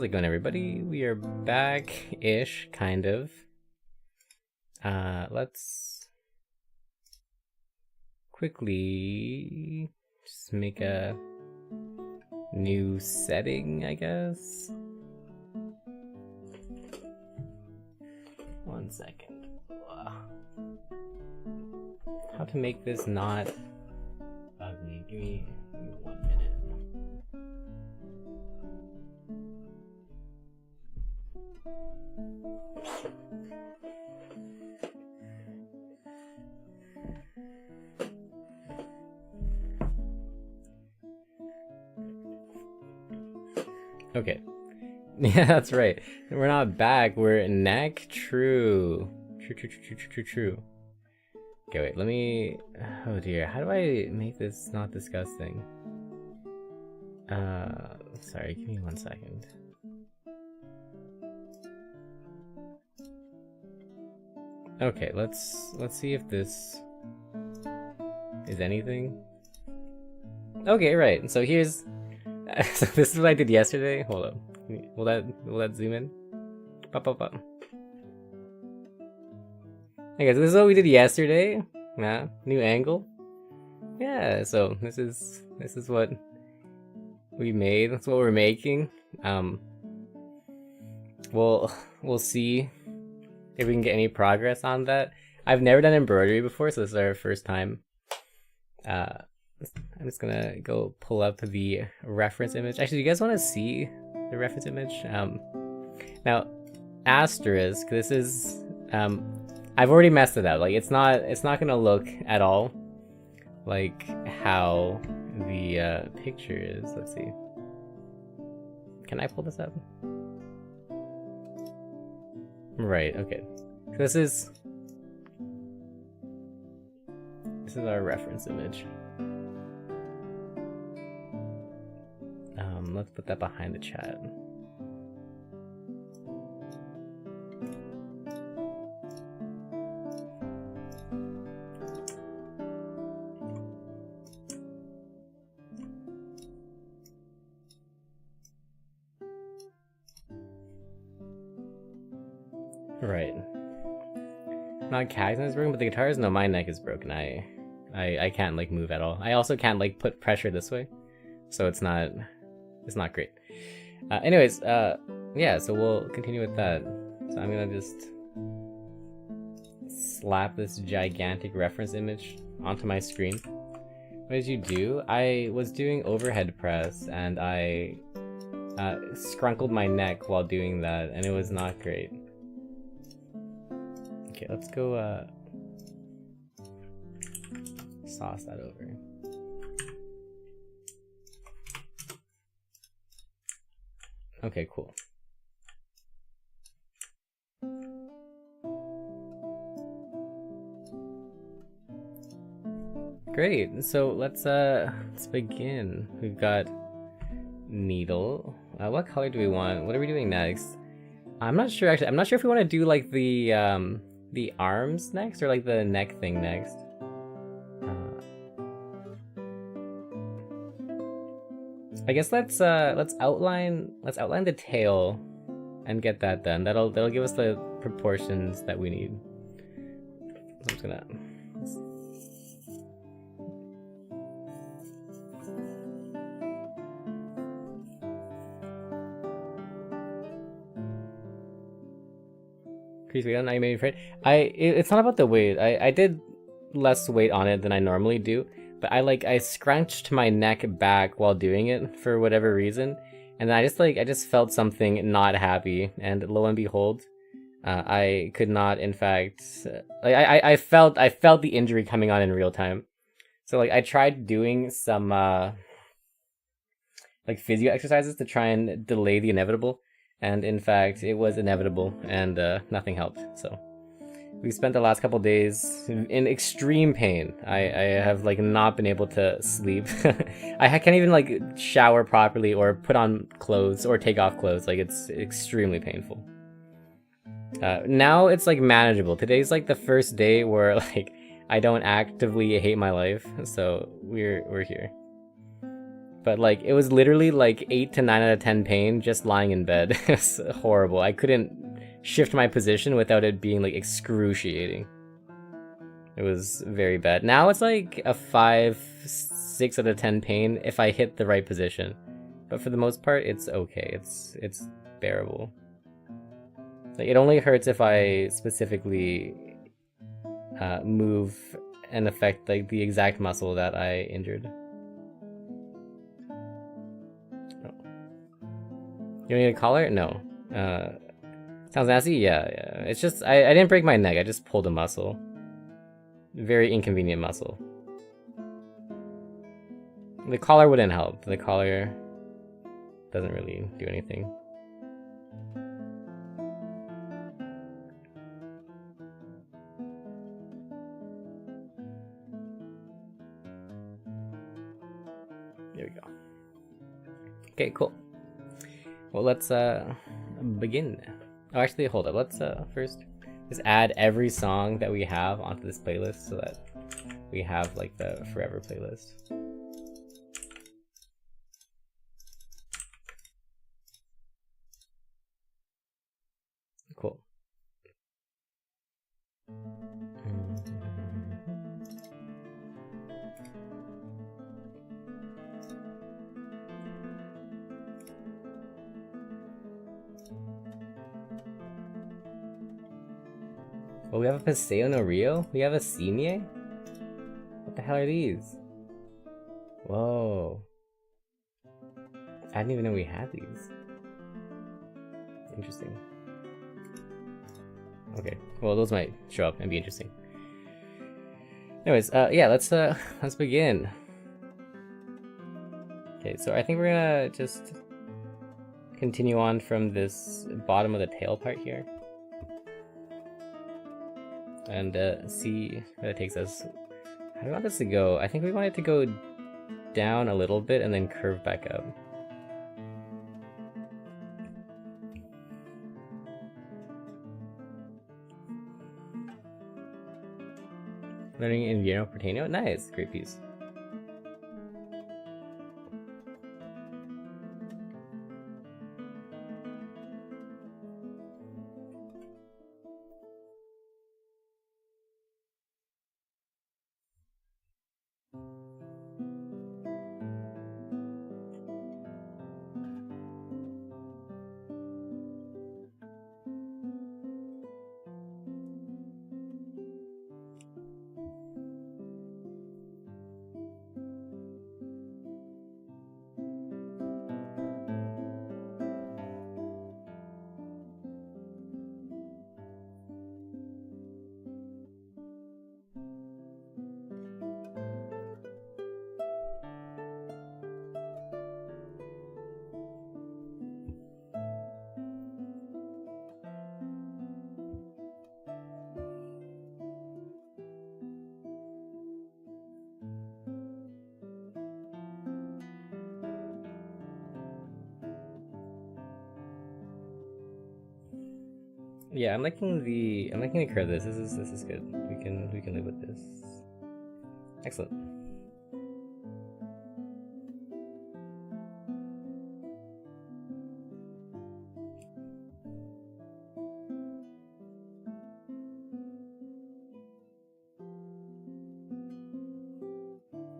How's it going, everybody? We are back-ish, kind of. Let's quickly just make a new setting, I guess. 1 second. How to make this not ugly? Give me 1 minute. Okay. Yeah, that's right. We're not back. We're neck. True. True. Okay, wait. Let me... Oh dear. How do I make this not disgusting? Sorry. Give me 1 second. Okay, let's see if this is anything. Okay, right. So here's... So this is what I did yesterday. Hold up. Will that zoom in? Pop. Okay, so this is what we did yesterday. Yeah, new angle. Yeah, so this is what we made. That's what we're making. We'll see if we can get any progress on that. I've never done embroidery before, so this is our first time. I'm just gonna go pull up the reference image. Actually, do you guys want to see the reference image? Now, asterisk. This is I've already messed it up. Like it's not gonna look at all like how the picture is. Let's see. Can I pull this up? Right. Okay. So this is our reference image. Let's put that behind the chat. Right. Not Cactus is broken, but the guitar is no, my neck is broken. I can't like move at all. I also can't like put pressure this way, so it's not great. Anyways, yeah, so we'll continue with that. So I'm gonna just slap this gigantic reference image onto my screen. What did you do? I was doing overhead press and I scrunkled my neck while doing that, and it was not great. Okay, let's go sauce that over. Okay, cool. Great. So let's begin. We've got needle. What color do we want? What are we doing next? I'm not sure actually. I'm not sure if we want to do like the arms next or like the neck thing next. I guess let's outline the tail and get that done. That'll give us the proportions that we need. So I'm just gonna increase weight on it. You made me afraid. It's not about the weight. I did less weight on it than I normally do. But I scrunched my neck back while doing it for whatever reason, and I just felt something not happy, and lo and behold, I could not. In fact, I felt the injury coming on in real time. So like I tried doing some like physio exercises to try and delay the inevitable, and in fact, it was inevitable, and nothing helped. So. We spent the last couple days in extreme pain. I have like not been able to sleep. I can't even like shower properly or put on clothes or take off clothes. Like it's extremely painful. Now it's like manageable. Today's like the first day where like I don't actively hate my life, so we're here. but like it was literally like 8 to 9 out of 10 pain just lying in bed. It's horrible. I couldn't shift my position without it being like excruciating. It was very bad. Now it's like a 5, 6 out of 10 pain if I hit the right position. But for the most part, it's okay. It's bearable. Like, it only hurts if I specifically move and affect like the exact muscle that I injured. Oh. You don't need a collar? No. Sounds nasty? Yeah. It's just, I didn't break my neck, I just pulled a muscle. Very inconvenient muscle. The collar wouldn't help. The collar doesn't really do anything. There we go. Okay, cool. Well, let's begin. Oh, actually, hold up. Let's first just add every song that we have onto this playlist so that we have like the forever playlist. Cool. Oh, we have a Paseo no Rio? We have a Cine? What the hell are these? Whoa. I didn't even know we had these. Interesting. Okay, well those might show up and be interesting. Anyways, yeah, let's begin. Okay, so I think we're gonna just continue on from this bottom of the tail part here. And see where it takes us. How do we want this to go? I think we want it to go down a little bit and then curve back up. Learning Invierno Porteño? Nice, great piece. Yeah, I'm liking the curve. This is good. We can live with this. Excellent.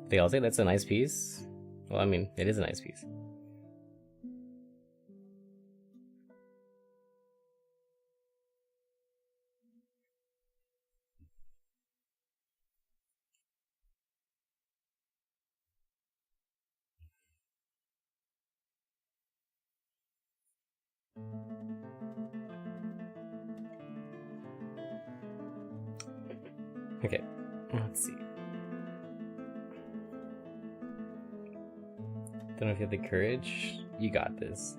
They all say that's a nice piece. Well, I mean, it is a nice piece. Okay, let's see. Don't know if you have the courage. You got this.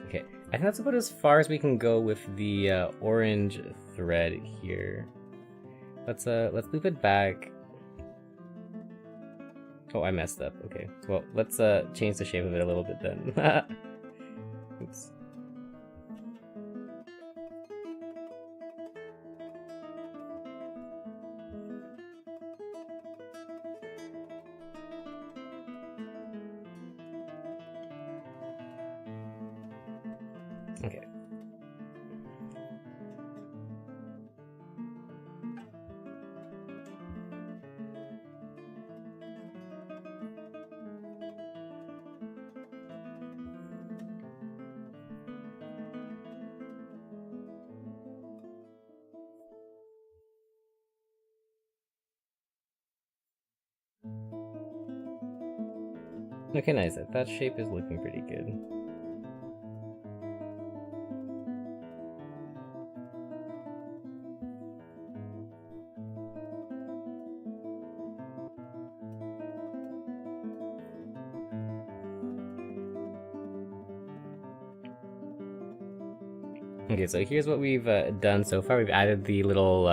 Okay, I think that's about as far as we can go with the orange thread here. Let's loop it back. Oh, I messed up. Okay, well, let's change the shape of it a little bit then. Oops. Okay. Okay, nice. That shape is looking pretty good. Okay, so here's what we've done so far. We've added the little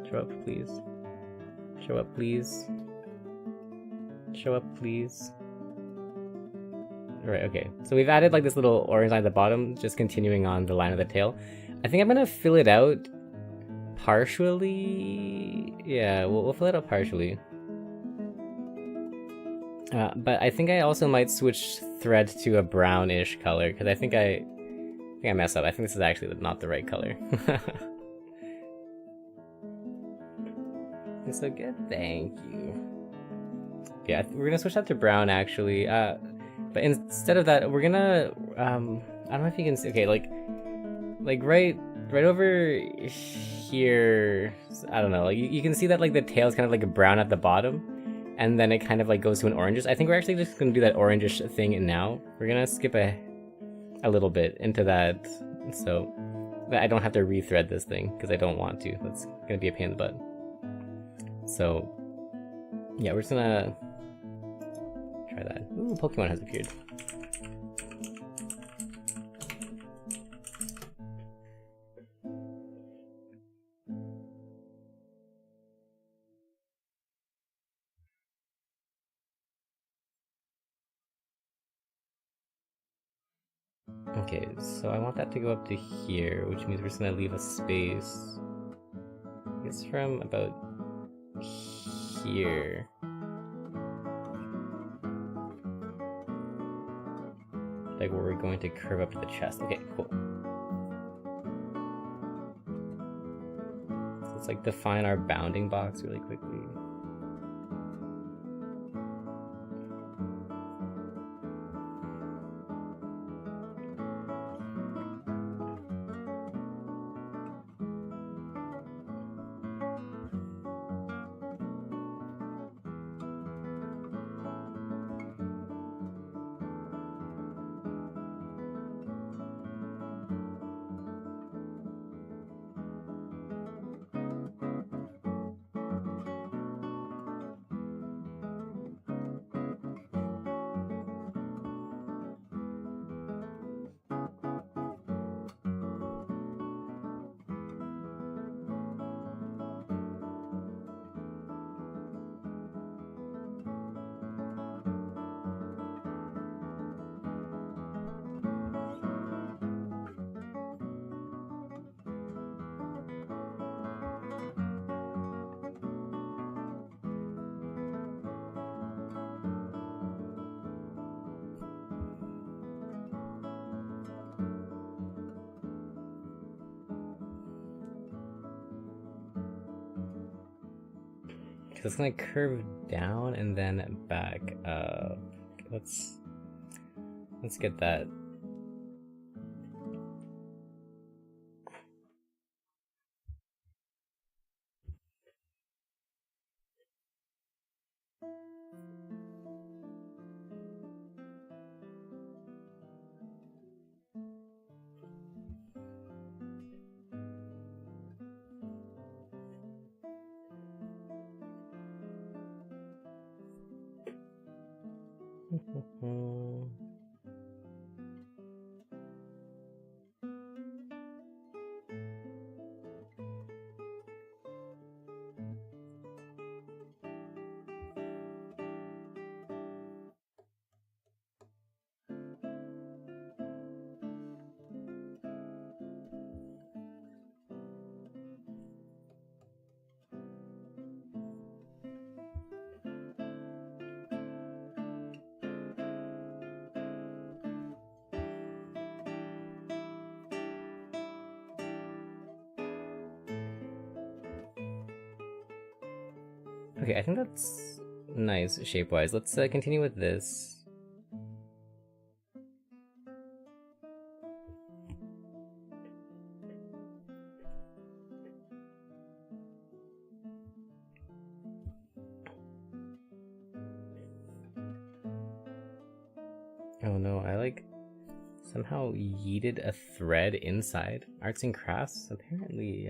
show up, please. Show up, please. Show up, please. Right, okay. So we've added like this little orange line at the bottom, just continuing on the line of the tail. I think I'm gonna fill it out partially. Yeah, we'll fill it out partially. But I think I also might switch thread to a brownish color, because I think I messed up. I think this is actually not the right color. It's so good, thank you. Yeah, we're gonna switch that to brown actually. But instead of that, we're gonna I don't know if you can see. Okay, like right over here. I don't know. Like you can see that like the tail's kind of like a brown at the bottom, and then it kind of like goes to an orangish. I think we're actually just gonna do that orangish thing now. We're gonna skip a little bit into that, so that I don't have to rethread this thing because I don't want to. That's gonna be a pain in the butt. So yeah, we're just gonna try that. Ooh, Pokemon has appeared. Okay, so I want that to go up to here, which means we're just gonna leave a space. It's from about here. Like where we're going to curve up to the chest. Okay, cool. So let's like define our bounding box really quickly. Because it's gonna curve down and then back up. Let's get that. Okay, I think that's nice shape-wise. Let's continue with this. Oh no, I like somehow yeeted a thread inside. Arts and crafts? Apparently,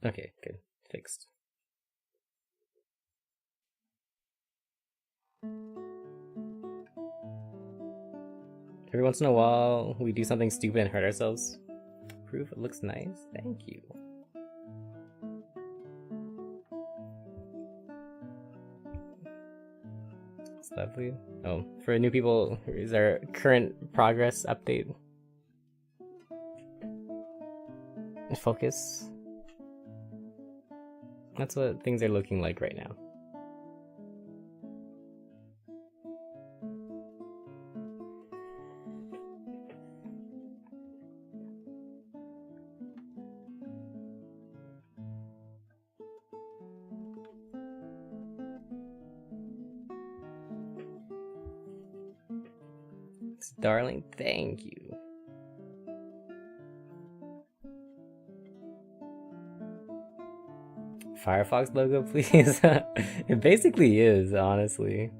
okay, good. Fixed. Every once in a while, we do something stupid and hurt ourselves. Proof it looks nice? Thank you. It's lovely. Oh, for new people, here's our current progress update. Focus. That's what things are looking like right now. Darling, thank you. Firefox logo, please? It basically is, honestly.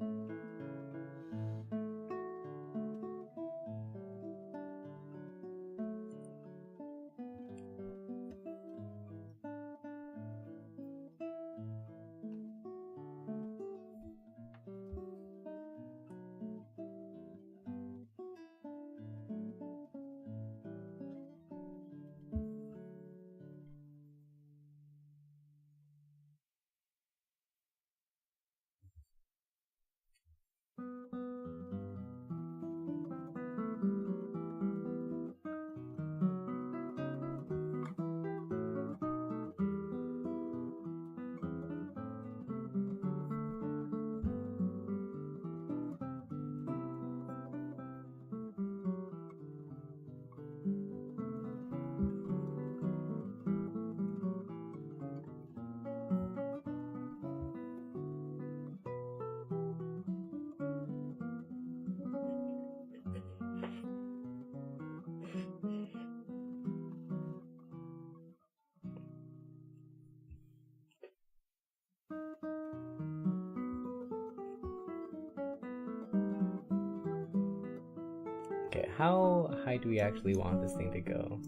Okay, how high do we actually want this thing to go?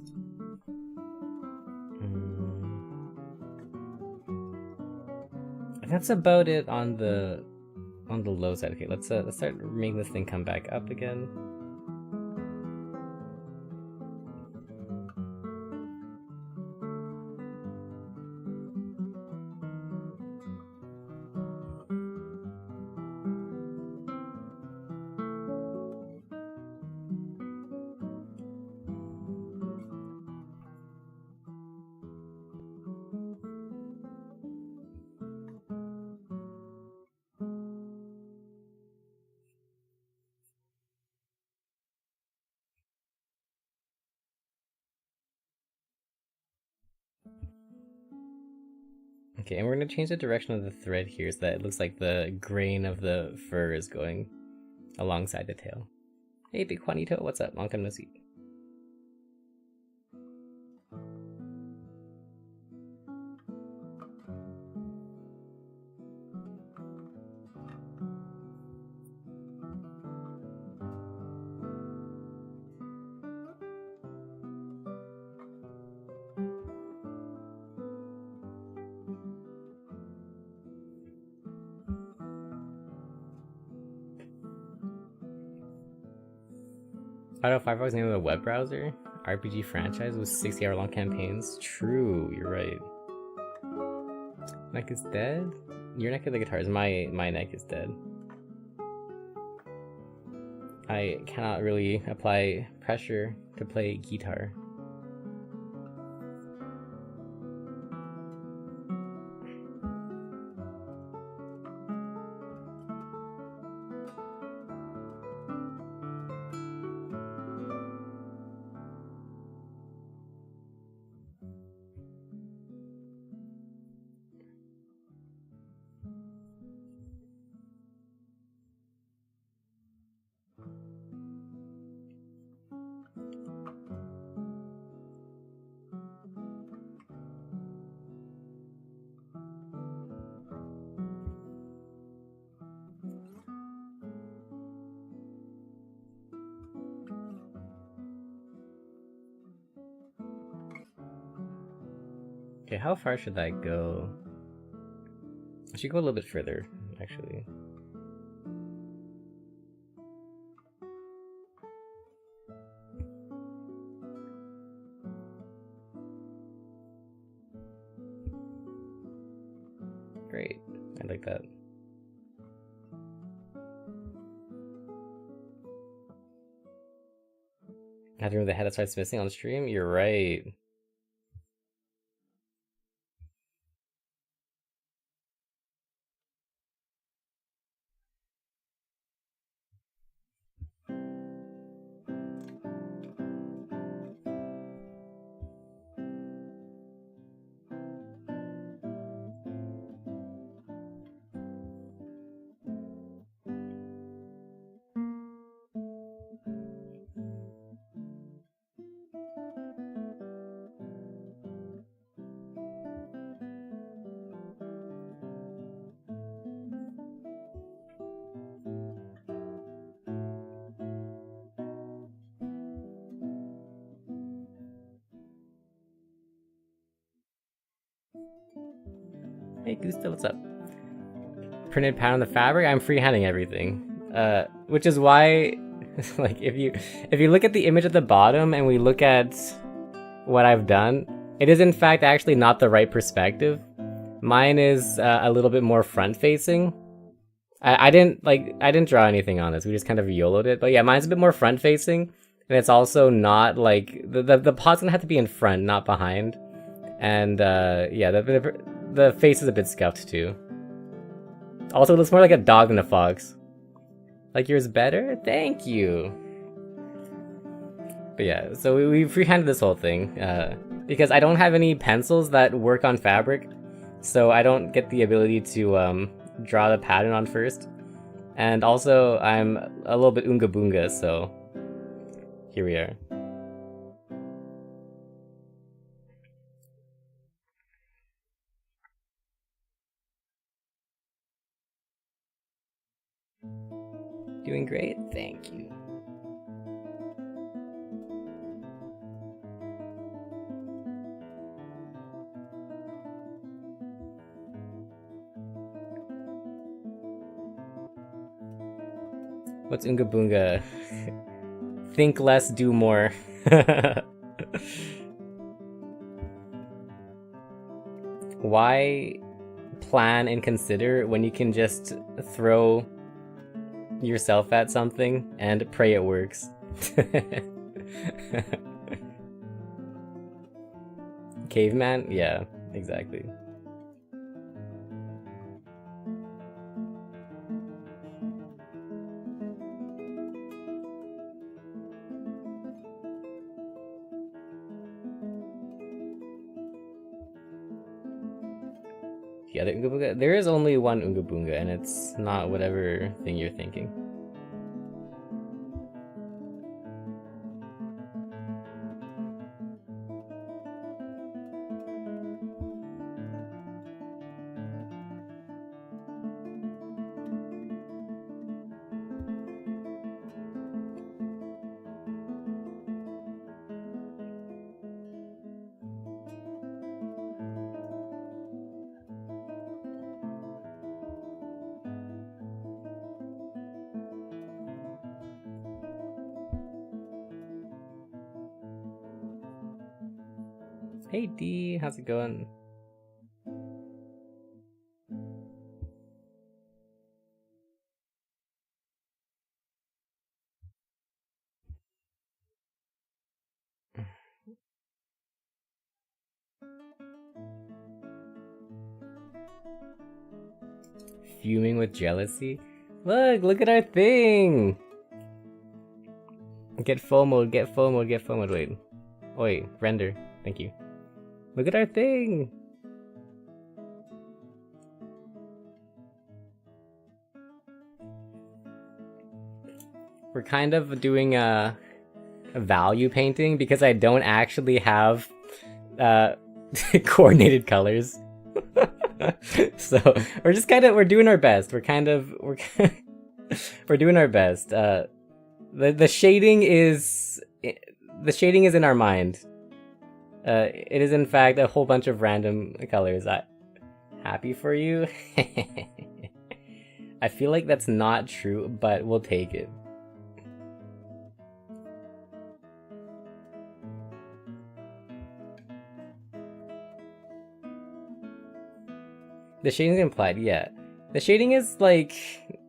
That's about it on the low side. Okay, let's start making this thing come back up again. Okay, and we're gonna change the direction of the thread here so that it looks like the grain of the fur is going alongside the tail. Hey, Big Juanito, what's up? Long time no see. Auto Firefox is the name of a web browser. RPG franchise with 60-hour-long campaigns. True, you're right. Neck is dead? Your neck of the guitar is my neck is dead. I cannot really apply pressure to play guitar. Okay, how far should I go? I should go a little bit further, actually. Great. I like that. I had to remove the head that starts missing on stream? You're right. Hey Gusta, what's up? Printed pattern on the fabric? I'm freehanding everything. Which is why, like, if you look at the image at the bottom and we look at what I've done, it is in fact actually not the right perspective. Mine is a little bit more front-facing. I didn't draw anything on this. We just kind of YOLO'd it. But yeah, mine's a bit more front-facing, and it's also not like the pot's gonna have to be in front, not behind. And yeah, the face is a bit scuffed too. Also, it looks more like a dog than a fox. Like yours better? Thank you. But yeah, so we freehanded this whole thing because I don't have any pencils that work on fabric, so I don't get the ability to draw the pattern on first. And also, I'm a little bit oonga boonga, so here we are. Doing great, thank you. What's Oonga Boonga? Think less, do more. Why plan and consider when you can just throw yourself at something and pray it works? Caveman? Yeah, exactly. Yeah, there is only one Oonga Boonga, and it's not whatever thing you're thinking. Hey D, how's it going? Fuming with jealousy? Look at our thing! Get FOMO, get FOMO, get FOMO. Wait. Wait, render. Thank you. Look at our thing! We're kind of doing a value painting because I don't actually have coordinated colors. So we're just we're doing our best. We're doing our best. The shading is in our mind. It is in fact a whole bunch of random colors. Happy for you? I feel like that's not true, but we'll take it. The shading's implied, yeah. The shading is like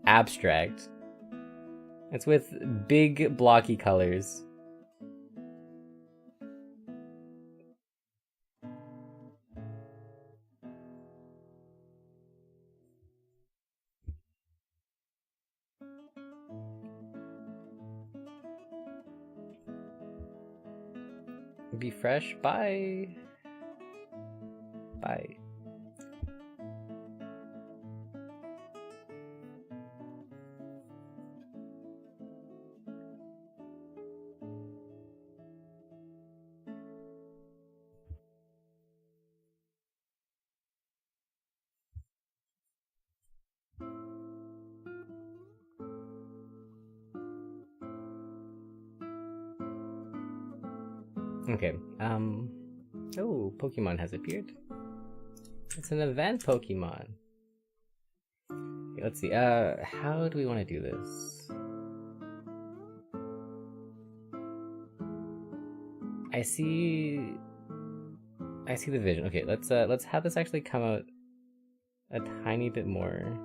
abstract. It's with big blocky colors. Be fresh. Bye. Bye. Okay, oh, Pokemon has appeared. It's an event Pokemon. Okay, let's see, how do we want to do this? I see the vision. Okay, let's have this actually come out a tiny bit more.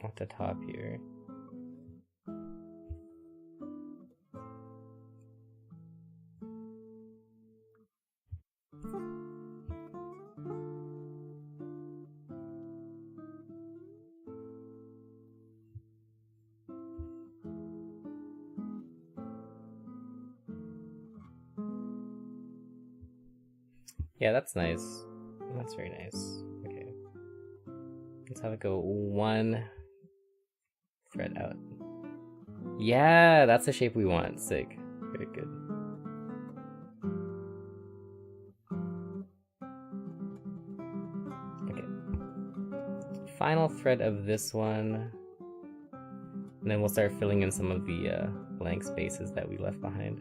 At the top here. Yeah, that's nice. That's very nice. Okay. Let's have it go one thread out. Yeah, that's the shape we want. Sick. Very good. Okay. Final thread of this one. And then we'll start filling in some of the blank spaces that we left behind.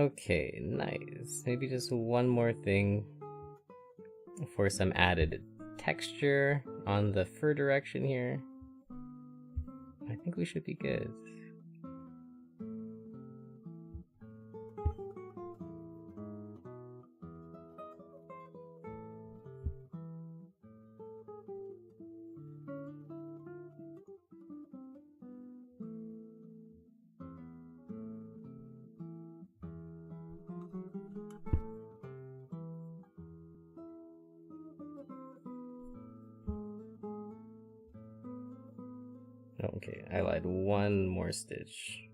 Okay, nice. Maybe just one more thing for some added texture on the fur direction here. I think we should be good. Okay, I lied. One more stitch.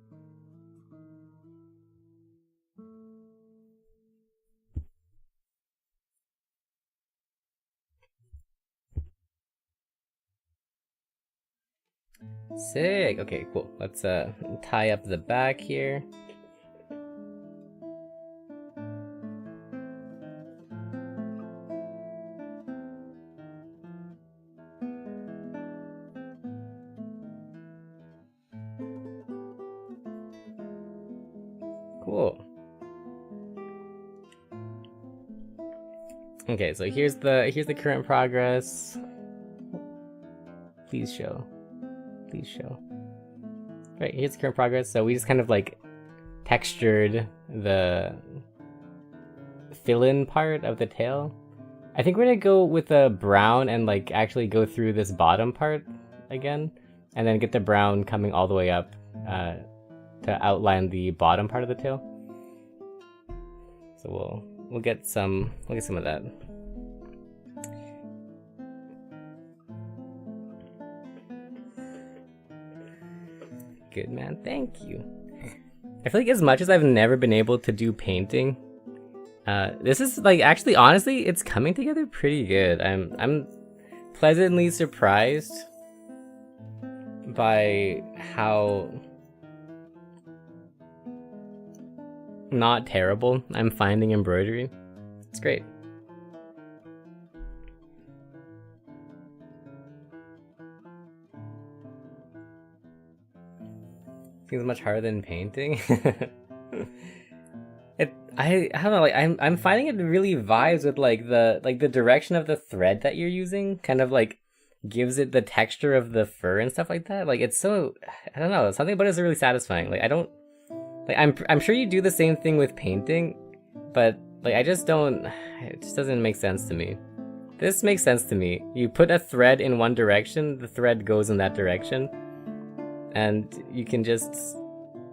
Sick! Okay, cool. Let's tie up the back here. Cool. Okay, so here's the current progress. Please show. Please show. Right, here's the current progress. So we just kind of like textured the fill-in part of the tail. I think we're gonna go with a brown and like actually go through this bottom part again, and then get the brown coming all the way up to outline the bottom part of the tail. So we'll get some of that. Good man, thank you. I feel like as much as I've never been able to do painting, this is like actually honestly it's coming together pretty good. I'm pleasantly surprised by how not terrible I'm finding embroidery. It's great. Seems much harder than painting. I don't know, like I'm finding it really vibes with like the direction of the thread that you're using, kind of like gives it the texture of the fur and stuff like that. Like it's so, I don't know, something about it is really satisfying. Like I don't, like I'm sure you do the same thing with painting, but like I just don't, it just doesn't make sense to me. This makes sense to me. You put a thread in one direction, the thread goes in that direction, and you can just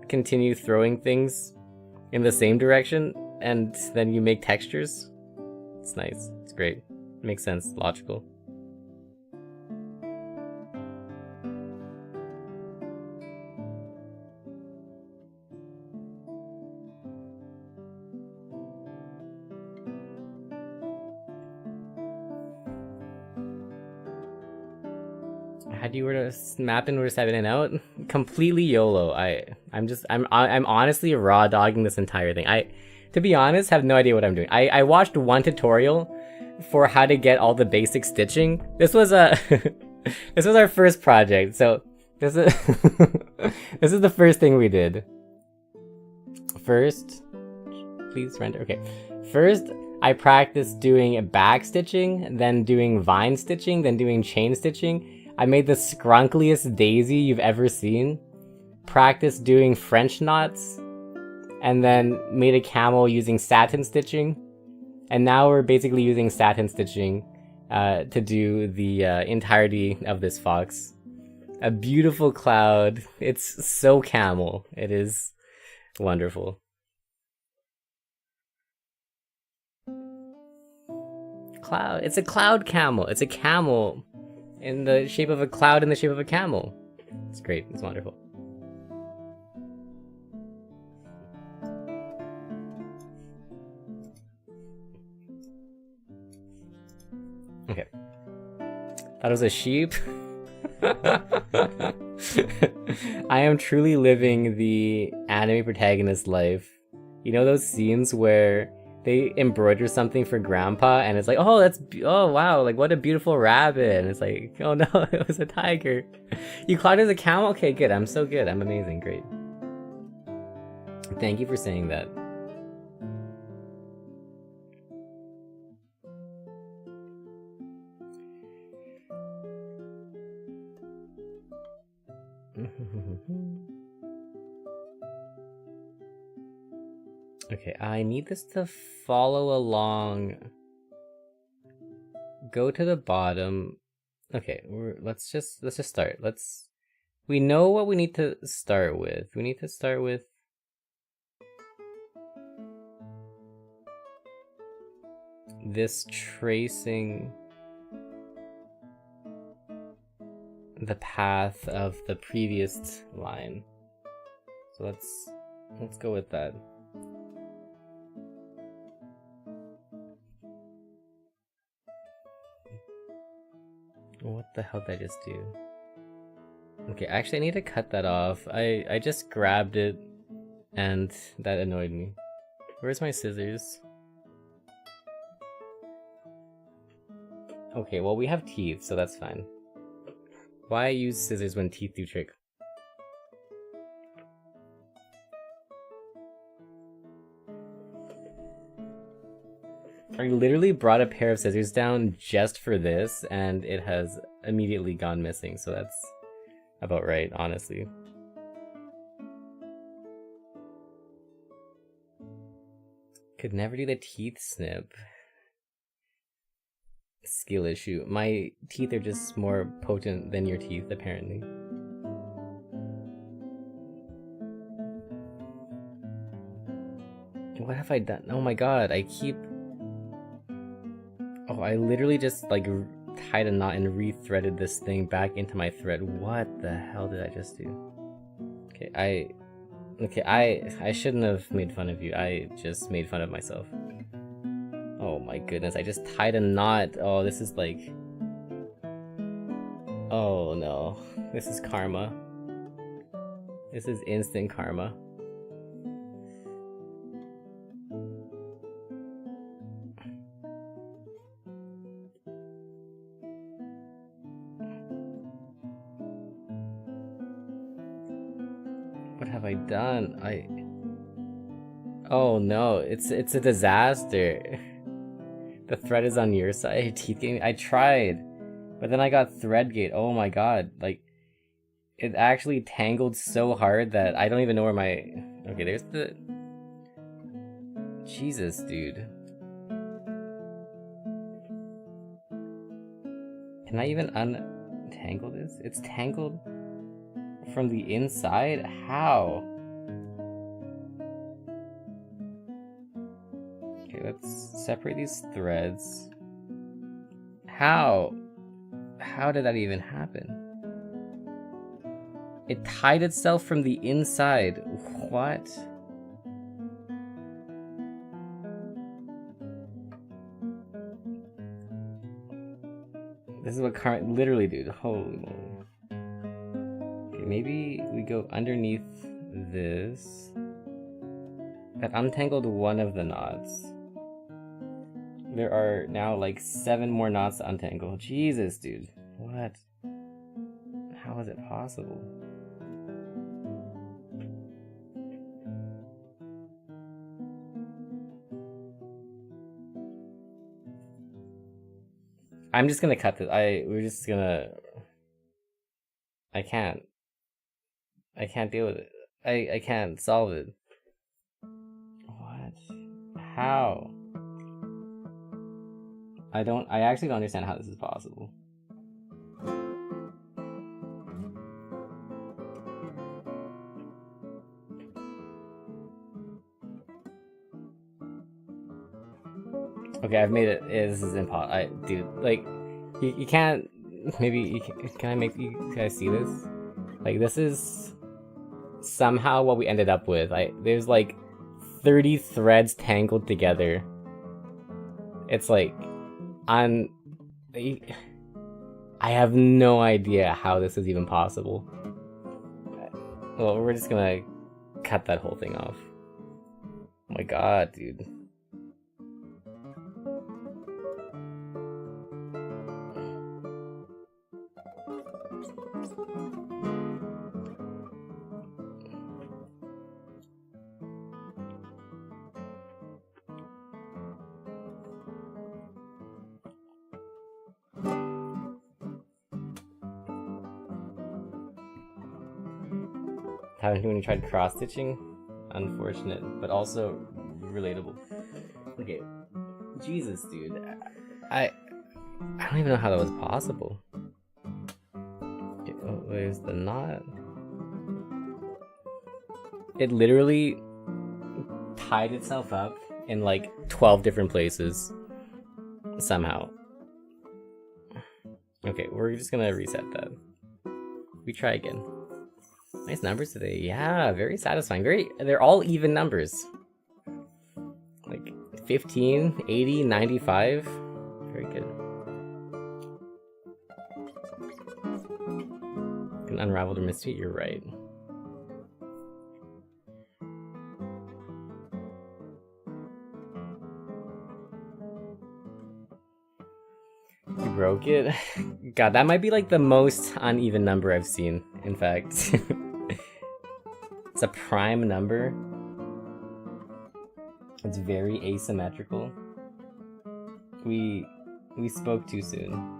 continue throwing things in the same direction, and then you make textures. It's nice. It's great. It makes sense. Logical. How do you were to map in order to 7 and out? Completely YOLO. I'm honestly raw dogging this entire thing. To be honest, have no idea what I'm doing. I watched one tutorial for how to get all the basic stitching. This was a this was our first project, so this is this is the first thing we did. First, please render. Okay. First, I practiced doing back stitching, then doing vine stitching, then doing chain stitching. I made the scrunkliest daisy you've ever seen. Practiced doing French knots, and then made a camel using satin stitching. And now we're basically using satin stitching to do the entirety of this fox. A beautiful cloud. It's so camel. It is wonderful. Cloud. It's a cloud camel. It's a camel in the shape of a cloud in the shape of a camel. It's great. It's wonderful. Okay. Thought it was a sheep. I am truly living the anime protagonist life. You know those scenes where they embroider something for grandpa and it's like, oh wow, like what a beautiful rabbit, and it's like, oh no, it was a tiger. You caught it as a camel? Okay, good. I'm so good. I'm amazing. Great. Thank you for saying that. Okay, I need this to follow along. Go to the bottom. Okay, let's just start. We know what we need to start with. We need to start with this tracing the path of the previous line. So let's go with that. What the hell did I just do? Okay, actually I need to cut that off. I just grabbed it and that annoyed me. Where's my scissors? Okay, well we have teeth, so that's fine. Why use scissors when teeth do trick? I literally brought a pair of scissors down just for this, and it has immediately gone missing, so that's about right, honestly. Could never do the teeth snip. Skill issue. My teeth are just more potent than your teeth, apparently. What have I done? Oh my god, I keep... Oh, I literally just, like, tied a knot and rethreaded this thing back into my thread. What the hell did I just do? Okay, I shouldn't have made fun of you. I just made fun of myself. Oh my goodness, I just tied a knot. Oh, this is like... Oh no. This is karma. This is instant karma. What have I done? Oh no, it's a disaster. The thread is on your side. Teeth game. I tried, but then I got thread gate. Oh my god, like it actually tangled so hard that I don't even know where my... Okay, there's the... Jesus, dude. Can I even untangle this? It's tangled from the inside? How? Okay, let's separate these threads. How? How did that even happen? It tied itself from the inside. What? This is what karma... Literally, dude. Holy moly. Okay, maybe we go underneath this. That untangled one of the knots. There are now like 7 more knots to untangle. Jesus, dude. What? How is it possible? I'm just gonna cut this. We're just gonna... I can't deal with it. I can't solve it. What? How? I actually don't understand how this is possible. Okay, I've made it. This is impossible. Dude, like, you can't... Maybe you can I make you guys see this? Like, this is somehow what we ended up with. There's like 30 threads tangled together. It's like I have no idea how this is even possible. Well, we're just gonna cut that whole thing off. Oh my god, dude. Haven't when you tried cross stitching? Unfortunate, but also relatable. Okay, Jesus, dude, I don't even know how that was possible. Okay, oh, there's the knot. It literally tied itself up in like 12 different places somehow. Okay, we're just gonna reset that. We try again. Nice numbers today. Yeah, very satisfying. They're all even numbers. Like 15, 80, 95. Very good. Can unravel the mystery, you're right. You broke it? God, that might be like the most uneven number I've seen, in fact. It's a prime number. It's very asymmetrical. We spoke too soon.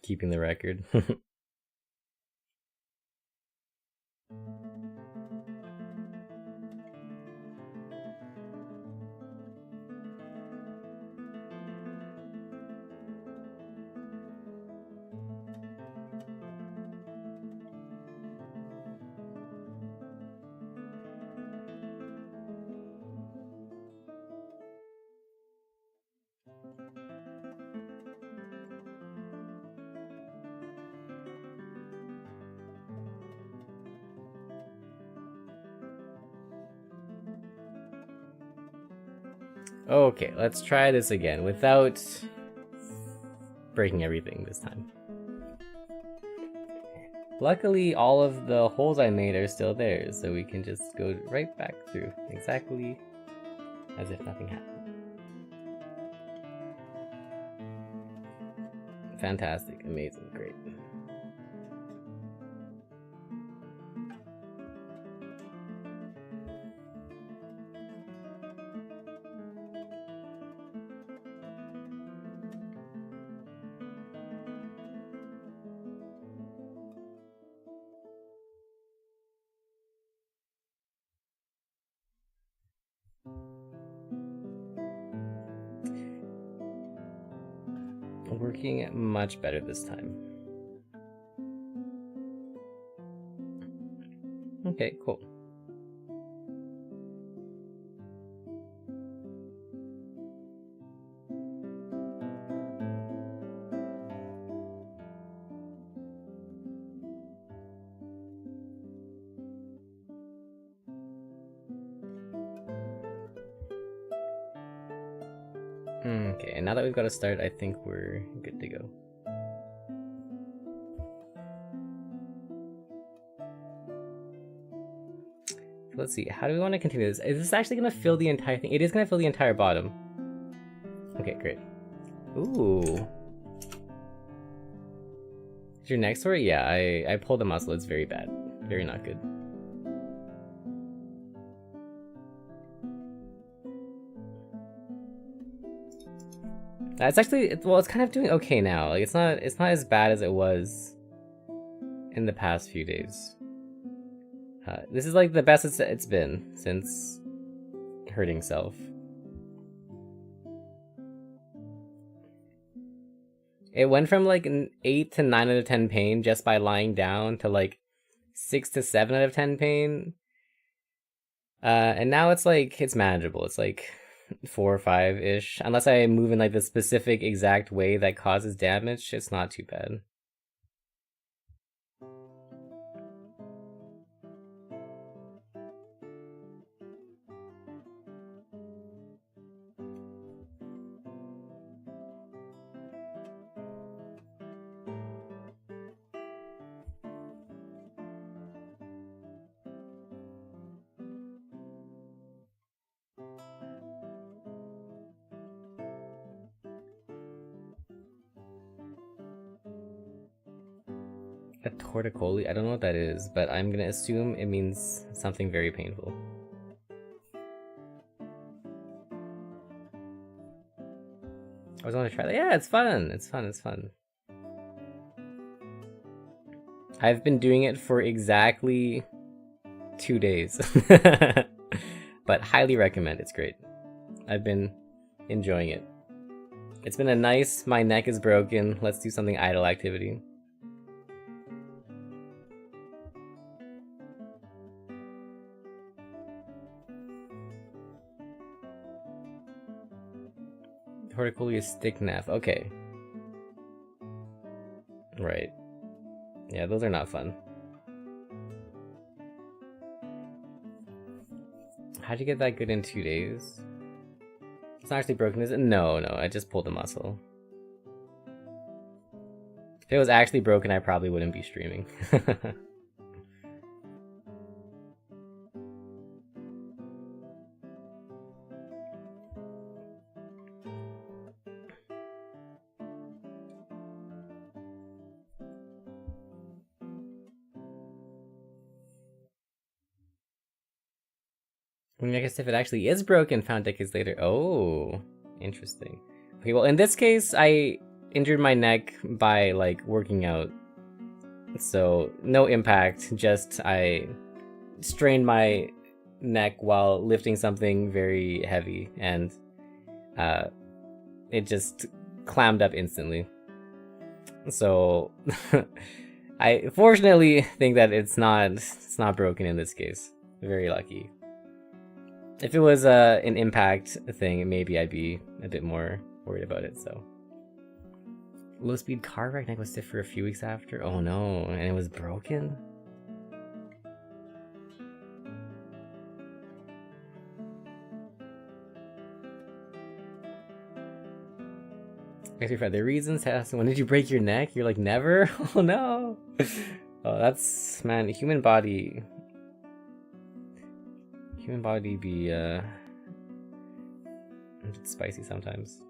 Keeping the record. Okay, let's try this again without breaking everything this time. Luckily, all of the holes I made are still there, so we can just go right back through, exactly as if nothing happened. Fantastic, amazing, great. Working much better this time. Okay, cool. Okay, and now that we've got to start, I think we're good to go. Let's see, how do we want to continue this? Is this actually going to fill the entire thing? It is going to fill the entire bottom. Okay, great. Ooh. Is your next story? Yeah, I pulled a muscle. It's very bad. Very not good. It's actually, well, it's kind of doing okay now. Like, it's not as bad as it was in the past few days. This is like the best it's been since hurting self. It went from like an 8 to 9 out of 10 pain just by lying down to like 6 to 7 out of 10 pain. And now it's like, it's manageable. It's like 4 or 5-ish. Unless I move in like the specific exact way that causes damage, it's not too bad. A torticolli? I don't know what that is, but I'm gonna assume it means something very painful. I was gonna try that. Yeah, it's fun. It's fun. It's fun. I've been doing it for exactly 2 days. But highly recommend. It's great. I've been enjoying it. It's been a nice, my neck is broken, let's do something idle activity. Torticolli is sticknaff. Okay. Right. Yeah, those are not fun. How'd you get that good in 2 days? It's not actually broken, is it? No, I just pulled a muscle. If it was actually broken, I probably wouldn't be streaming. I mean, I guess if it actually is broken, found decades later. Oh, interesting. Okay, well, in this case, I injured my neck by, like, working out. So, no impact, just I strained my neck while lifting something very heavy, and it just clammed up instantly. So, I fortunately think that it's not broken in this case. Very lucky. If it was an impact thing, maybe I'd be a bit more worried about it. So, low speed car wreck, neck was stiff for a few weeks after. Oh no, and it was broken. The reasons test. When did you break your neck? You're like, never? Oh no. Oh, that's, man, human body be a bit spicy sometimes.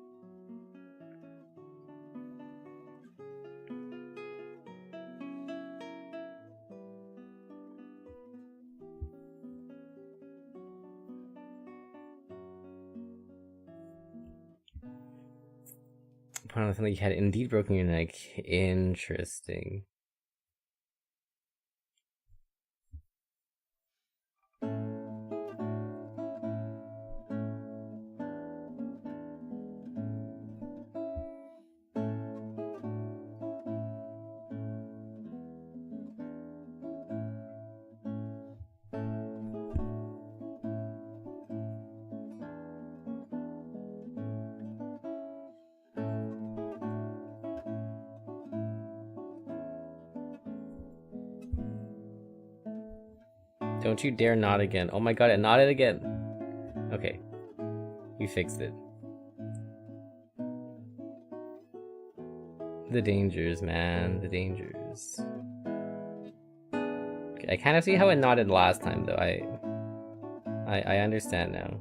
Point out something, you had indeed broken your neck. Interesting. Don't you dare nod again. Oh my god, it nodded again. Okay. We fixed it. The dangers, man. The dangers. Okay, I kind of see how it nodded last time, though. I understand now.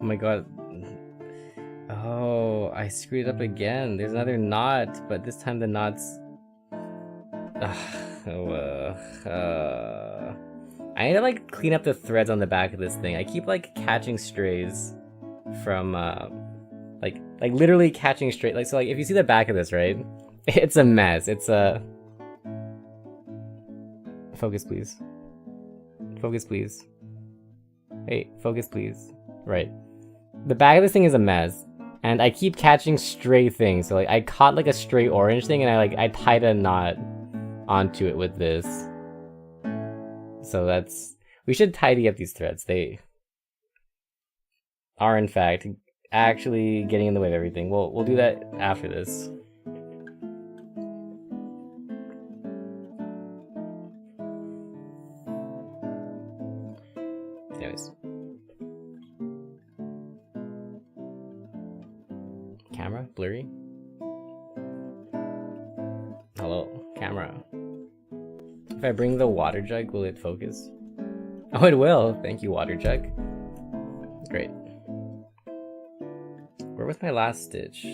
Oh my god. Oh, I screwed up again. There's another knot, but this time the knot's... I need to, like, clean up the threads on the back of this thing. I keep, like, catching strays from, like literally catching stray... Like, so, like, if you see the back of this, right? It's a mess. It's a... Focus, please. Focus, please. Hey, focus, please. Right. The back of this thing is a mess, and I keep catching stray things. So, like, I caught, like, a stray orange thing, and I tied a knot onto it with this. So that's... We should tidy up these threads. They are, in fact, actually getting in the way of everything. We'll do that after this. Anyways. Camera? Blurry? Hello, camera. If I bring the water jug, will it focus? Oh, it will! Thank you, water jug. Great. Where was my last stitch?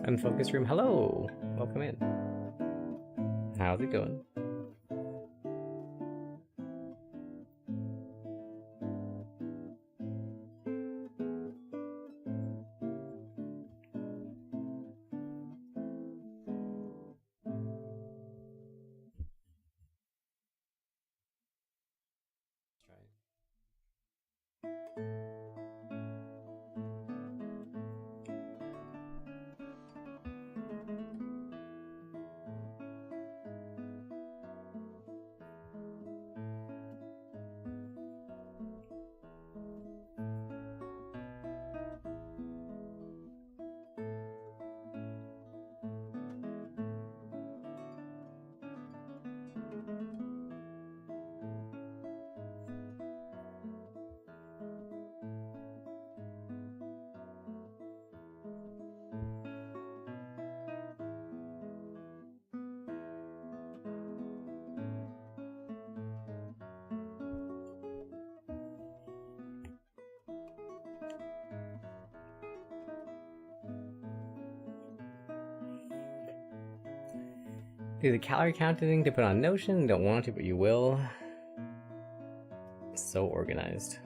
Unfocused room, hello! Welcome in. How's it going? Do the calorie counting to put on Notion? Don't want to, but you will. So organized.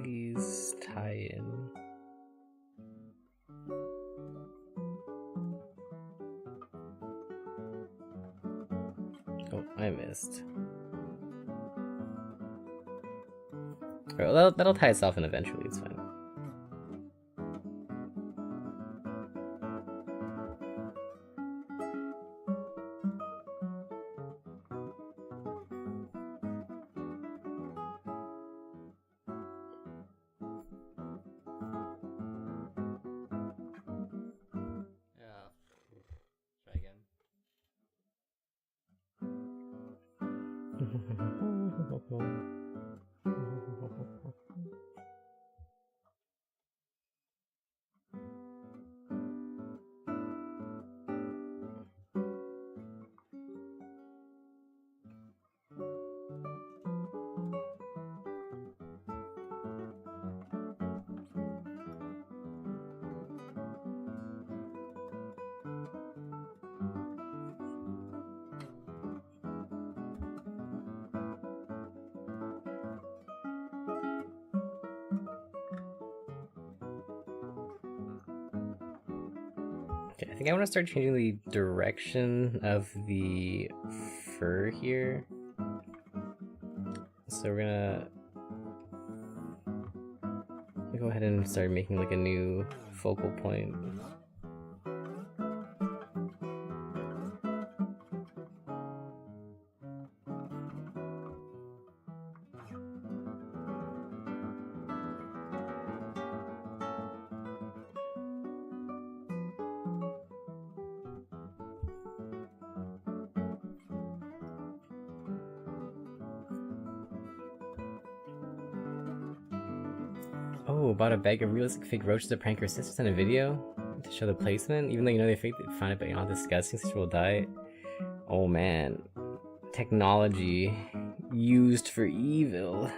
Please tie in. Oh, I missed. Alright, well, that'll tie itself in eventually, it's fine. Try again. Okay, I think I want to start changing the direction of the fur here. So we're gonna go ahead and start making like a new focal point. Oh, bought a bag of realistic fake roaches to prank her sisters in a video to show the placement, even though you know they fake it, find it, but you're not disgusting, sister will die. Oh man, technology used for evil.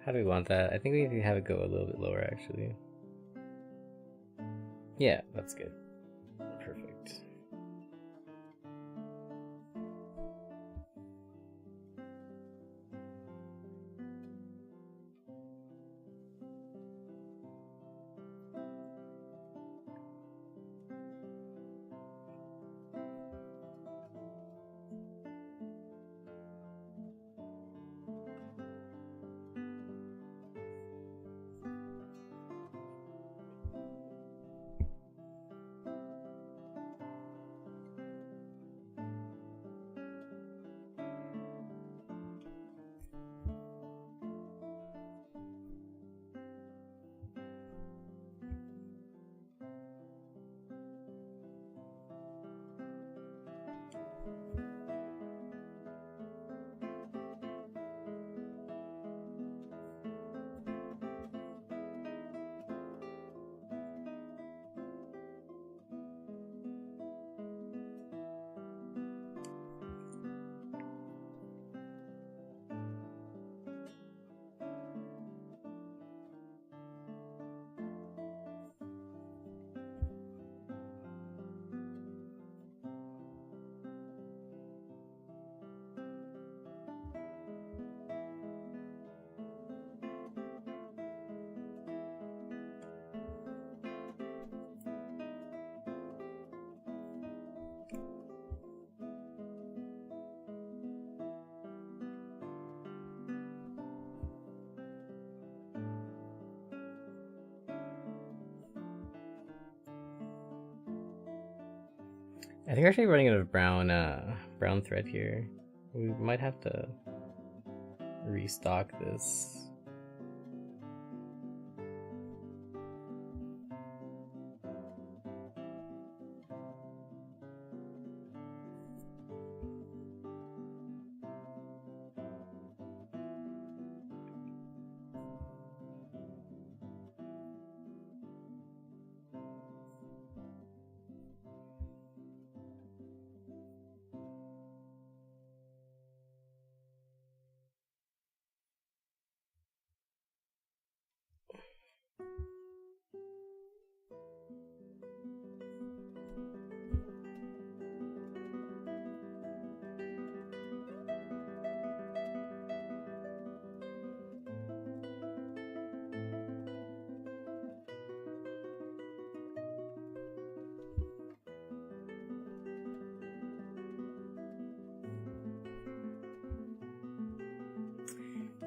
How do we want that? I think we can have it go a little bit lower, actually. Yeah, that's good. Perfect. I think we're actually running out of brown thread here. We might have to restock this.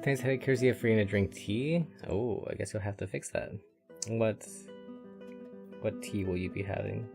Thanks, headache cures you free to drink tea. Oh, I guess you'll have to fix that. What tea will you be having?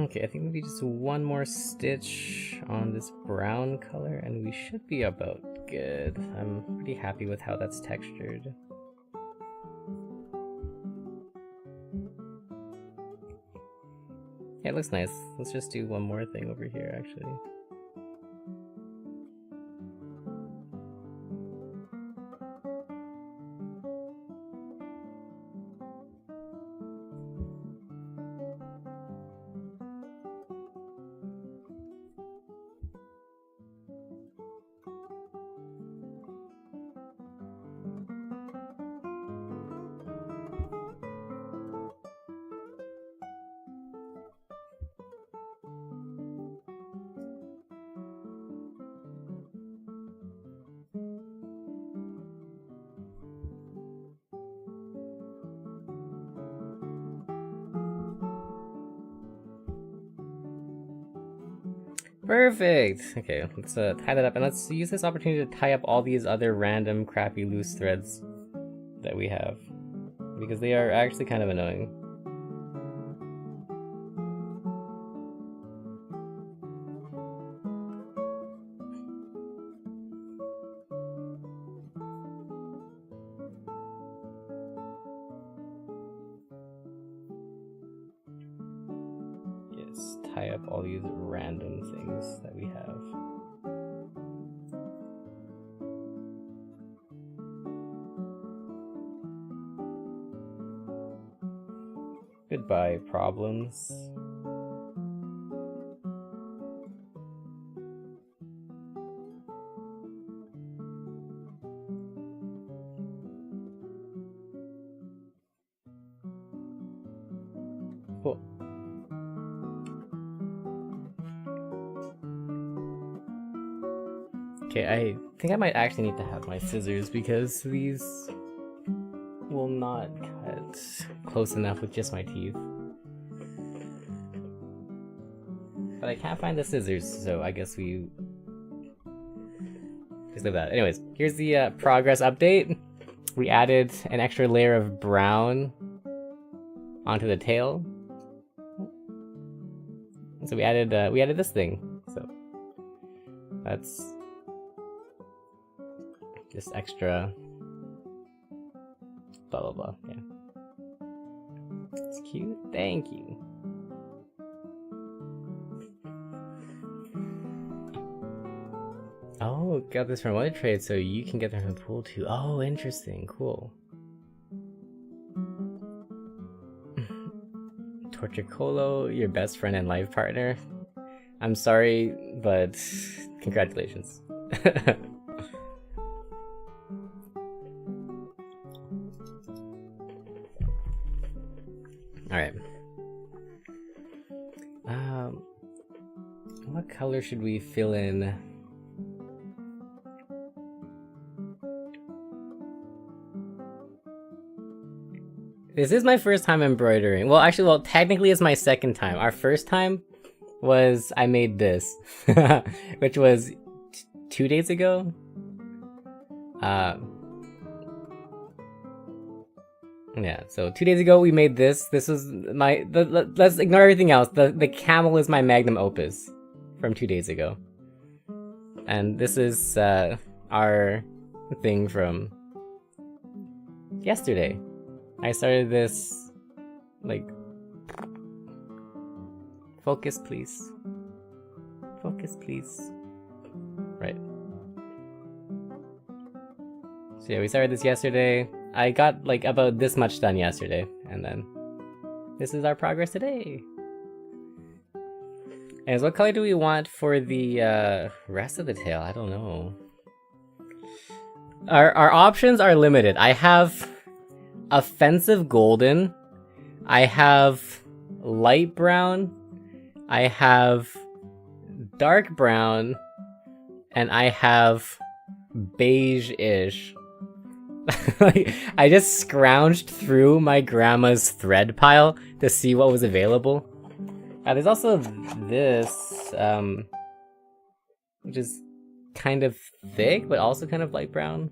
Okay, I think maybe just one more stitch on this brown color and we should be about good. I'm pretty happy with how that's textured. Yeah, it looks nice. Let's just do one more thing over here, actually. Perfect! Okay, let's tie that up, and let's use this opportunity to tie up all these other random crappy loose threads that we have, because they are actually kind of annoying. Yes, tie up all these random things that we have. Goodbye, problems. Cool. Okay, I think I might actually need to have my scissors because these will not cut close enough with just my teeth. But I can't find the scissors, so I guess we just leave that. Anyways, here's the progress update. We added an extra layer of brown onto the tail. So we added this thing. So that's just extra blah blah blah. Yeah. It's cute. Thank you. Oh, got this from one trade, so you can get them from the pool too. Oh, interesting. Cool. Torchicolo, your best friend and life partner. I'm sorry, but congratulations. Alright. What color should we fill in? This is my first time embroidering. Well, actually, technically it's my second time. Our first time was I made this, which was 2 days ago. Yeah, so 2 days ago we made this. This was my let's ignore everything else. The camel is my magnum opus from 2 days ago, and this is our thing from yesterday. I started this like focus please. Focus please. Right. So yeah, we started this yesterday. I got like about this much done yesterday, and then this is our progress today. And what color do we want for the rest of the tail? I don't know. Our options are limited. I have offensive golden, I have light brown, I have dark brown, and I have beige-ish. I just scrounged through my grandma's thread pile to see what was available. There's also this, which is kind of thick, but also kind of light brown.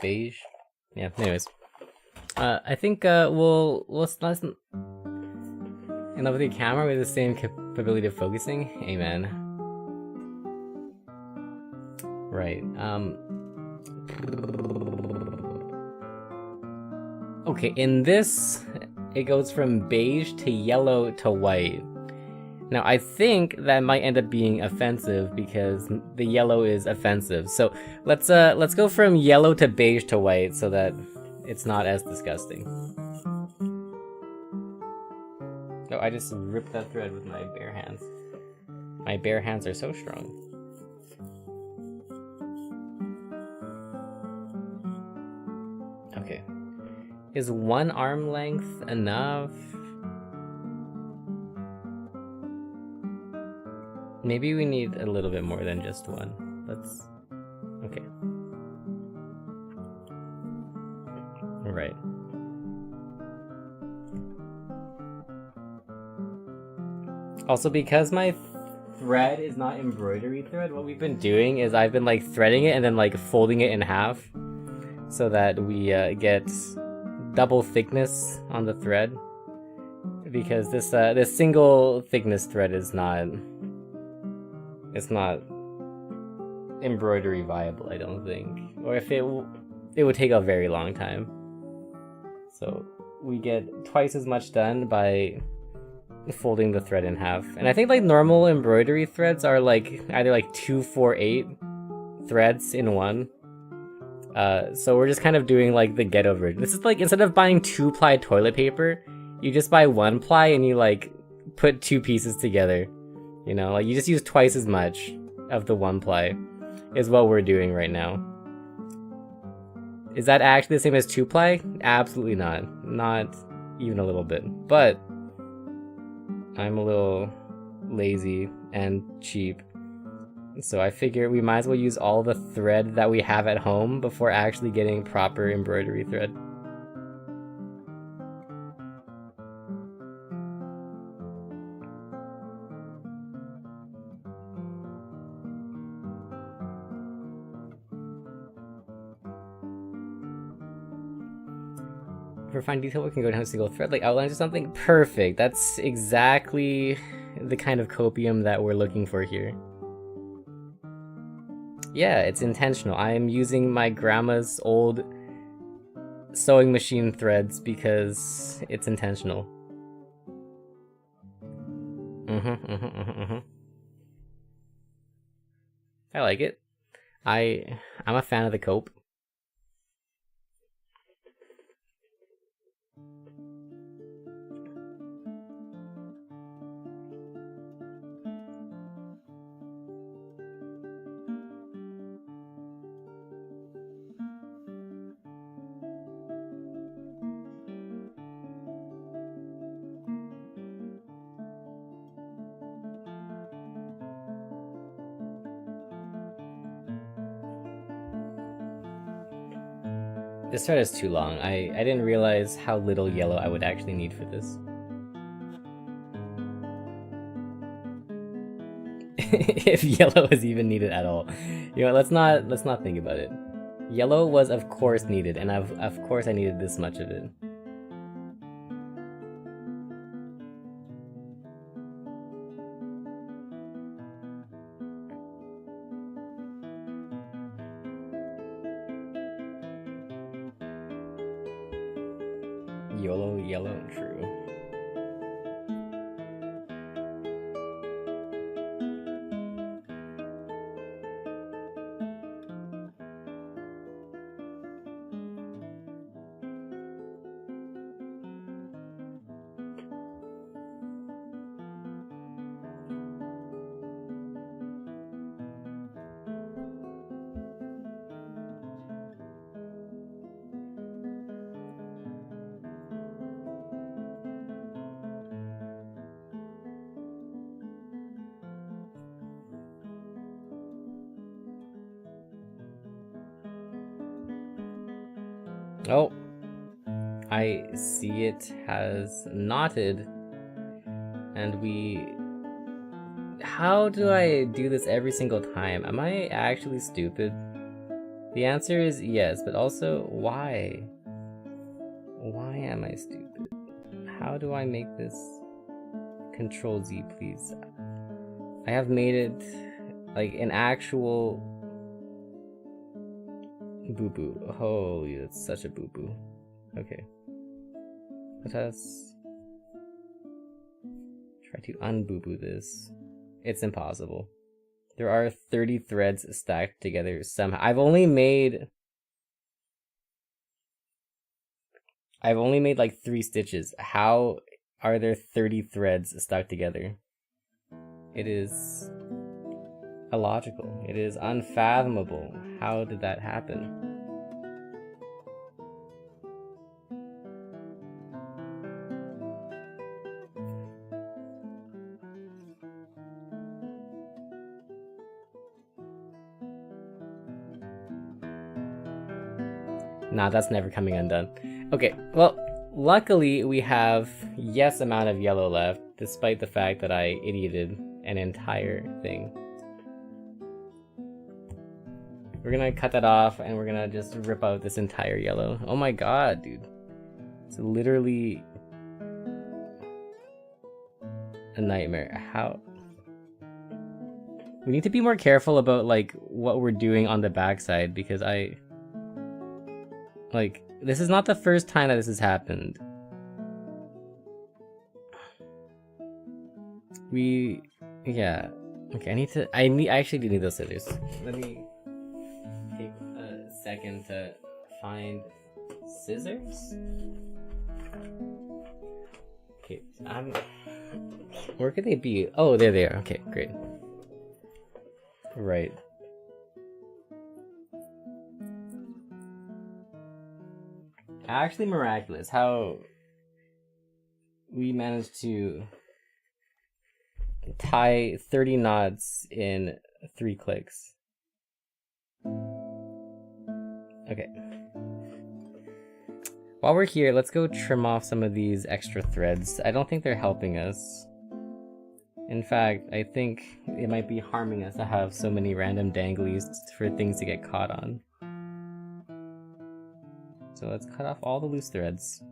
Beige. Yeah, anyways. I think let's end up with the camera with the same capability of focusing. Amen. Right. Okay, in this, it goes from beige to yellow to white. Now, I think that might end up being offensive because the yellow is offensive. So let's go from yellow to beige to white so that it's not as disgusting. Oh, I just ripped that thread with my bare hands. My bare hands are so strong. Okay. Is 1 arm length enough? Maybe we need a little bit more than just 1. Let's... Okay. Right. Also, because my thread is not embroidery thread, what we've been doing is I've been like threading it and then like folding it in half so that we get double thickness on the thread, because this single thickness thread is not embroidery viable, I don't think, or if it would take a very long time. So we get twice as much done by folding the thread in half. And I think like normal embroidery threads are like either like 2, 4, 8 threads in one. So we're just kind of doing like the ghetto version. This is like, instead of buying 2-ply toilet paper, you just buy 1-ply and you like put 2 pieces together. You know, like you just use twice as much of the 1-ply is what we're doing right now. Is that actually the same as 2-ply? Absolutely not. Not even a little bit. But I'm a little lazy and cheap, so I figure we might as well use all the thread that we have at home before actually getting proper embroidery thread. For fine detail, we can go down to single thread, like outlines or something. Perfect. That's exactly the kind of copium that we're looking for here. Yeah, it's intentional. I am using my grandma's old sewing machine threads because it's intentional. I like it. I'm a fan of the cope. This thread is too long. I didn't realize how little yellow I would actually need for this. If yellow is even needed at all. You know, let's not think about it. Yellow was of course needed, and of course I needed this much of it. YOLO, yellow, true. Oh, I see it has knotted, and we... How do I do this every single time? Am I actually stupid? The answer is yes, but also, why? am I stupid? How do I make this? Control Z, please. I have made it like an actual boo-boo. Holy, that's such a boo-boo. Okay. Let us try to un-boo-boo this. It's impossible. There are 30 threads stacked together somehow. I've only made like 3 stitches. How are there 30 threads stuck together? It is illogical. It is unfathomable. How did that happen? Nah, that's never coming undone. Okay, well, luckily we have yes amount of yellow left, despite the fact that I idioted an entire thing. We're gonna cut that off and we're gonna just rip out this entire yellow. Oh my god, dude. It's literally a nightmare. How? We need to be more careful about like what we're doing on the backside because this is not the first time that this has happened. Yeah. Okay, I actually do need those scissors. Let me take a second to find scissors. Okay, where could they be? Oh, there they are. Okay, great. Right. Actually miraculous how we managed to tie 30 knots in 3 clicks. Okay. While we're here, let's go trim off some of these extra threads. I don't think they're helping us. In fact, I think it might be harming us to have so many random danglies for things to get caught on. So let's cut off all the loose threads.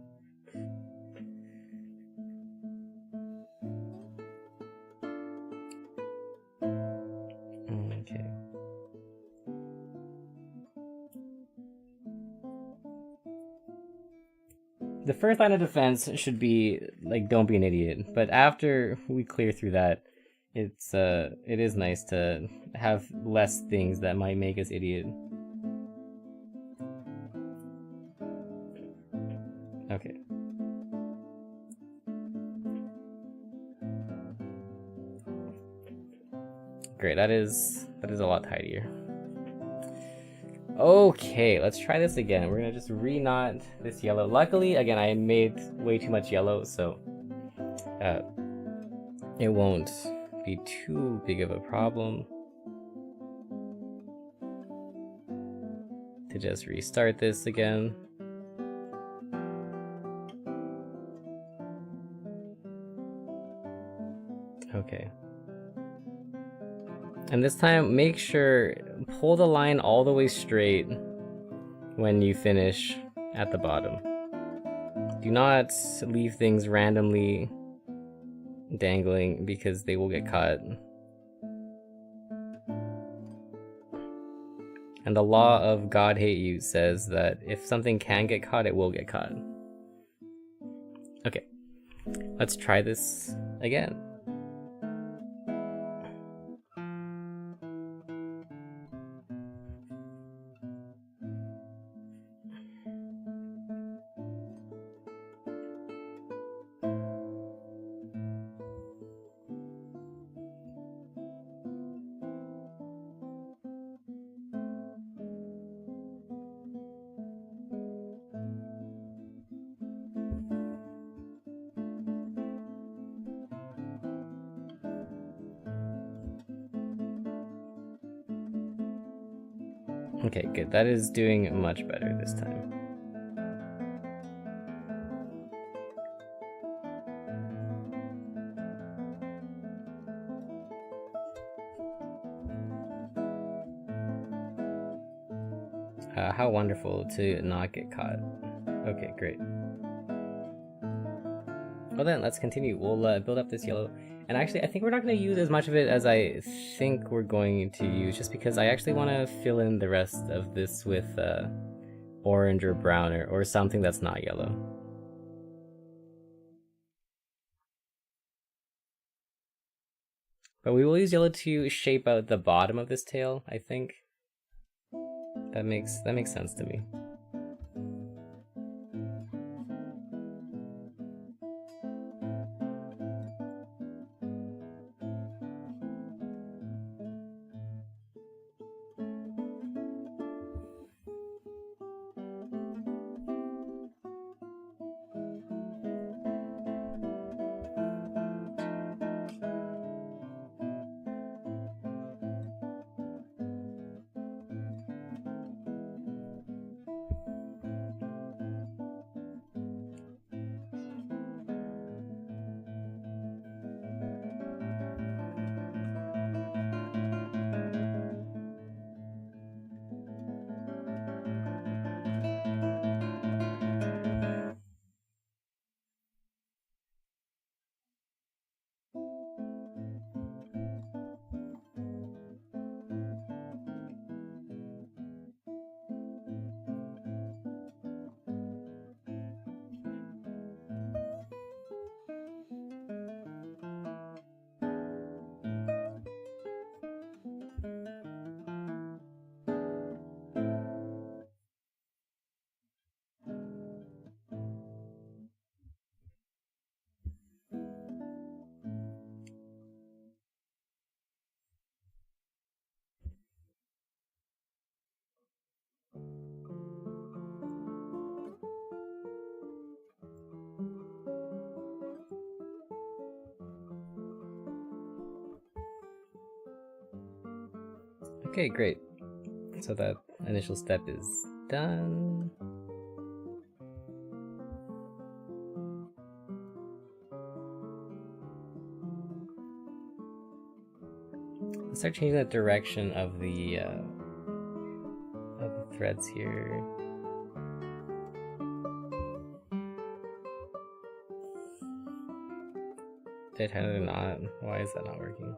Okay. The first line of defense should be like, don't be an idiot. But after we clear through that, it is nice to have less things that might make us idiot. Okay. Great, that is a lot tidier. Okay, let's try this again. We're gonna just re-knot this yellow. Luckily, again, I made way too much yellow, so it won't be too big of a problem to just restart this again. Okay. And this time, make sure, pull the line all the way straight when you finish at the bottom. Do not leave things randomly dangling because they will get caught. And the law of God hate you says that if something can get caught, it will get caught. Okay, let's try this again. Okay, good. That is doing much better this time. How wonderful to not get caught. Okay, great. Well then, let's continue. We'll build up this yellow. And actually, I think we're not going to use as much of it as I think we're going to use, just because I actually want to fill in the rest of this with orange or brown or something that's not yellow. But we will use yellow to shape out the bottom of this tail, I think. That makes sense to me. Okay, great. So that initial step is done. Let's start changing the direction of the threads here. Did I not? Why is that not working?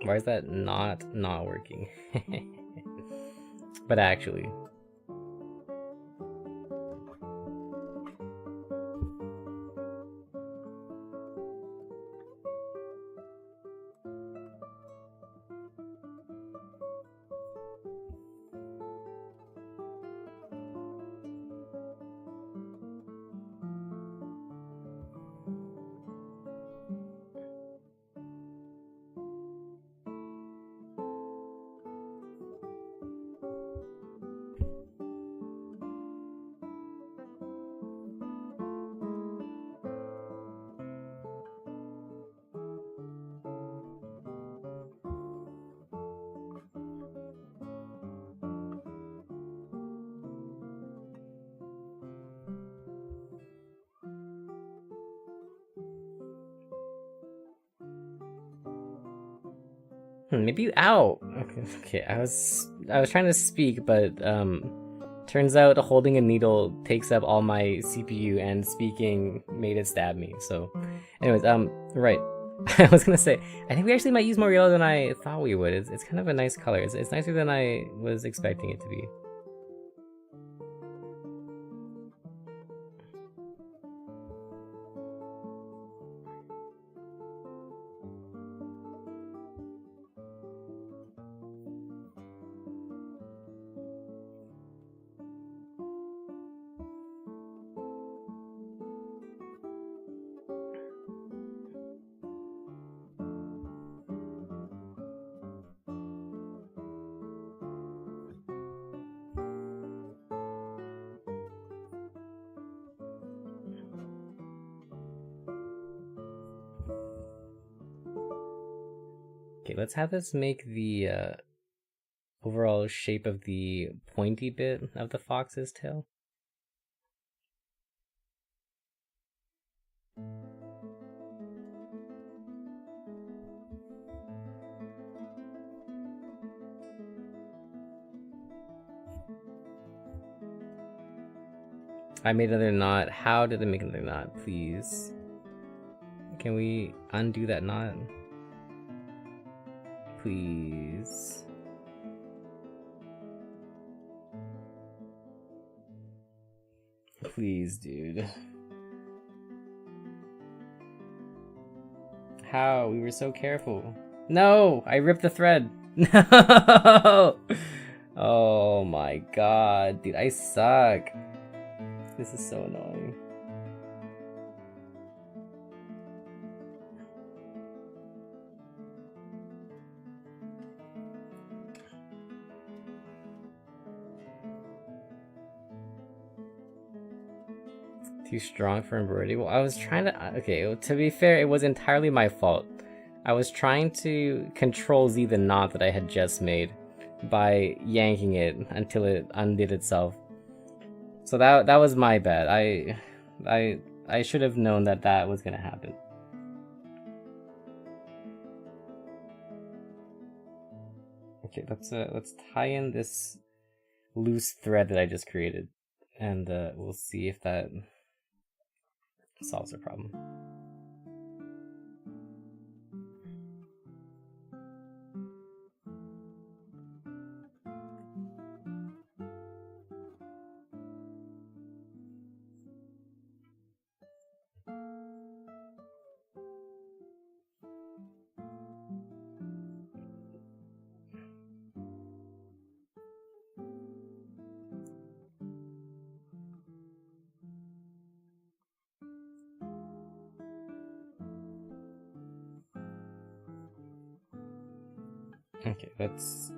Why is that not working? But actually. Maybe ow. Okay, I was trying to speak, but turns out holding a needle takes up all my CPU, and speaking made it stab me. So, anyways, right. I was gonna say, I think we actually might use more yellow than I thought we would. It's kind of a nice color. It's nicer than I was expecting it to be. Okay, let's have this make the overall shape of the pointy bit of the fox's tail. I made another knot. How did I make another knot? Please. Can we undo that knot? Please. Please, dude. How? We were so careful. No! I ripped the thread! No! Oh my god, dude, I suck. This is so annoying. Too strong for embroidery? Well, I was trying to... Okay, well, to be fair, it was entirely my fault. I was trying to Control Z the knot that I had just made by yanking it until it undid itself. So that was my bad. I should have known that that was gonna happen. Okay, let's tie in this loose thread that I just created, and we'll see if that solves the problem. Okay, let's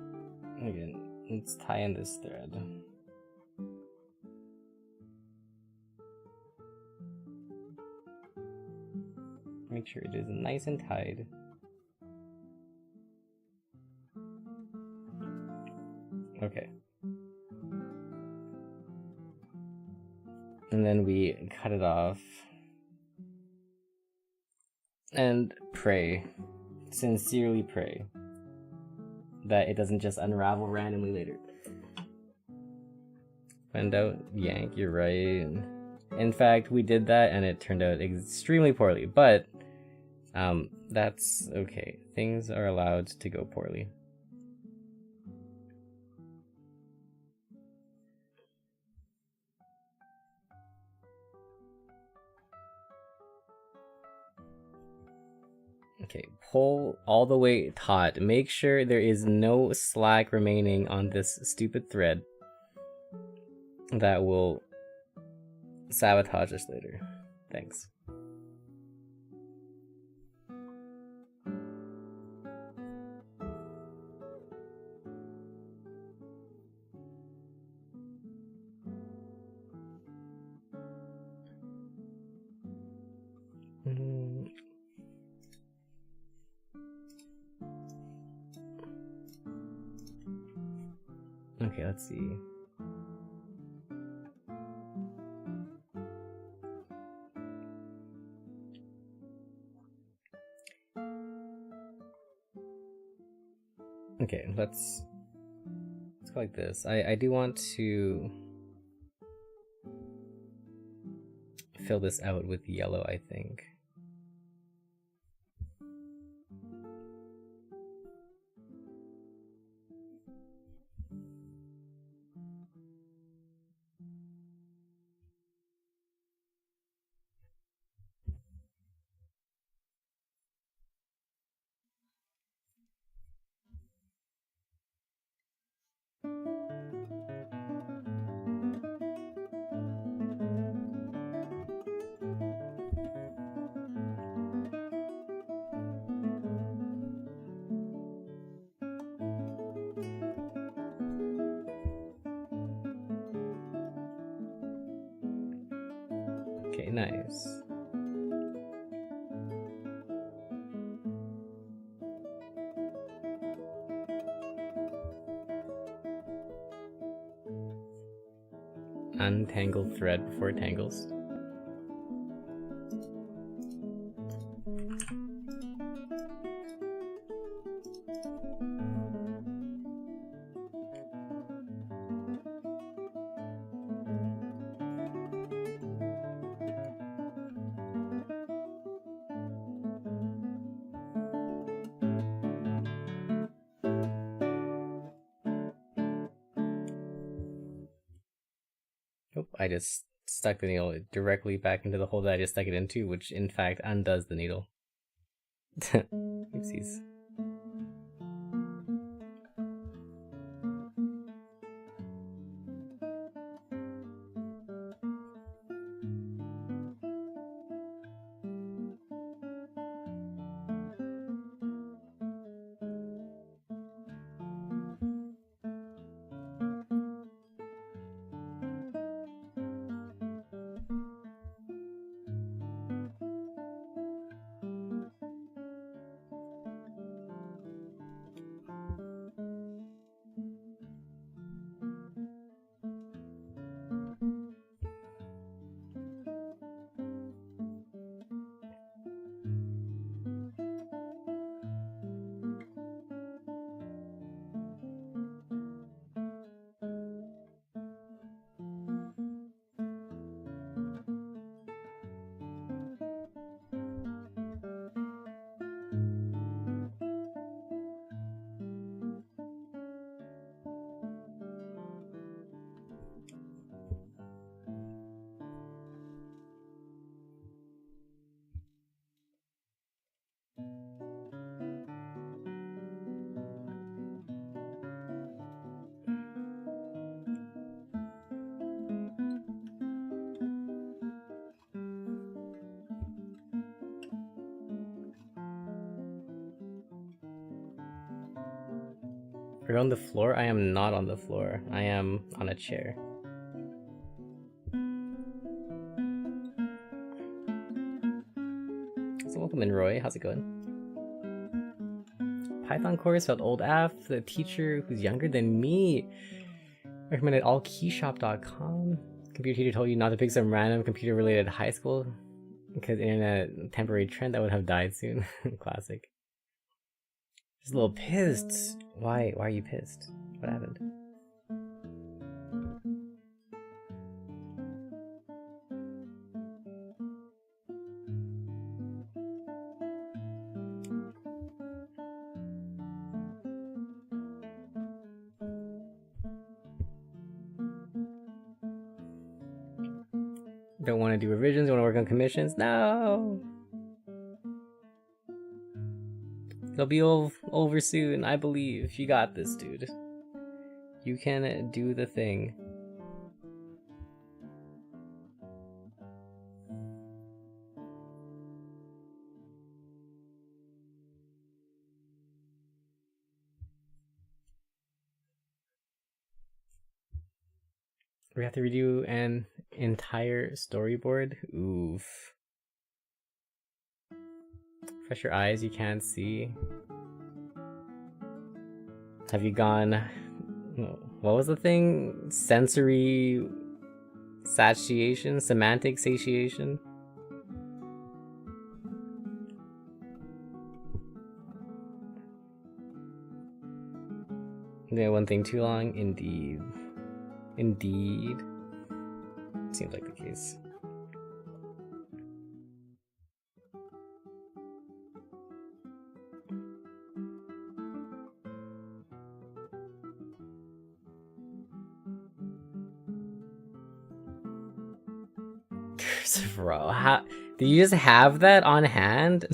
tie in this thread. Make sure it is nice and tied. Okay. And then we cut it off. And pray. Sincerely pray that it doesn't just unravel randomly later. Find out, yank, you're right. In fact, we did that and it turned out extremely poorly, but that's okay. Things are allowed to go poorly. Okay, pull all the way taut. Make sure there is no slack remaining on this stupid thread that will sabotage us later. Thanks. Okay, let's see. Okay, let's go like this. I do want to fill this out with yellow, I think. Okay, nice. Untangle thread before it tangles. Oh, I just stuck the needle directly back into the hole that I just stuck it into, which in fact undoes the needle. Oopsies. Are you on the floor? I am not on the floor. I am on a chair. So welcome in, Roy. How's it going? Python course felt old af. The teacher who's younger than me recommended allkeyshop.com. Computer teacher told you not to pick some random computer-related high school because internet temporary trend that would have died soon. Classic. Just a little pissed. Why are you pissed? What happened? Don't want to do revisions, want to work on commissions? No! They'll be over soon, I believe. You got this, dude. You can do the thing. We have to redo an entire storyboard? Oof. Press your eyes, you can't see. Have you gone... What was the thing? Sensory... satiation? Semantic satiation? Yeah, one thing too long? Indeed. Indeed. Seems like the case. Bro, how do you just have that on hand?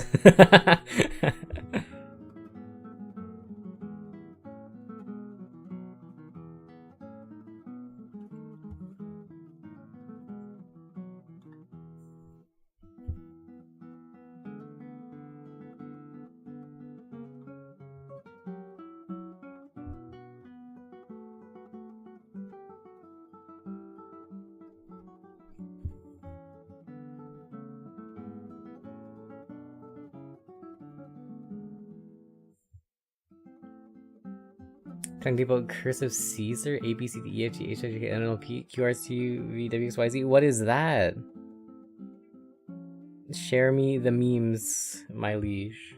Talking about cursive Caesar, A B C D E F G H I J K L M N O P Q R S T U V W X Y Z. What is that? Share me the memes, my liege.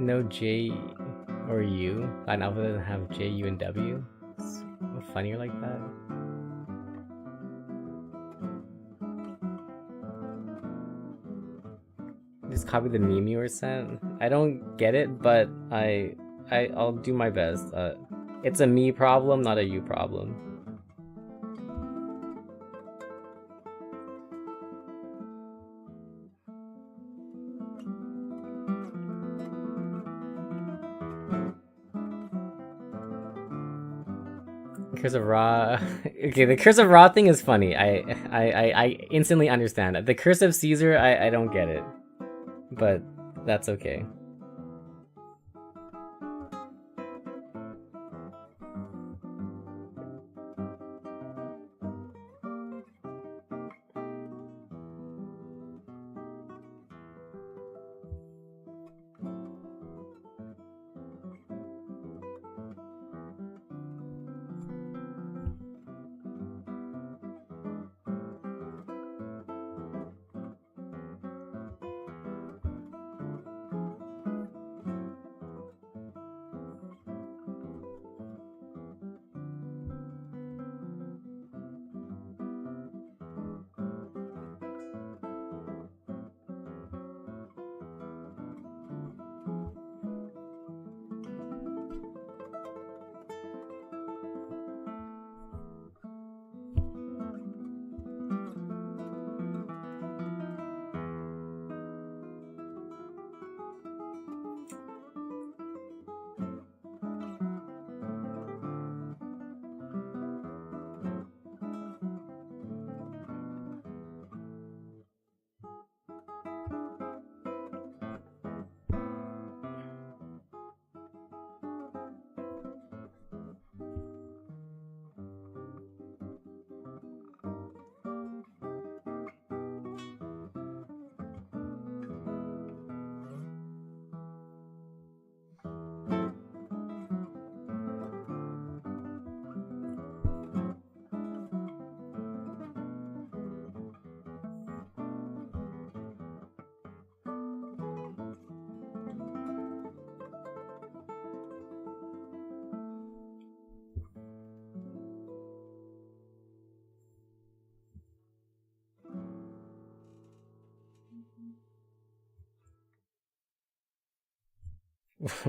no J or U. Latin alphabet doesn't have J, U, and W. It's funnier like that. Just copy the meme you were sent. I don't get it, but I'll do my best. It's a me problem, not a you problem. Curse of Ra. Okay, the Curse of Ra thing is funny. I instantly understand it. The Curse of Caesar, I don't get it, but that's okay.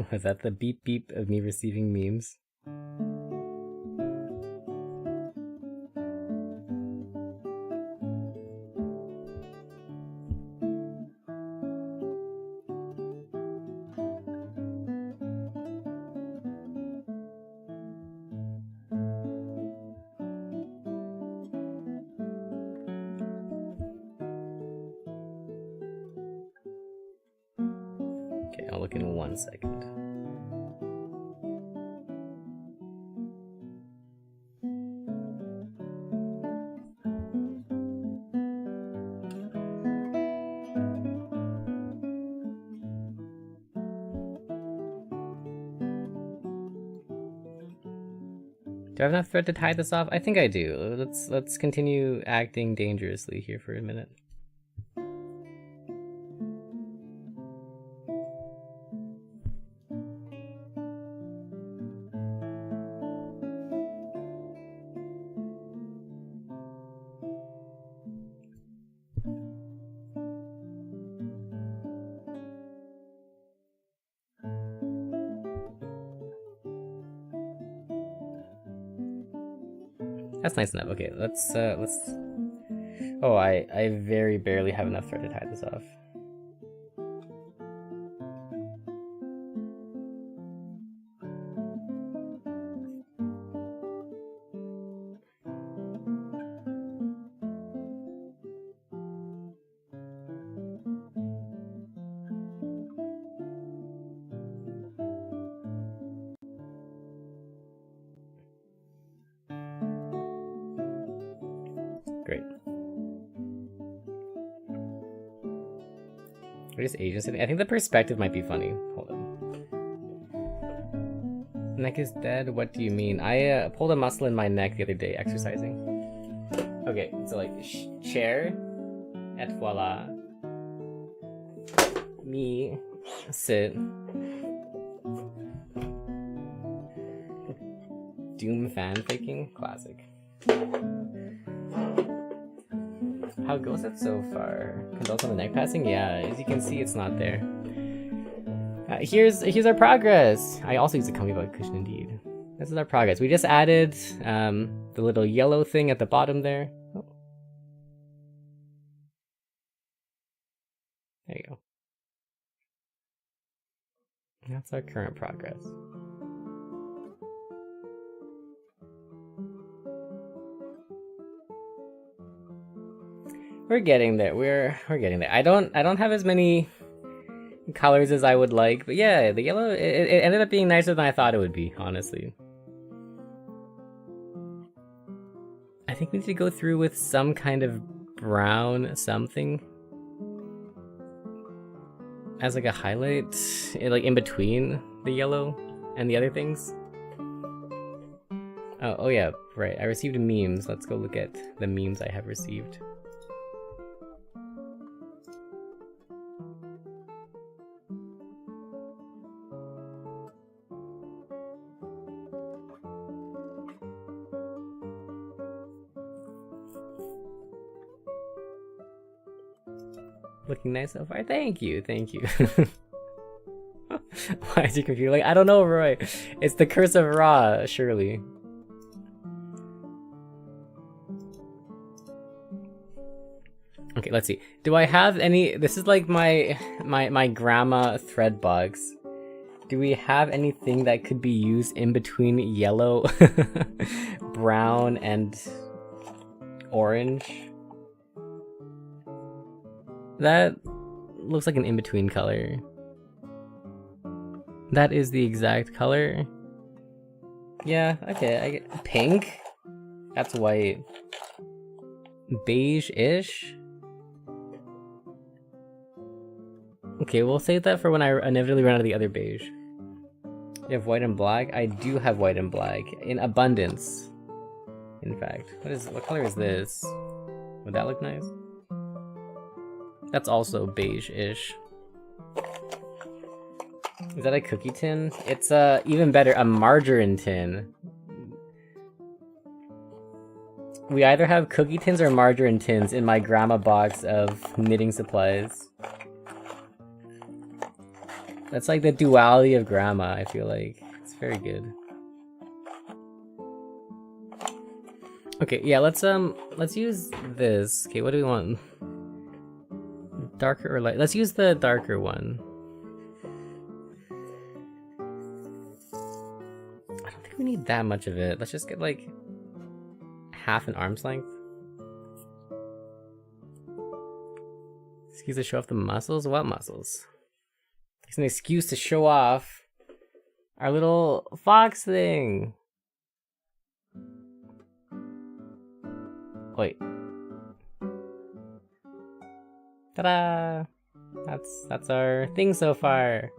Was that the beep beep of me receiving memes? Okay, I'll look in 1 second. Do I have enough thread to tie this off? I think I do. Let's continue acting dangerously here for a minute. That's nice enough. Okay, let's. Oh, I very barely have enough thread to tie this off. Great. Or just Asian sitting. I think the perspective might be funny. Hold on. Neck is dead? What do you mean? I pulled a muscle in my neck the other day exercising. Okay, so like chair, et voila. Me sit. Doom fanficking? Classic. How goes it so far? Condols on the neck passing? Yeah, as you can see, it's not there. Here's our progress. I also use a comfy bug cushion indeed. This is our progress. We just added the little yellow thing at the bottom there. Oh. There you go. That's our current progress. We're getting there. We're getting there. I don't have as many colors as I would like, but yeah, the yellow it ended up being nicer than I thought it would be, honestly. I think we need to go through with some kind of brown something as like a highlight, like in between the yellow and the other things. Oh yeah, right. I received memes. Let's go look at the memes I have received. Looking nice so far. Thank you. Why is your computer like, I don't know, Roy. It's the curse of Ra, surely. Okay, let's see. Do I have any? This is like my grandma thread box. Do we have anything that could be used in between yellow, brown, and orange? That looks like an in-between color. That is the exact color. Yeah, okay, I get pink. That's white. Beige-ish. Okay, we'll save that for when I inevitably run out of the other beige. You have white and black? I do have white and black in abundance. In fact, what color is this? Would that look nice? That's also beige-ish. Is that a cookie tin? It's even better, a margarine tin. We either have cookie tins or margarine tins in my grandma box of knitting supplies. That's like the duality of grandma, I feel like. It's very good. Okay, yeah, let's use this. Okay, what do we want? Darker or light? Let's use the darker one. I don't think we need that much of it. Let's just get like half an arm's length. Excuse to show off the muscles? What muscles? It's an excuse to show off our little fox thing. Wait. Ta-da! That's our thing so far.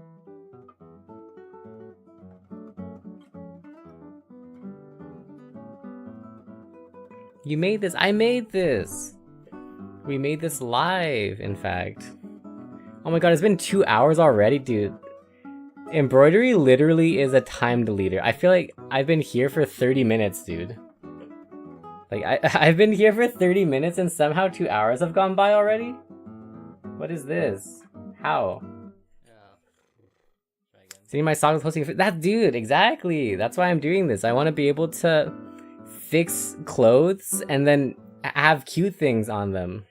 You made this. I made this. We made this live, in fact. Oh my god, it's been 2 hours already, dude. Embroidery literally is a time deleter. I feel like I've been here for 30 minutes, dude. Like, I've been here for 30 minutes and somehow 2 hours have gone by already? What is this? How? See, my song is hosting that, dude, exactly. That's why I'm doing this. I want to be able to fix clothes and then have cute things on them.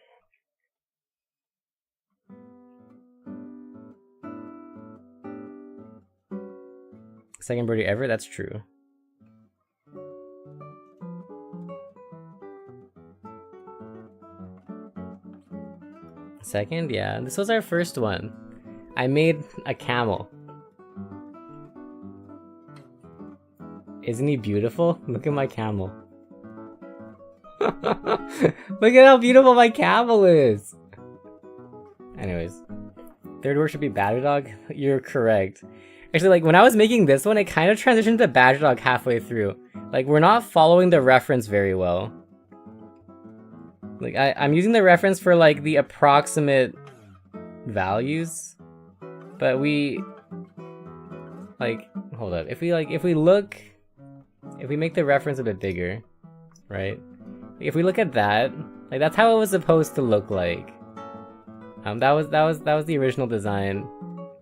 Second embroidery ever? That's true. Second? Yeah, this was our first one. I made a camel. Isn't he beautiful? Look at my camel. Look at how beautiful my camel is! Anyways. Third word should be Badger Dog? You're correct. Actually, like, when I was making this one, it kind of transitioned to Badger Dog halfway through. Like, we're not following the reference very well. Like, I'm using the reference for, like, the approximate values. But we... Like, hold up. If we look if we make the reference a bit bigger, right? If we look at that, like that's how it was supposed to look like. That was the original design,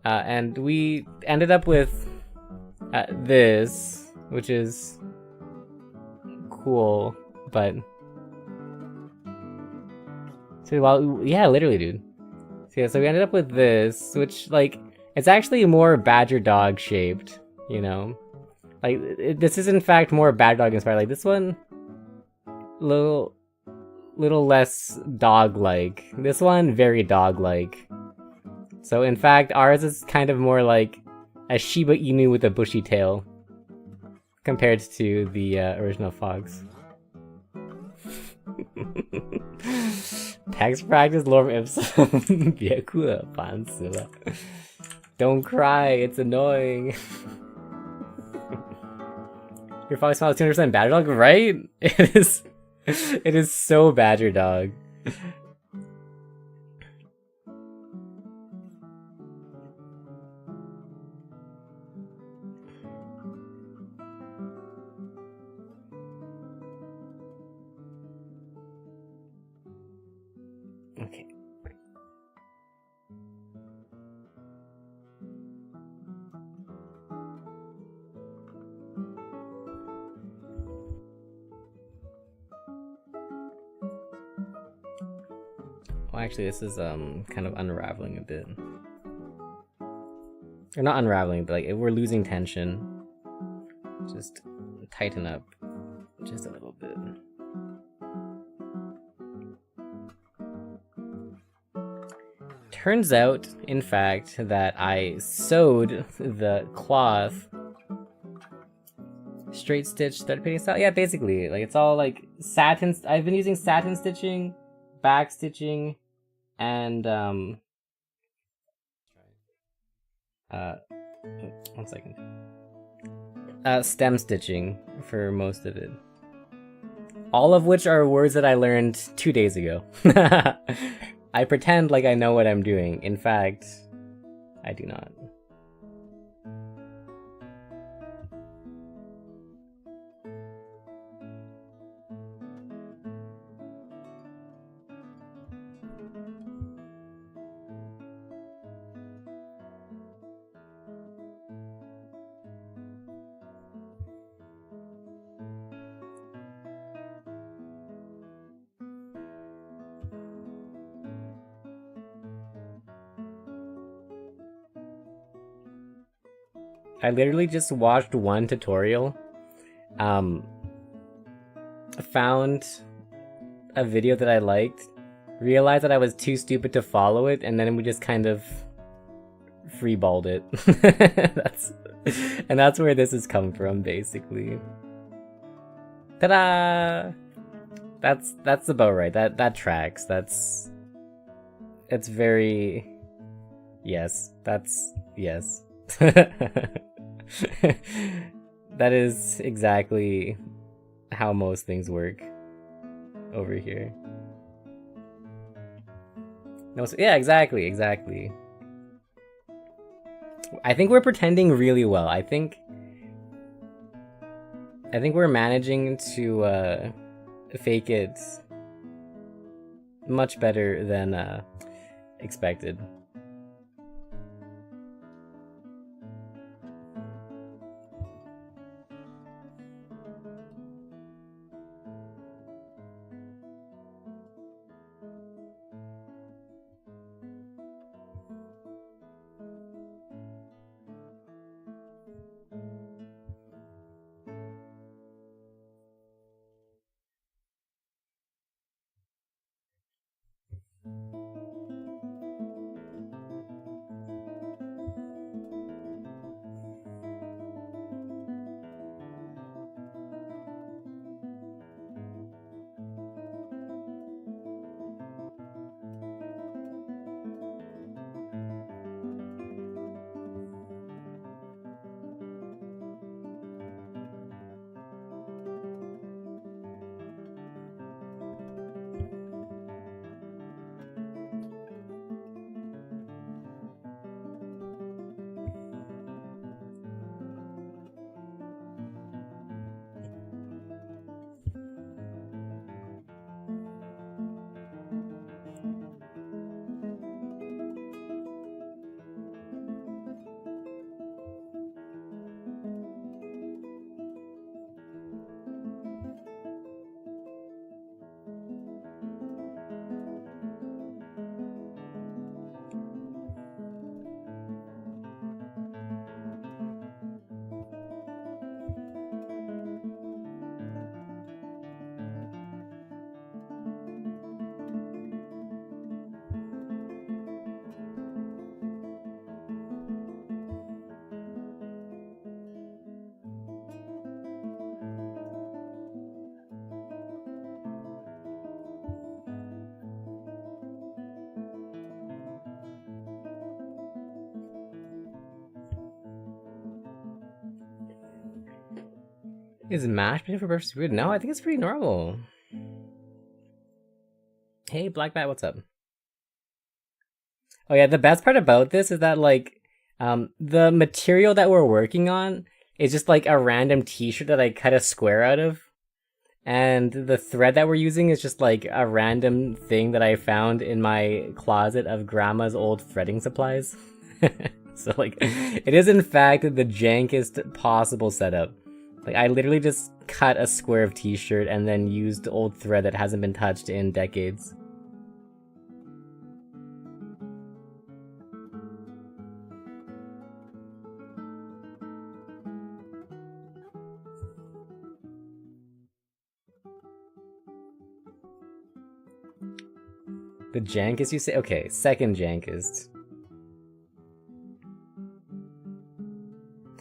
and we ended up with this, which is cool, but so yeah, literally, dude. So yeah, so we ended up with this, which like it's actually more badger dog shaped, you know. Like this is in fact more badger dog inspired. Like this one, little less dog-like. This one very dog-like. So in fact, ours is kind of more like a Shiba Inu with a bushy tail compared to the original fox. Text practice lore ipsum. 别哭了，烦死了. Don't cry, it's annoying. Your fox smile is 200% badger dog, right? It is. It is so badger dog. Okay. Well, actually, this is kind of unraveling a bit. Or not unraveling, but like we're losing tension. Just tighten up just a little bit. Turns out, in fact, that I sewed the cloth straight stitch thread painting style. Yeah, basically, like it's all like satin. I've been using satin stitching, back stitching, and 1 second. Stem stitching for most of it. All of which are words that I learned 2 days ago. I pretend like I know what I'm doing. In fact, I do not. I literally just watched one tutorial, found a video that I liked, realized that I was too stupid to follow it, and then we just kind of freeballed it. That's where this has come from, basically. Ta-da! That's about right. That tracks. It's very... Yes, yes. That is exactly how most things work over here. No, so, yeah, exactly. I think we're pretending really well. I think we're managing to fake it much better than expected. Is mashed potato for breakfast weird? No, I think it's pretty normal. Hey, Black Bat, what's up? Oh yeah, the best part about this is that like, the material that we're working on is just like a random T-shirt that I cut a square out of, and the thread that we're using is just like a random thing that I found in my closet of grandma's old threading supplies. So like, it is in fact the jankest possible setup. Like I literally just cut a square of T-shirt and then used old thread that hasn't been touched in decades. The jankest, you say? Okay, second jankest.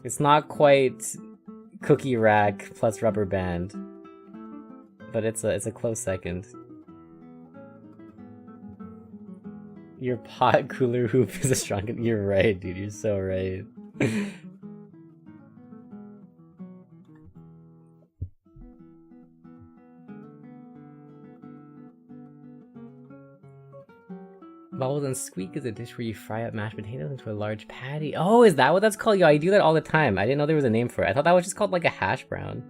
It's not quite cookie rack plus rubber band, but it's a close second. Your pot cooler hoop is a strong. You're right, dude. You're so right. Bubbles and squeak is a dish where you fry up mashed potatoes into a large patty. Oh, is that what that's called? Yo, I do that all the time. I didn't know there was a name for it. I thought that was just called like a hash brown.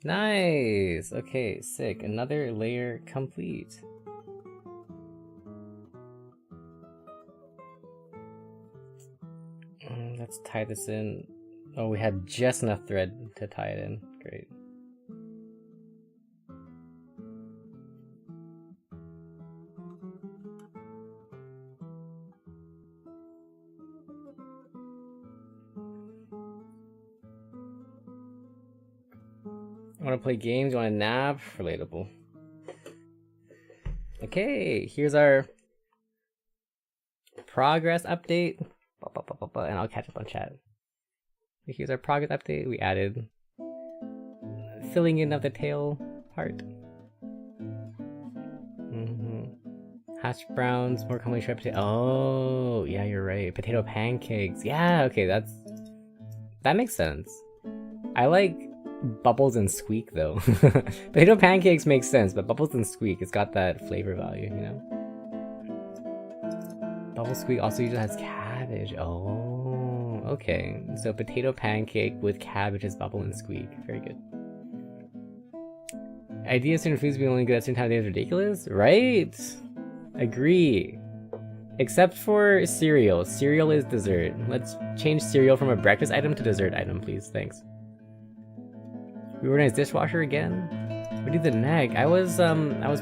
Nice! Okay, sick. Another layer complete. Let's tie this in. Oh, we had just enough thread to tie it in. Great. Want to play games? You want to nap? Relatable. Okay, here's our progress update. And I'll catch up on chat. Here's our progress update. We added filling in of the tail part. Hash browns, more commonly shredded potato. Oh, yeah, you're right. Potato pancakes. Yeah, okay, that makes sense. I like bubbles and squeak though. Potato pancakes makes sense, but bubbles and squeak, it's got that flavor value, you know? Bubble squeak also usually has cabbage. Oh, okay. So potato pancake with cabbage is bubble and squeak. Very good. Ideas certain foods being only good at certain time of day is ridiculous, right? Agree. Except for cereal. Cereal is dessert. Let's change cereal from a breakfast item to dessert item, please. Thanks. Reorganize dishwasher again? We did the neck. I was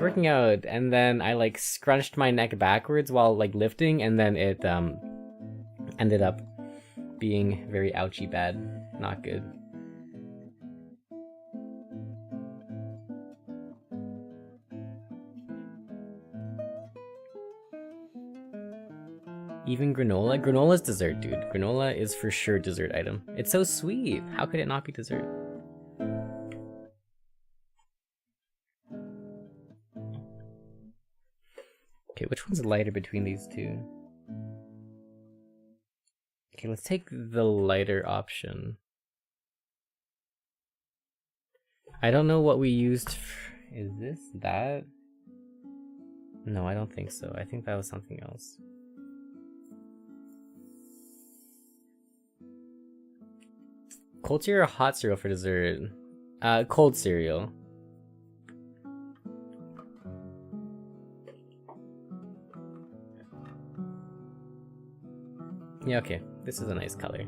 working out and then I like scrunched my neck backwards while like lifting and then it ended up being very ouchy bad. Not good. Even granola? Granola's dessert, dude. Granola is for sure dessert item. It's so sweet. How could it not be dessert? Okay, which one's lighter between these two? Okay, let's take the lighter option. I don't know what we used. Is this that? No, I don't think so. I think that was something else. Cold cereal or hot cereal for dessert? Cold cereal. Yeah, okay. This is a nice color.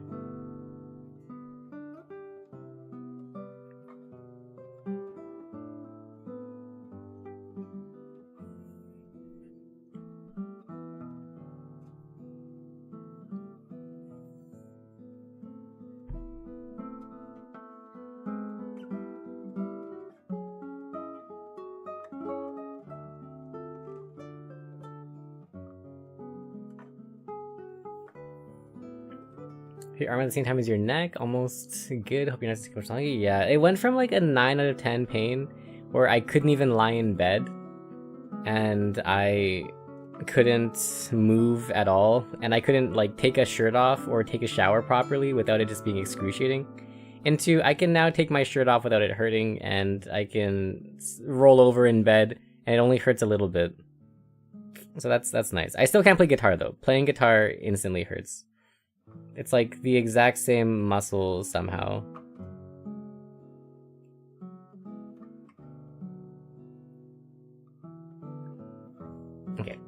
Your arm at the same time as your neck, almost good. Hope you're not too much longer. Yeah, it went from like a 9 out of 10 pain, where I couldn't even lie in bed, and I couldn't move at all, and I couldn't like take a shirt off or take a shower properly without it just being excruciating, into I can now take my shirt off without it hurting, and I can roll over in bed, and it only hurts a little bit. So that's nice. I still can't play guitar though. Playing guitar instantly hurts. It's like the exact same muscle somehow. Okay.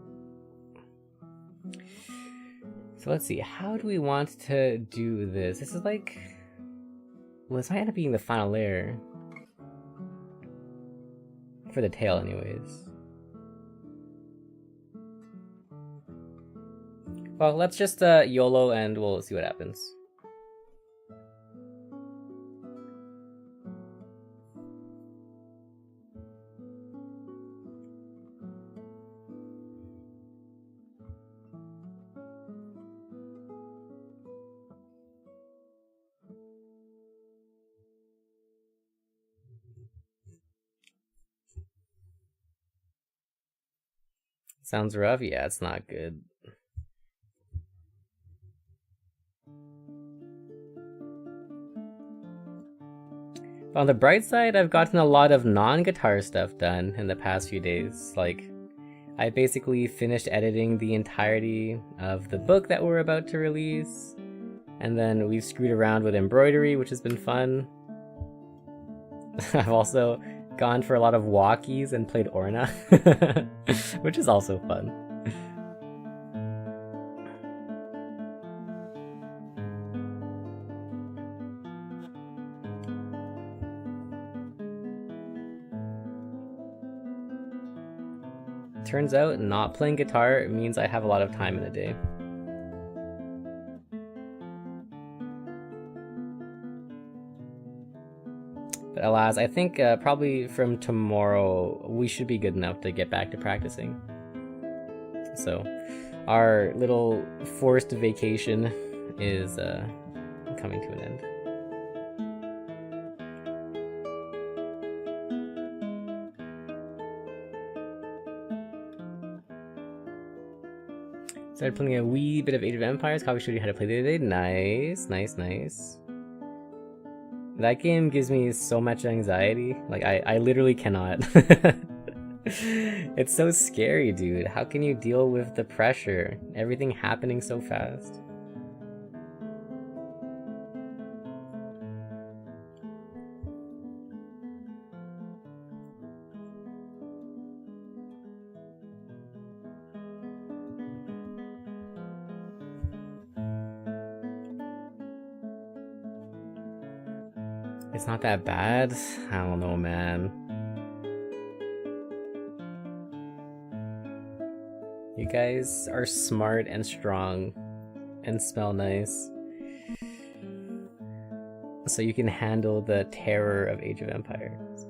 So let's see, how do we want to do this? This is like... Well, this might end up being the final layer. For the tail anyways. Well, let's just YOLO and we'll see what happens. Sounds rough? Yeah, it's not good. On the bright side, I've gotten a lot of non-guitar stuff done in the past few days. Like, I basically finished editing the entirety of the book that we're about to release. And then we've screwed around with embroidery, which has been fun. I've also gone for a lot of walkies and played Orna, which is also fun. Turns out not playing guitar means I have a lot of time in a day. But alas, I think probably from tomorrow we should be good enough to get back to practicing. So our little forced vacation is coming to an end. Started playing a wee bit of Age of Empires. Probably showed you how to play the other day. Nice, nice, nice. That game gives me so much anxiety. Like, I literally cannot. It's so scary, dude. How can you deal with the pressure? Everything happening so fast. It's not that bad. I don't know, man. You guys are smart and strong and smell nice. So you can handle the terror of Age of Empires.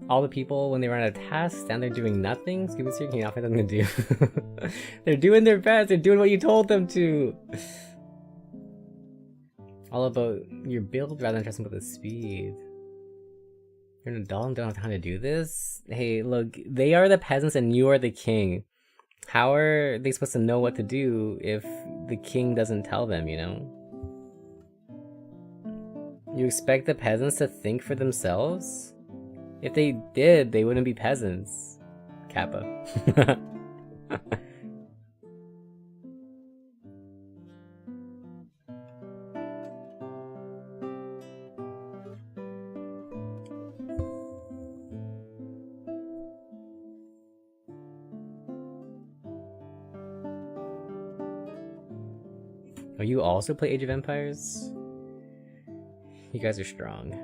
All the people, when they run out of tasks, stand there doing nothing. Scooby Sir, can you not find something to do? They're doing their best. They're doing what you told them to. All about your build rather than trusting about the speed. You're an adult and don't have time to do this? Hey, look, they are the peasants and you are the king. How are they supposed to know what to do if the king doesn't tell them, you know? You expect the peasants to think for themselves? If they did, they wouldn't be peasants. Kappa. Oh, you also play Age of Empires? You guys are strong.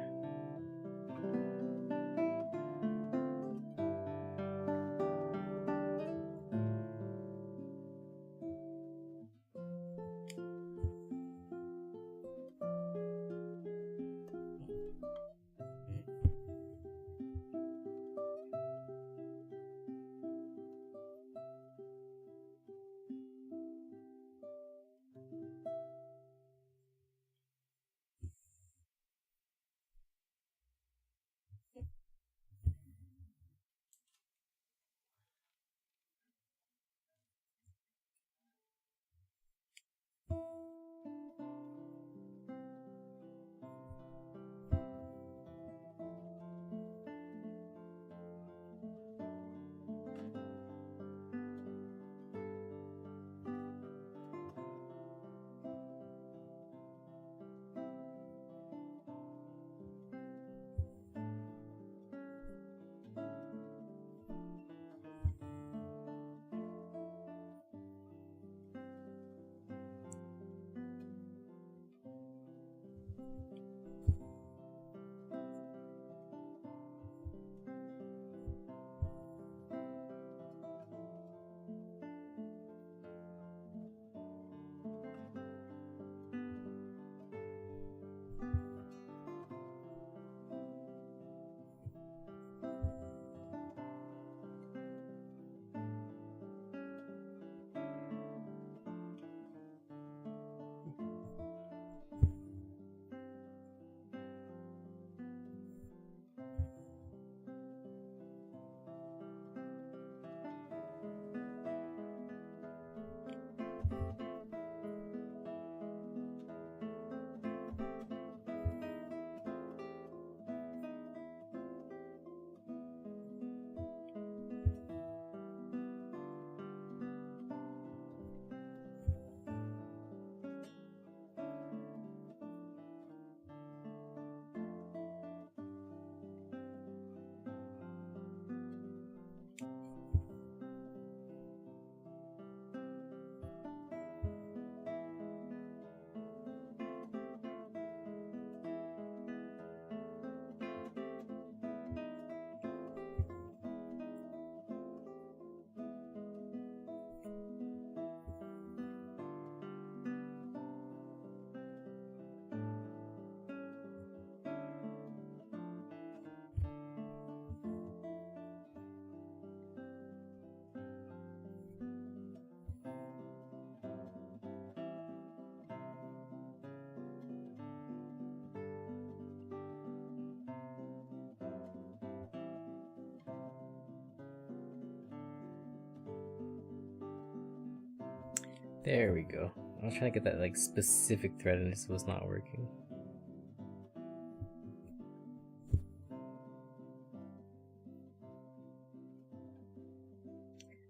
There we go. I was trying to get that like specific thread and it just was not working.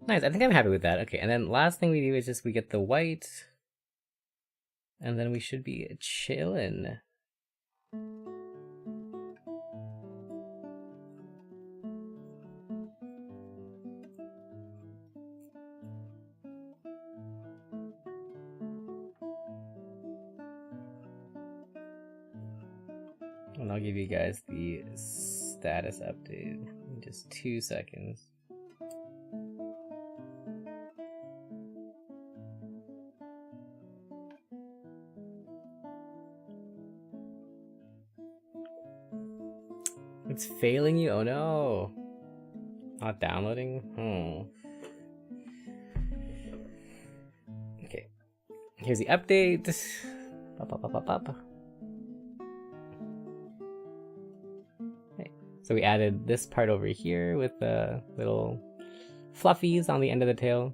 Nice, I think I'm happy with that. Okay, and then last thing we do is just we get the white, and then we should be chillin'. And I'll give you guys the status update in just 2 seconds. It's failing you? Oh no! Not downloading? Okay. Here's the update. Okay. So we added this part over here with the little fluffies on the end of the tail.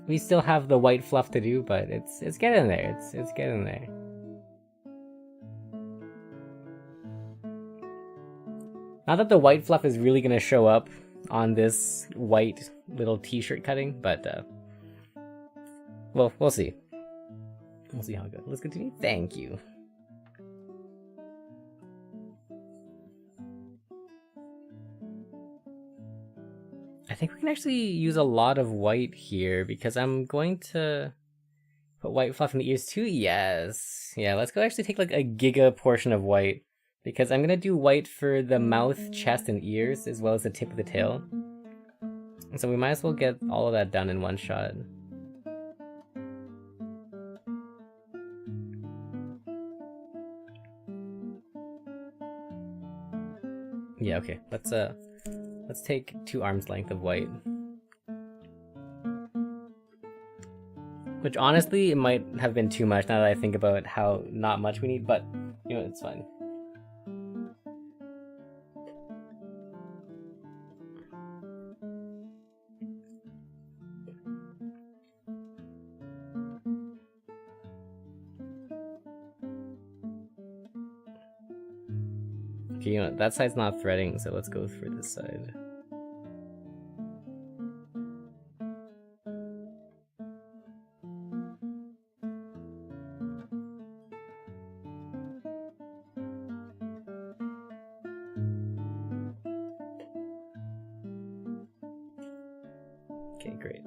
We still have the white fluff to do, but it's getting there. It's getting there. Not that the white fluff is really gonna show up on this white little t-shirt cutting, but well, we'll see. We'll see how it goes. Let's continue. Thank you. I think we can actually use a lot of white here because I'm going to put white fluff in the ears too. Yes. Yeah, let's go actually take like a giga portion of white because I'm gonna do white for the mouth, chest, and ears as well as the tip of the tail. And so we might as well get all of that done in one shot. Yeah, okay. Let's take 2 arms length of white. Which honestly, it might have been too much now that I think about how not much we need, but you know, it's fine. Okay, you know, that side's not threading, so let's go for this side. Okay, great.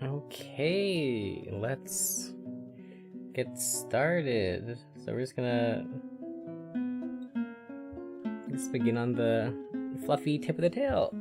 Okay, let's get started. So we're just gonna begin on the fluffy tip of the tail.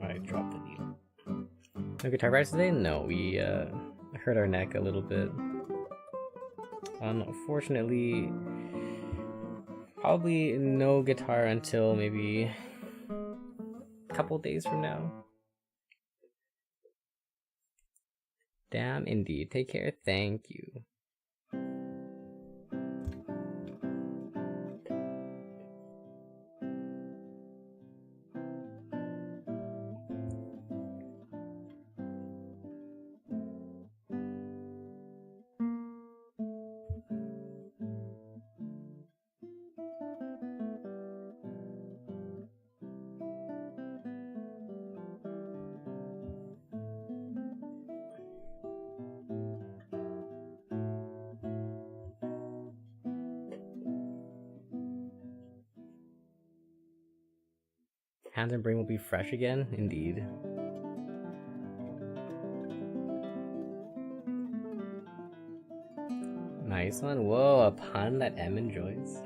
I dropped the needle. No guitar practice today? No, we hurt our neck a little bit. Unfortunately, probably no guitar until maybe a couple days from now. Damn, indeed. Take care. Thank you. Hands and brain will be fresh again? Indeed. Nice one. Whoa, a pun that M enjoys.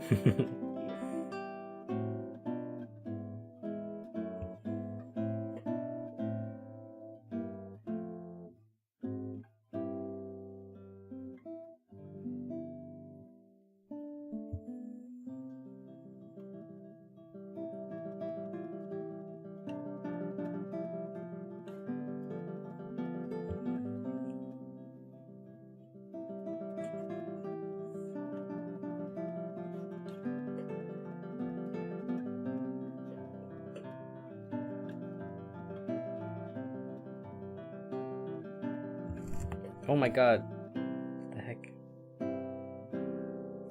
Oh my god. What the heck?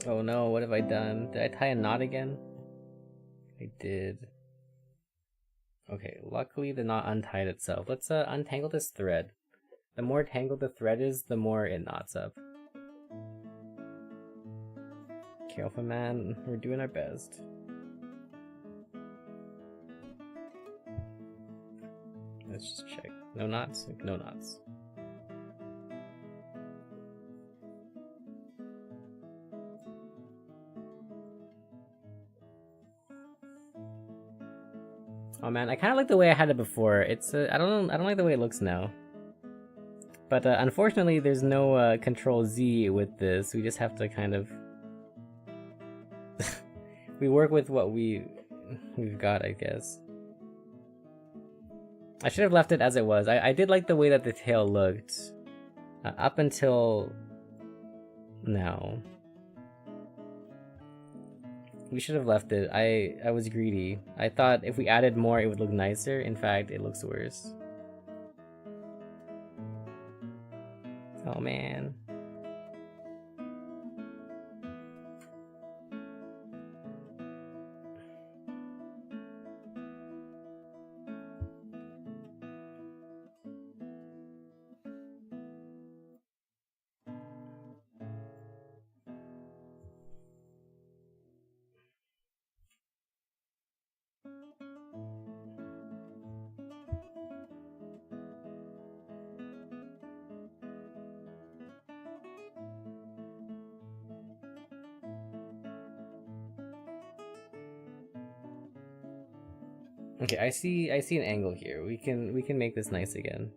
Oh no, what have I done? Did I tie a knot again? I did. Okay, luckily the knot untied itself. Let's untangle this thread. The more tangled the thread is, the more it knots up. Careful, man. We're doing our best. Let's just check. No knots? No knots. Oh man, I kind of like the way I had it before. It's I don't like the way it looks now. But unfortunately, there's no Control Z with this. We just have to kind of we work with what we've got, I guess. I should have left it as it was. I did like the way that the tail looked up until now. We should have left it. I was greedy. I thought if we added more, it would look nicer. In fact, it looks worse. Oh man. Okay, I see an angle here. We can make this nice again.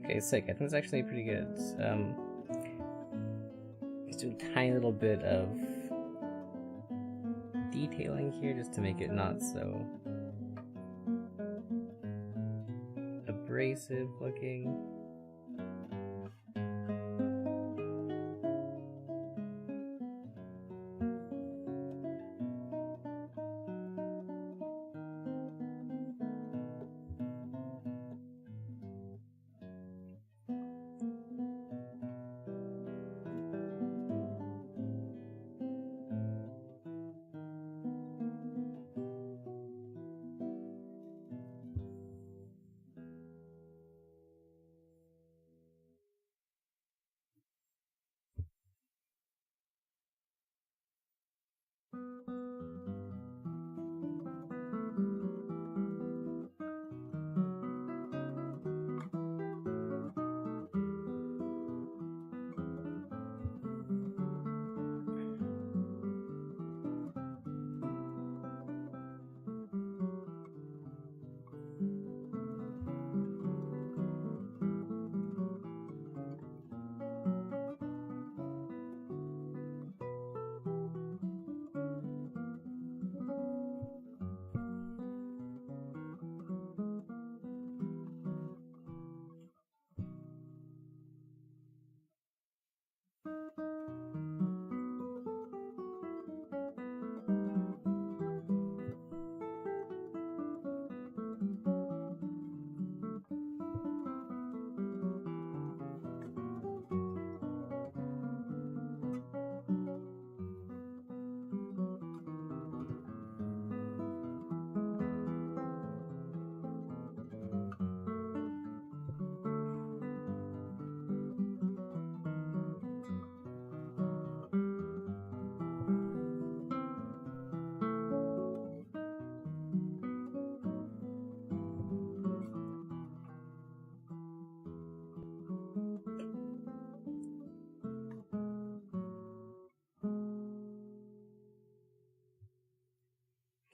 Okay, sick. I think it's actually pretty good. Let's do a tiny little bit of detailing here just to make it not so abrasive looking.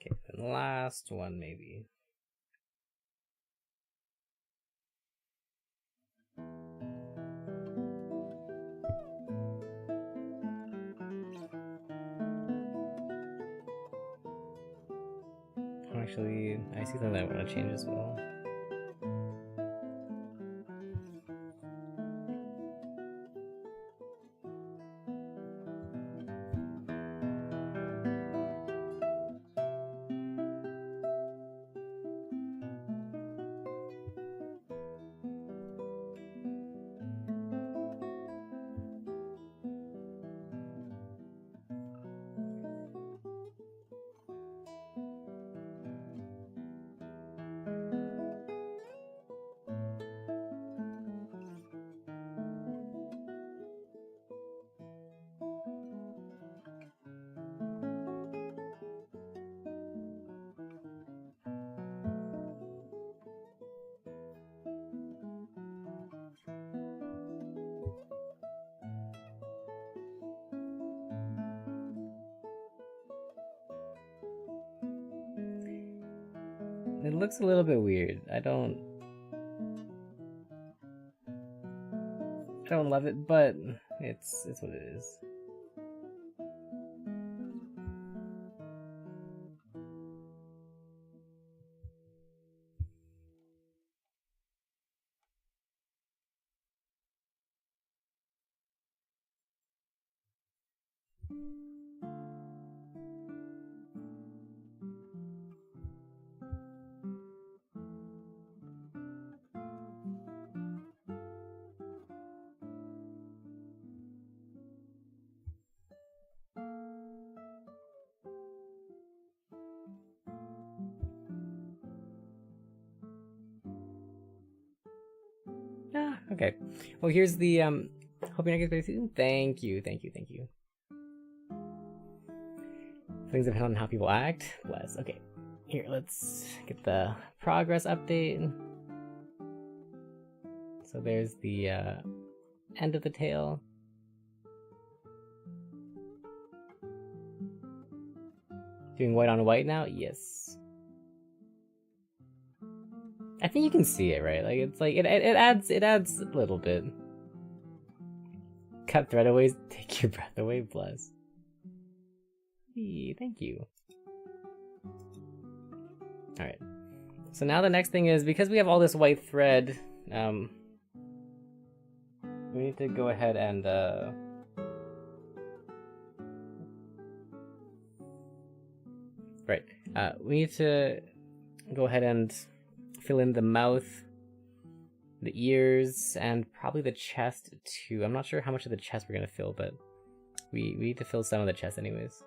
Okay, and the last one maybe. Actually, I see something I want to change as well. It looks a little bit weird. I don't love it, but it's what it is. Ah, okay. Well, here's the hoping I get back soon. Thank you. Things depend on how people act. Bless. Okay. Here, let's get the progress update. So there's the end of the tail. Doing white on white now? Yes. I think you can see it, right? Like it's like it adds a little bit. Cut thread away, take your breath away, bless. Thank you. Alright. So now the next thing is, because we have all this white thread, we need to go ahead and we need to go ahead and fill in the mouth, the ears, and probably the chest too. I'm not sure how much of the chest we're gonna fill, but we need to fill some of the chest anyways.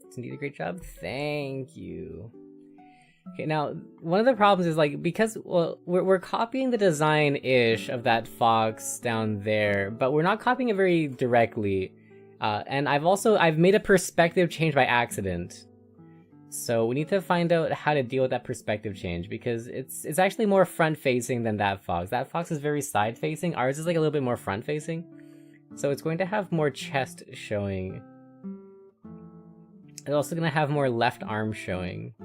It's indeed a great job. Thank you. Okay, now one of the problems is like, because we're copying the design-ish of that fox down there, but we're not copying it very directly. And I've made a perspective change by accident. So we need to find out how to deal with that perspective change, because it's actually more front-facing than that fox. That fox is very side-facing. Ours is like a little bit more front-facing. So it's going to have more chest showing. It's also going to have more left arm showing.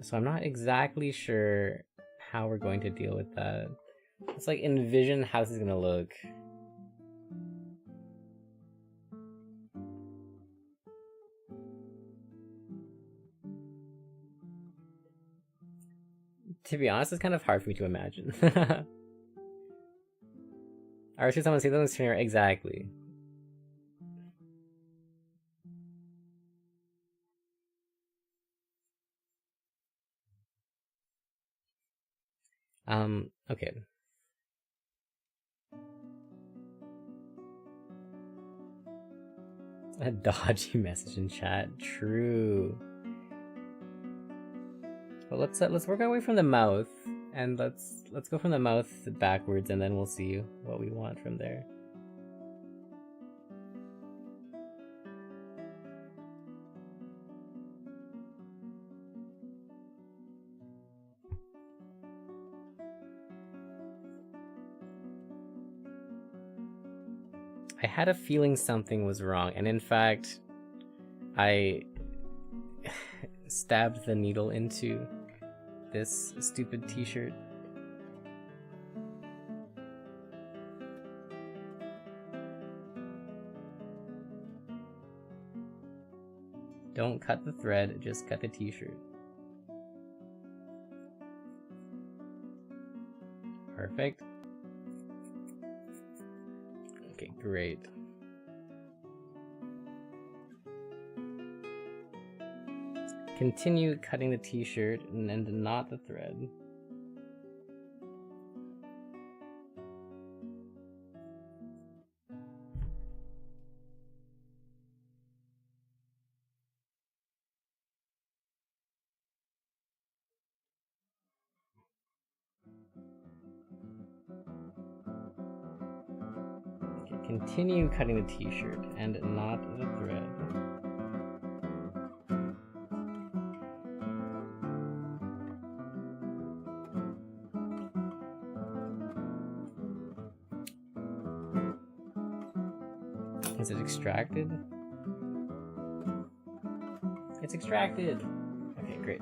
So I'm not exactly sure how we're going to deal with that. Let's like envision how this is gonna look. To be honest, it's kind of hard for me to imagine. Or should someone say that here? Exactly. Okay. A dodgy message in chat. True. But let's work our way from the mouth, and let's go from the mouth backwards, and then we'll see what we want from there. I had a feeling something was wrong, and in fact, I stabbed the needle into this stupid t-shirt. Don't cut the thread, just cut the t-shirt. Perfect. Okay, great. Continue cutting the t-shirt and not the thread. Okay, continue cutting the t-shirt and not the thread. Is it extracted? It's extracted! Okay, great.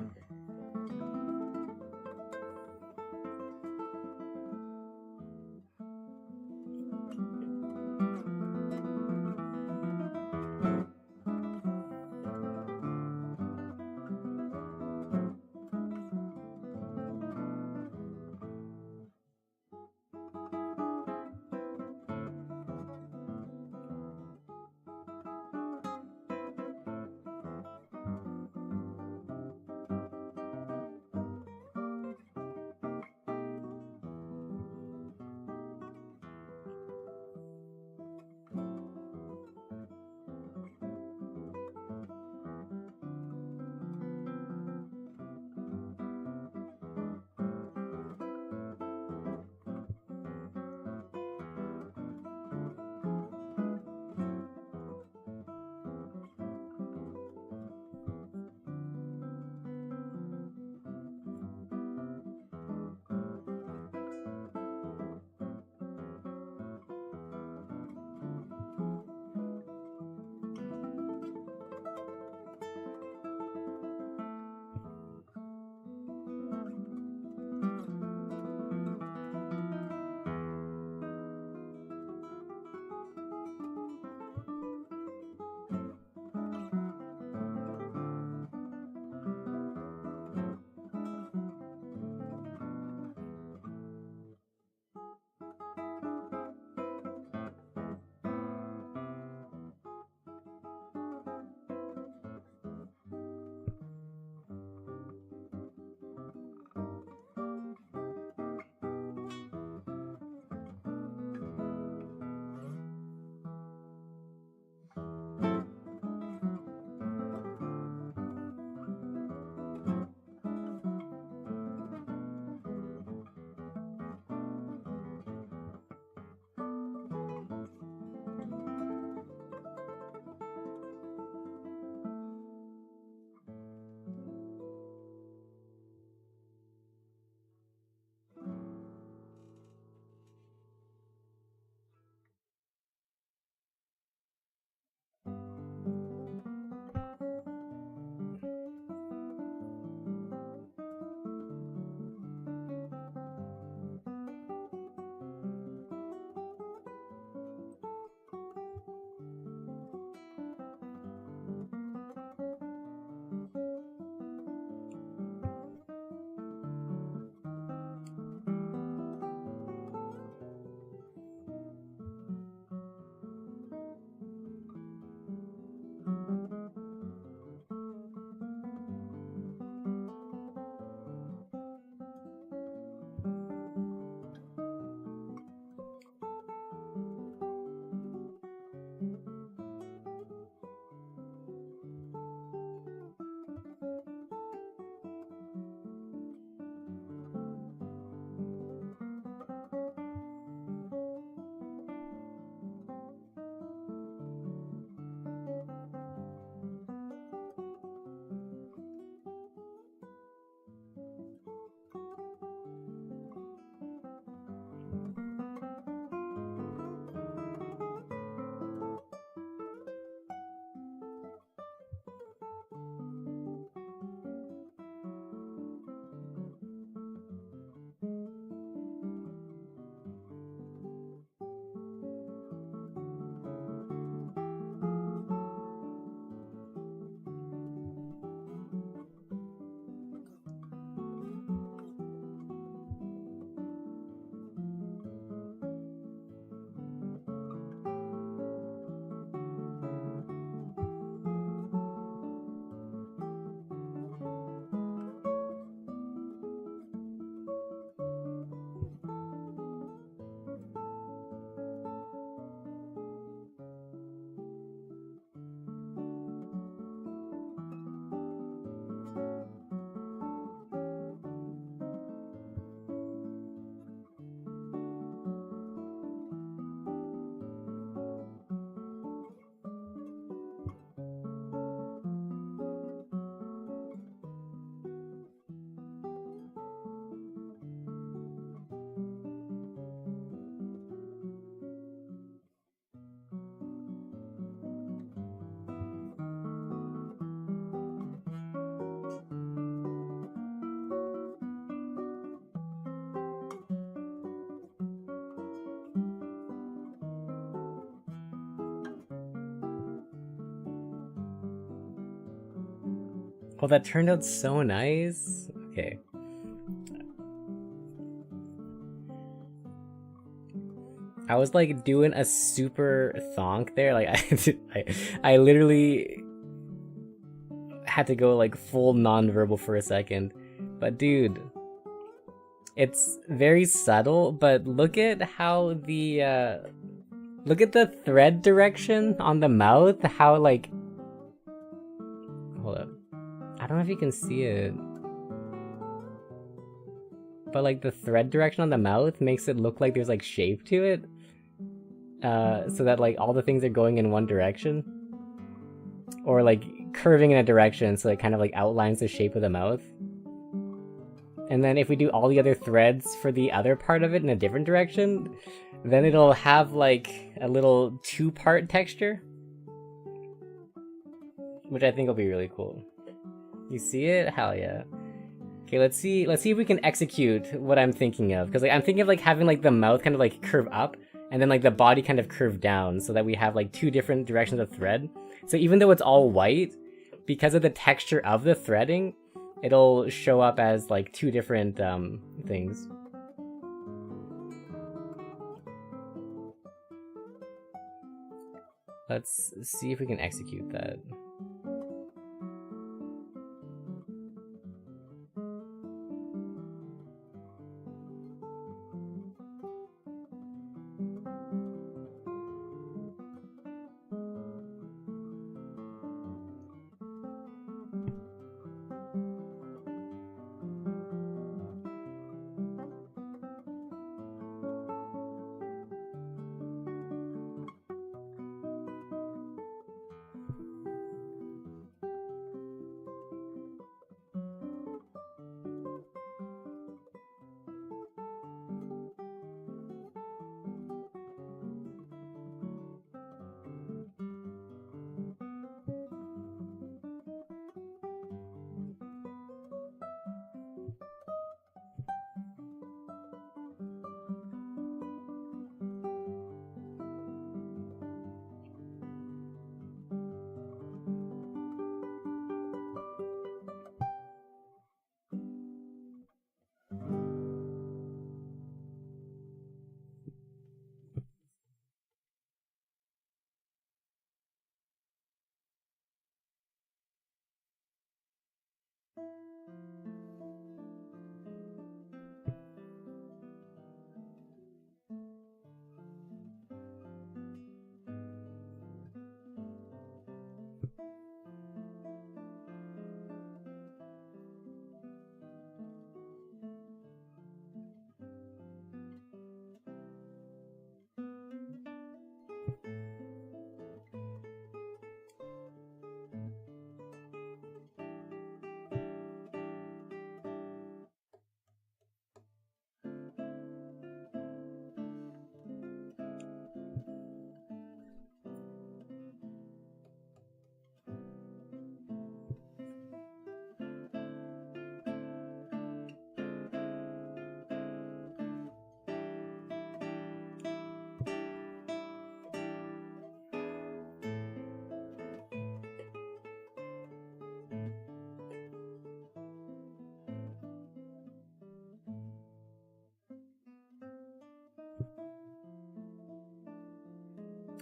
Oh, that turned out so nice. Okay. I was like doing a super thonk there. Like I literally had to go like full non-verbal for a second. But dude, it's very subtle, but look at how look at the thread direction on the mouth, how like, hold up. I don't know if you can see it. But like the thread direction on the mouth makes it look like there's like shape to it. So that like all the things are going in one direction. Or like curving in a direction so it kind of like outlines the shape of the mouth. And then if we do all the other threads for the other part of it in a different direction, then it'll have like a little two-part texture. Which I think will be really cool. You see it? Hell yeah. Okay, let's see if we can execute what I'm thinking of. Because like I'm thinking of like having like the mouth kind of like curve up and then like the body kind of curve down so that we have like two different directions of thread. So even though it's all white, because of the texture of the threading, it'll show up as like two different things. Let's see if we can execute that.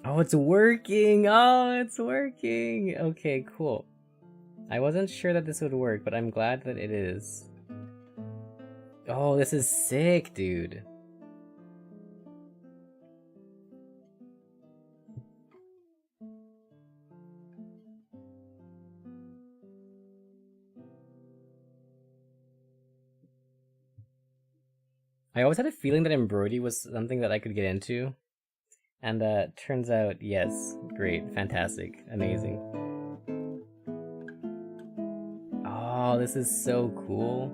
Oh, it's working! Oh, it's working! Okay, cool. I wasn't sure that this would work, but I'm glad that it is. Oh, this is sick, dude. I always had a feeling that embroidery was something that I could get into. And turns out, yes, great, fantastic, amazing. Oh, this is so cool.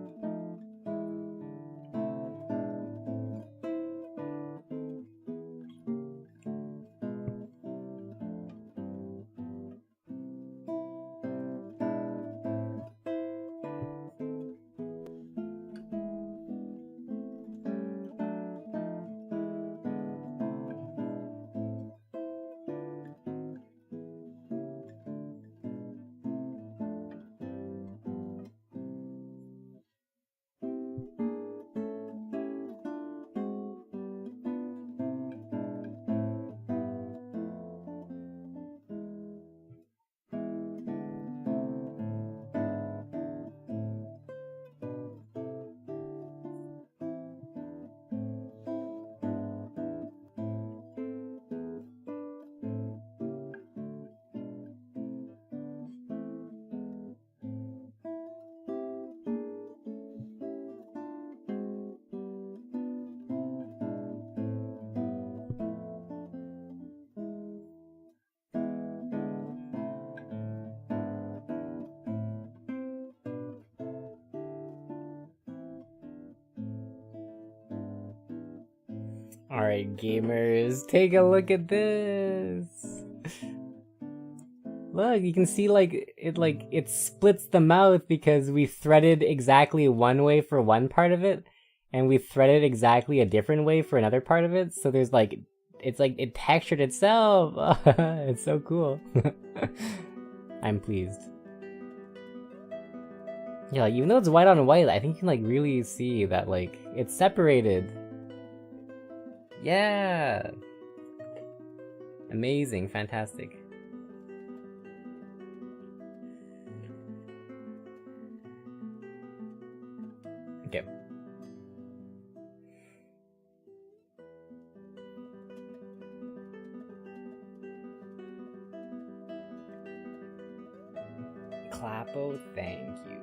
Alright, gamers, take a look at this! Look, you can see it splits the mouth because we threaded exactly one way for one part of it, and we threaded exactly a different way for another part of it, so there's it textured itself! It's so cool. I'm pleased. Yeah, even though it's white on white, I think you can really see that it's separated. Yeah! Amazing, fantastic. Okay. Clappo, thank you.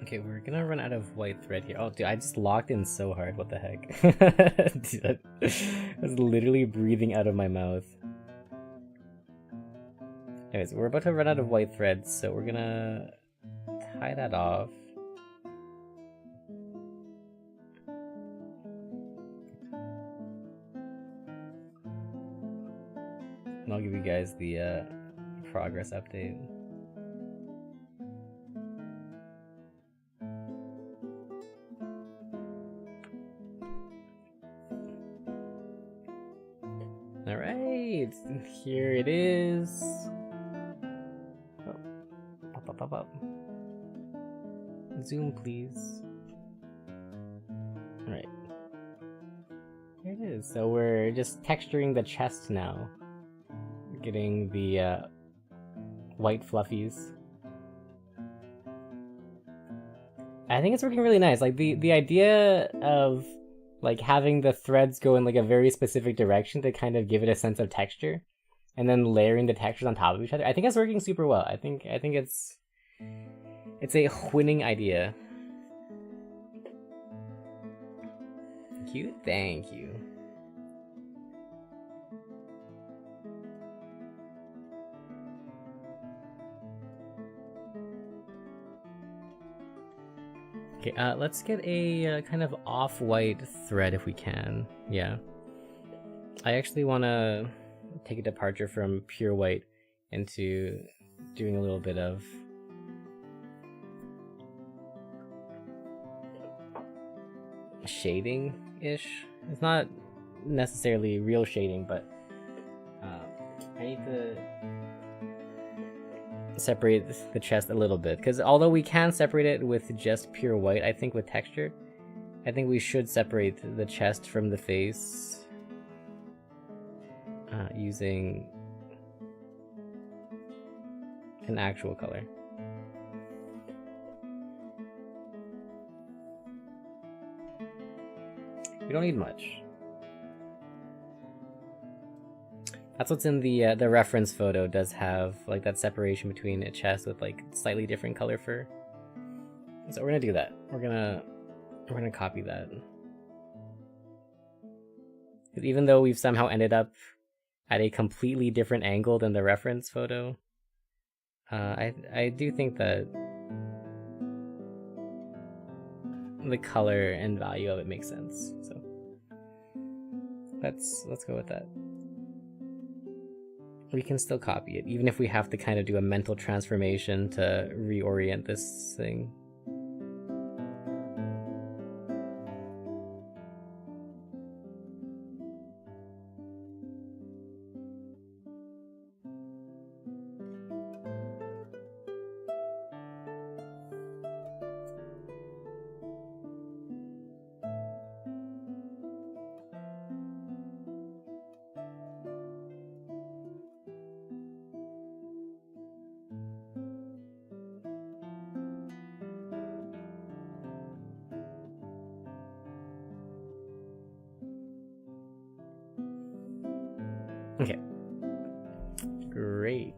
Okay, we're gonna run out of white thread here. Oh, dude, I just locked in so hard. What the heck? Dude, I was literally breathing out of my mouth. Anyways, we're about to run out of white thread, so we're gonna tie that off. And I'll give you guys the progress update. Alright, here it is. Oh, up. Zoom, please. Alright. Here it is. So we're just texturing the chest now. Getting the white fluffies. I think it's working really nice. Like the idea of like having the threads go in like a very specific direction to kind of give it a sense of texture, and then layering the textures on top of each other. I think it's working super well. I think it's a winning idea. Thank you. Okay, let's get a kind of off-white thread if we can. Yeah. I actually want to take a departure from pure white into doing a little bit of shading-ish. It's not necessarily real shading, but I need to separate the chest a little bit, because although we can separate it with just pure white, I think with texture, I think we should separate the chest from the face using an actual color. We don't need much. That's what's in the reference photo. Does have like that separation between a chest with like slightly different color fur. So we're gonna do that. We're gonna copy that. Because even though we've somehow ended up at a completely different angle than the reference photo, I do think that the color and value of it makes sense. So let's go with that. We can still copy it, even if we have to kind of do a mental transformation to reorient this thing. Okay. Great.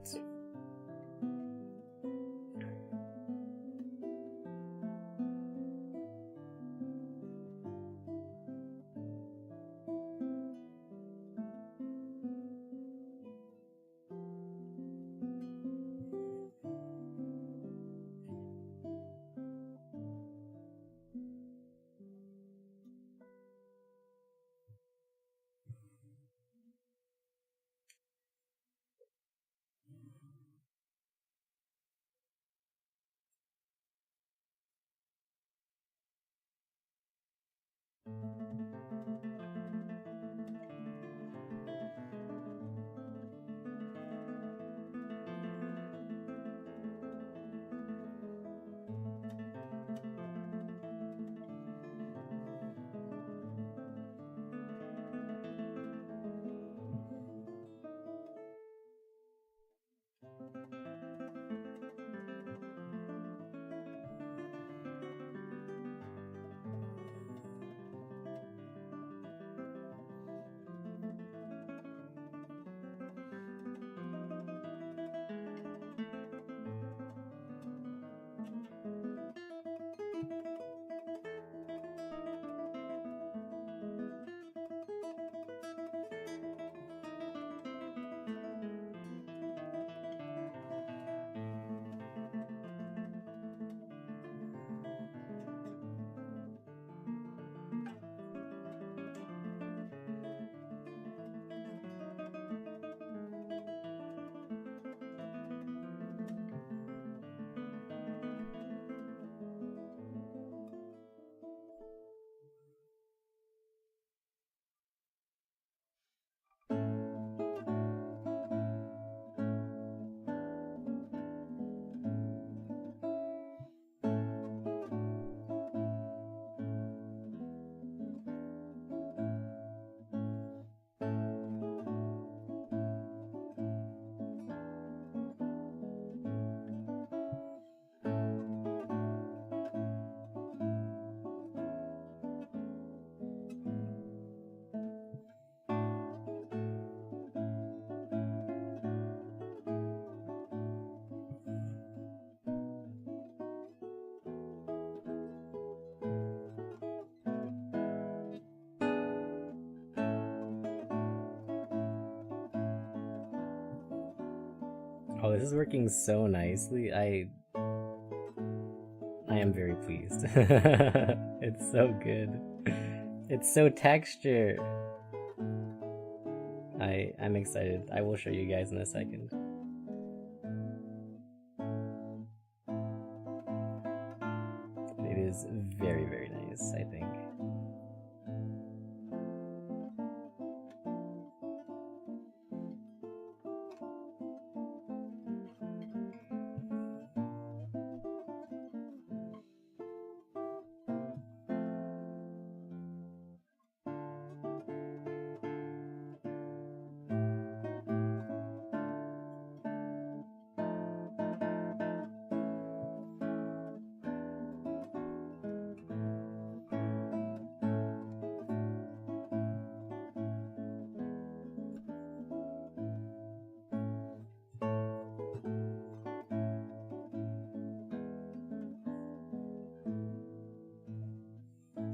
Oh, this is working so nicely. I am very pleased. It's so good. It's so textured. I'm excited. I will show you guys in a second. It is very, very nice, I think.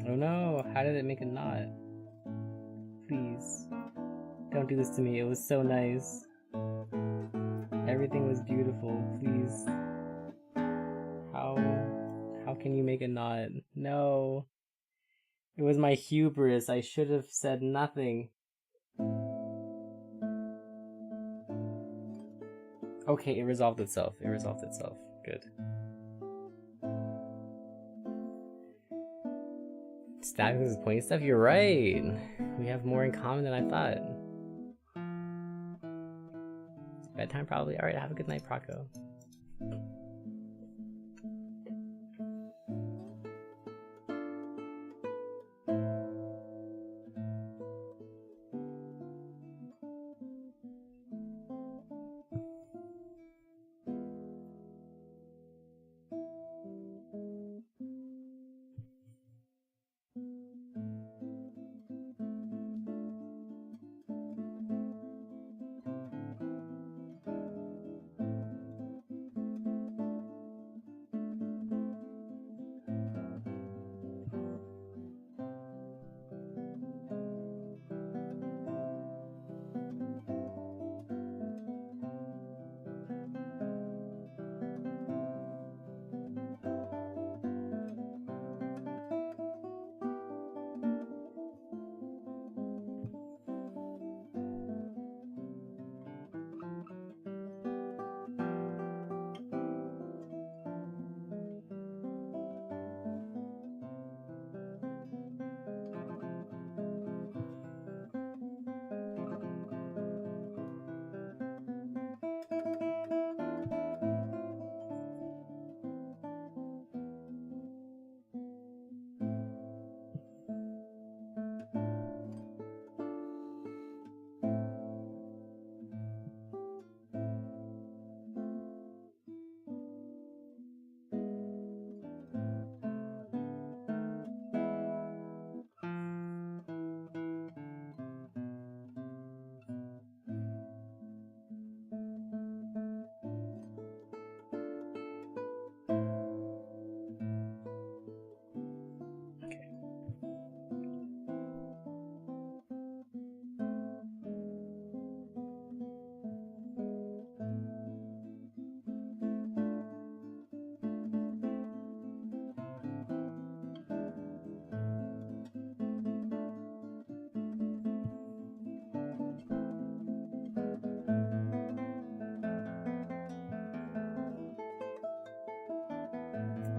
Oh no, how did it make a knot? Please, don't do this to me. It was so nice. Everything was beautiful. Please. How can you make a knot? No. It was my hubris. I should have said nothing. Okay, it resolved itself. It resolved itself. Good. Stabbing is pointy stuff? You're right. We have more in common than I thought. It's bedtime probably? Alright, have a good night, Proco.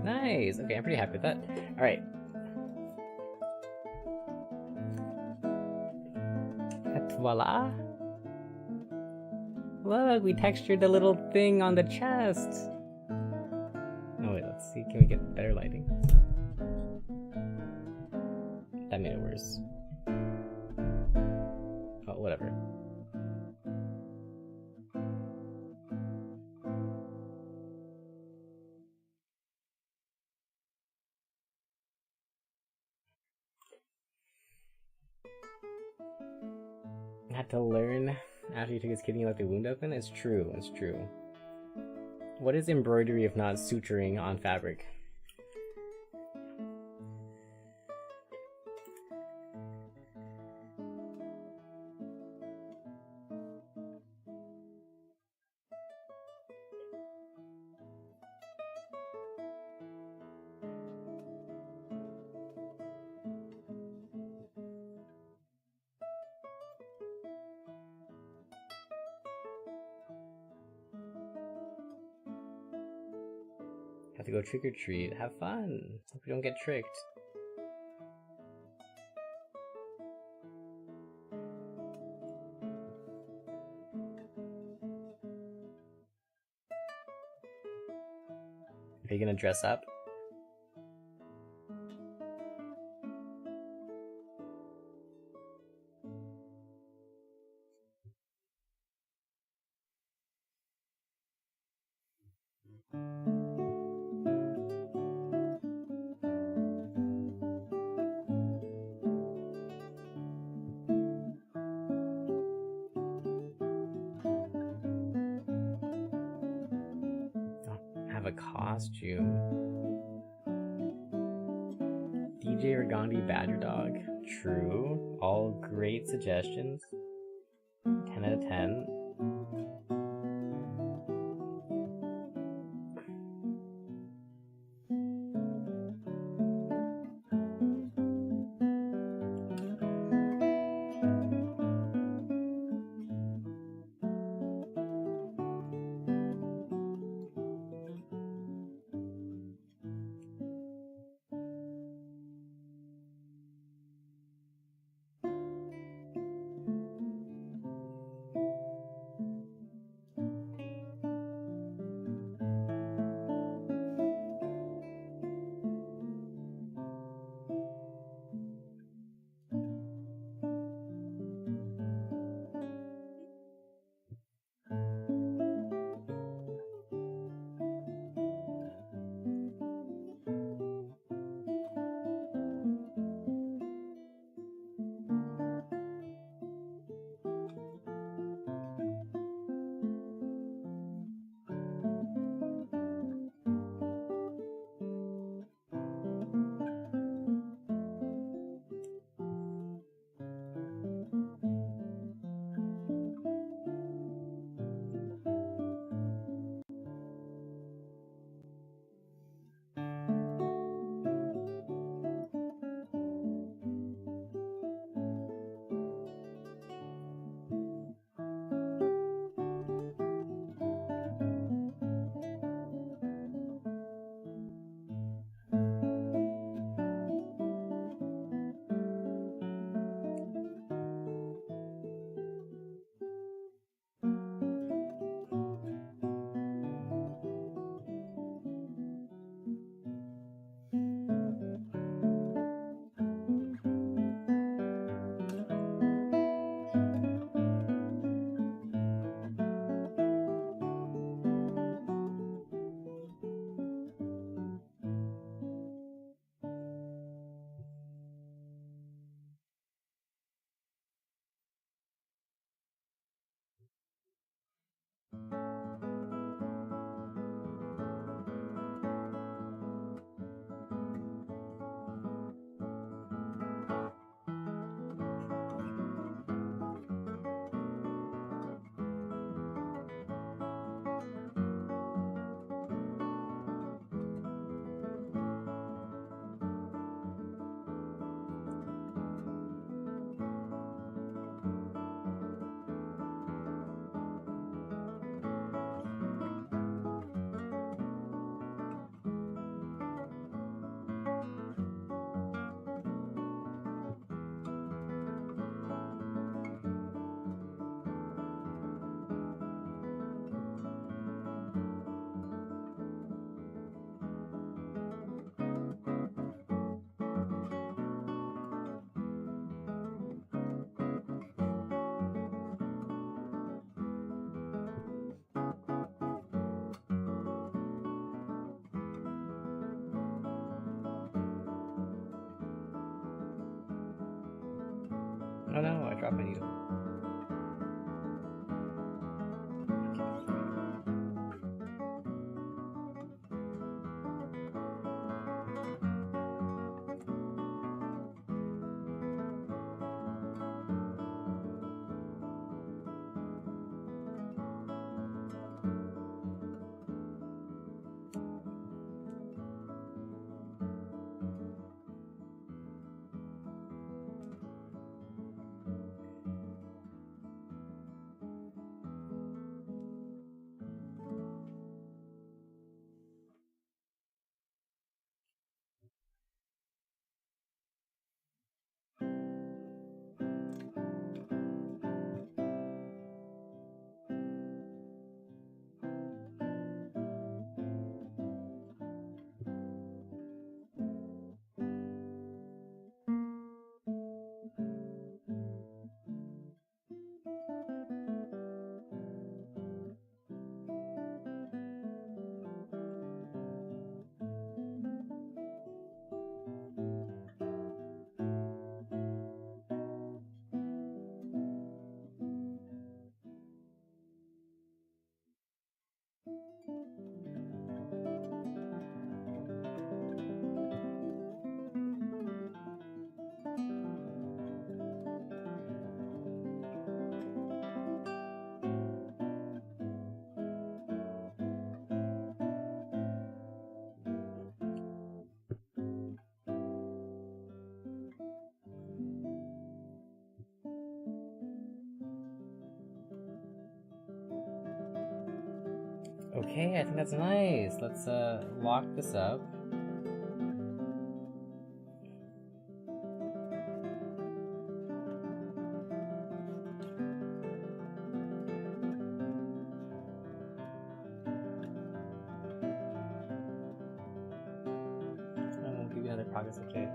Nice. Okay, I'm pretty happy with that. Alright. And voila. Look, we textured the little thing on the chest. Oh wait, let's see. Can we get better lighting? That made it worse. Oh, whatever. Had to learn after you took his kidney, you left the wound open? It's true, it's true. What is embroidery if not suturing on fabric? Have to go trick or treat. Have fun. Hope you don't get tricked. Are you gonna dress up? Have a costume. DJ Organdi Badger Dog. True. All great suggestions. 10 out of 10. Oh no, I dropped my needle. Okay, I think that's nice. Let's lock this up. I'll give you another progress update.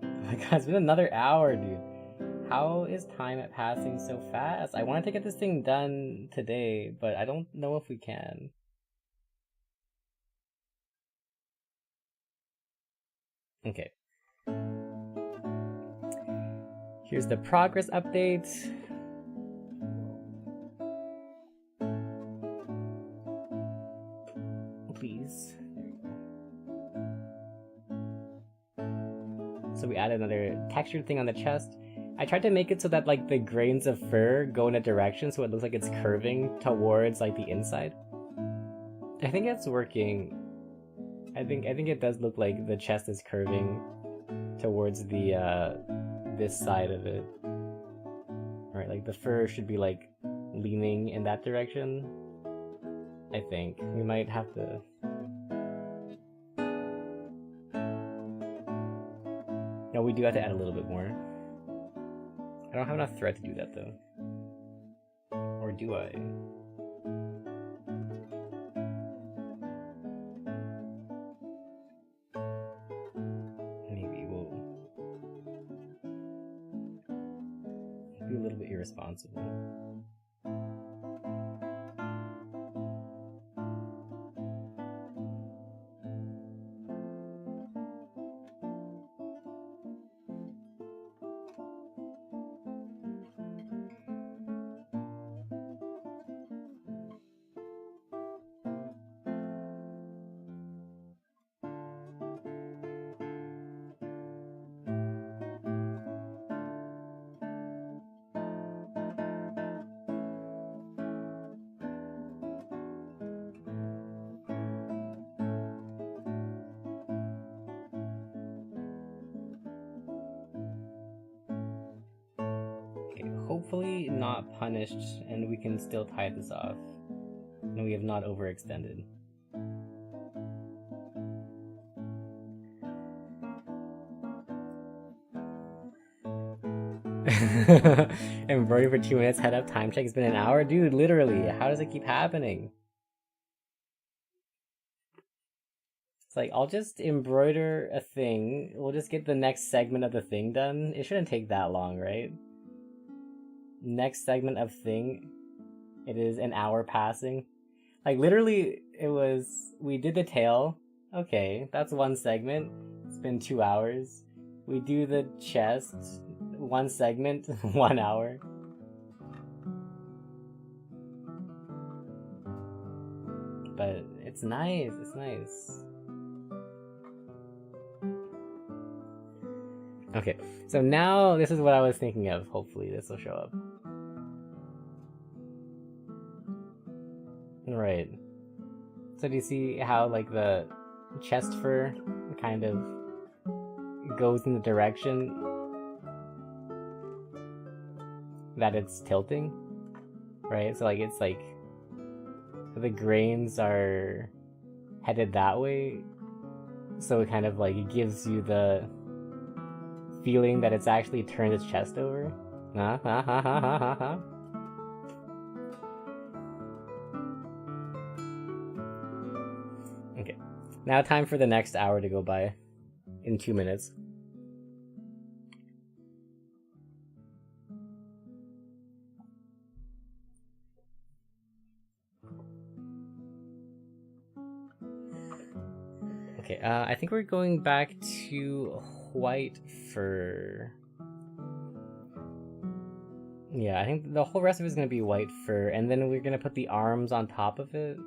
Oh my god, it's been another hour, dude. How is time passing so fast? I wanted to get this thing done today, but I don't know if we can. Okay. Here's the progress update. Please. So we added another textured thing on the chest. I tried to make it so that like the grains of fur go in a direction so it looks like it's curving towards like the inside. I think it's working. I think it does look like the chest is curving towards the this side of it. Right, like the fur should be like leaning in that direction. I think we might have to. No, we do have to add a little bit more. I don't have enough thread to do that though. Or do I? Maybe we'll be a little bit irresponsible. Hopefully not punished and we can still tie this off. And we have not overextended. Embroidery for 2 minutes, head up, time check, it's been an hour? Dude, literally, how does it keep happening? It's like, I'll just embroider a thing, we'll just get the next segment of the thing done. It shouldn't take that long, right? Next segment of thing, it is an hour passing. Like literally we did the tail, okay, that's one segment, it's been 2 hours. We do the chest, one segment, 1 hour. But it's nice, it's nice. Okay, so now this is what I was thinking of. Hopefully this will show up. Right. So do you see how like the chest fur kind of goes in the direction that it's tilting? Right? So like it's like the grains are headed that way. So it kind of like it gives you the feeling that it's actually turned its chest over. Okay, now time for the next hour to go by in 2 minutes. Okay, I think we're going back to white fur. Yeah, I think the whole rest of it is going to be white fur, and then we're going to put the arms on top of it.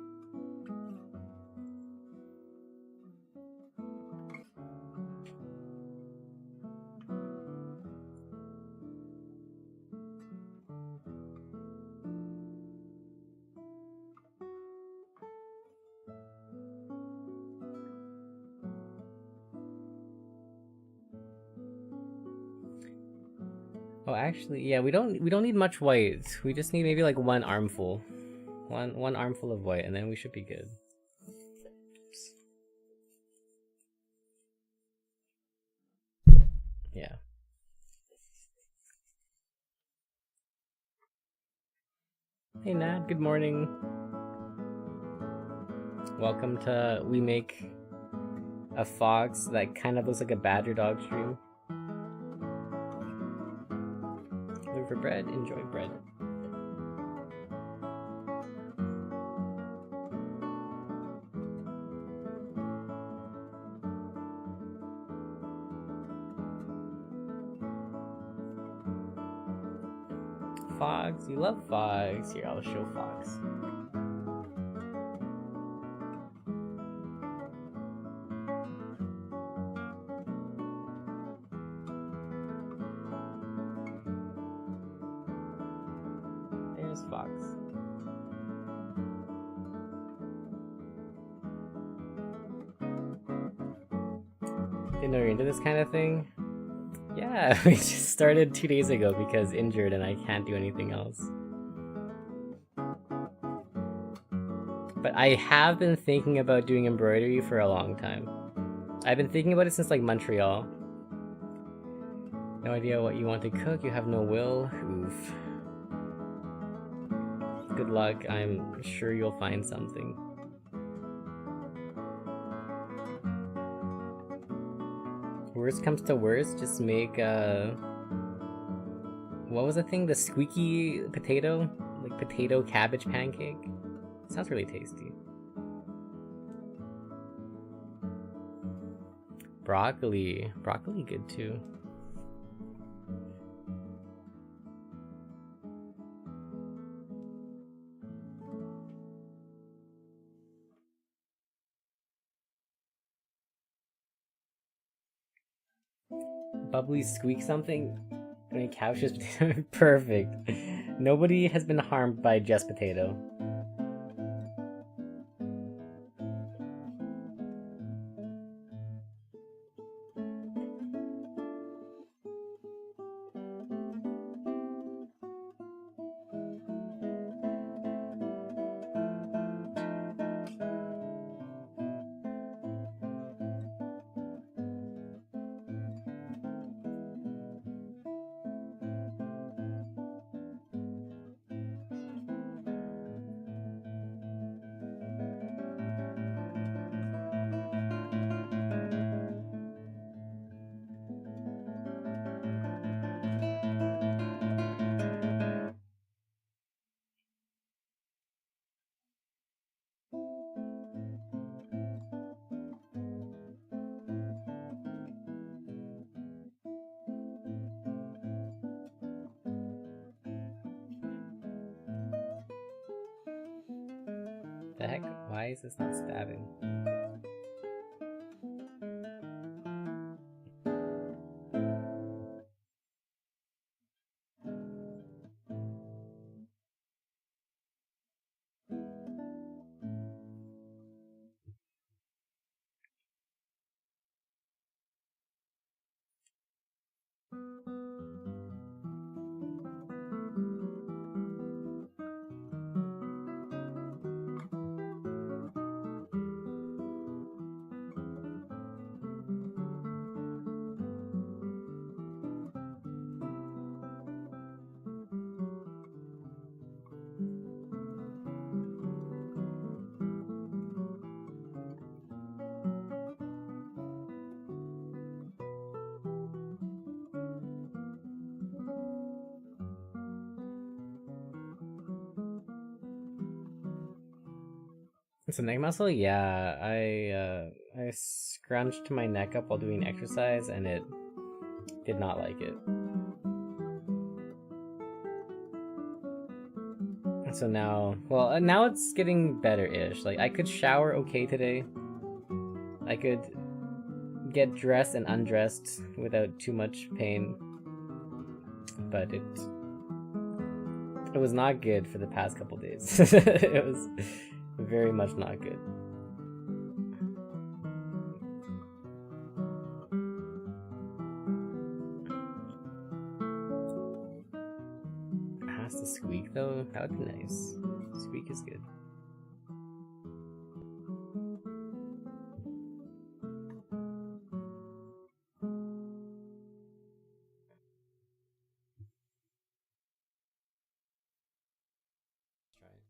Oh, actually, yeah, we don't need much white. We just need maybe like one armful. One armful of white, and then we should be good. Yeah. Hey Nat, good morning. Welcome to We Make a Fox that kind of looks like a badger dog stream. Look for bread, enjoy bread. Fox, you love Fox. Here, I'll show Fox. There's Fox. Didn't know you're into this kind of thing? Yeah, we just started 2 days ago because injured and I can't do anything else. But I have been thinking about doing embroidery for a long time. I've been thinking about it since like Montreal. No idea what you want to cook, you have no will. Oof. Good luck, I'm sure you'll find something. Worst comes to worst, just make what was the thing? The squeaky potato? Like potato cabbage pancake? Sounds really tasty. Broccoli. Broccoli good too. Bubbly squeak something? I mean, couch is perfect. Nobody has been harmed by just potato. The heck? Why is this not stabbing? It's a neck muscle? Yeah, I scrunched my neck up while doing exercise and it did not like it. So now, well, now it's getting better-ish. Like, I could shower okay today. I could get dressed and undressed without too much pain. But it was not good for the past couple days. It was very much not good. squeak though? That would be nice. Squeak is good. Let's try it.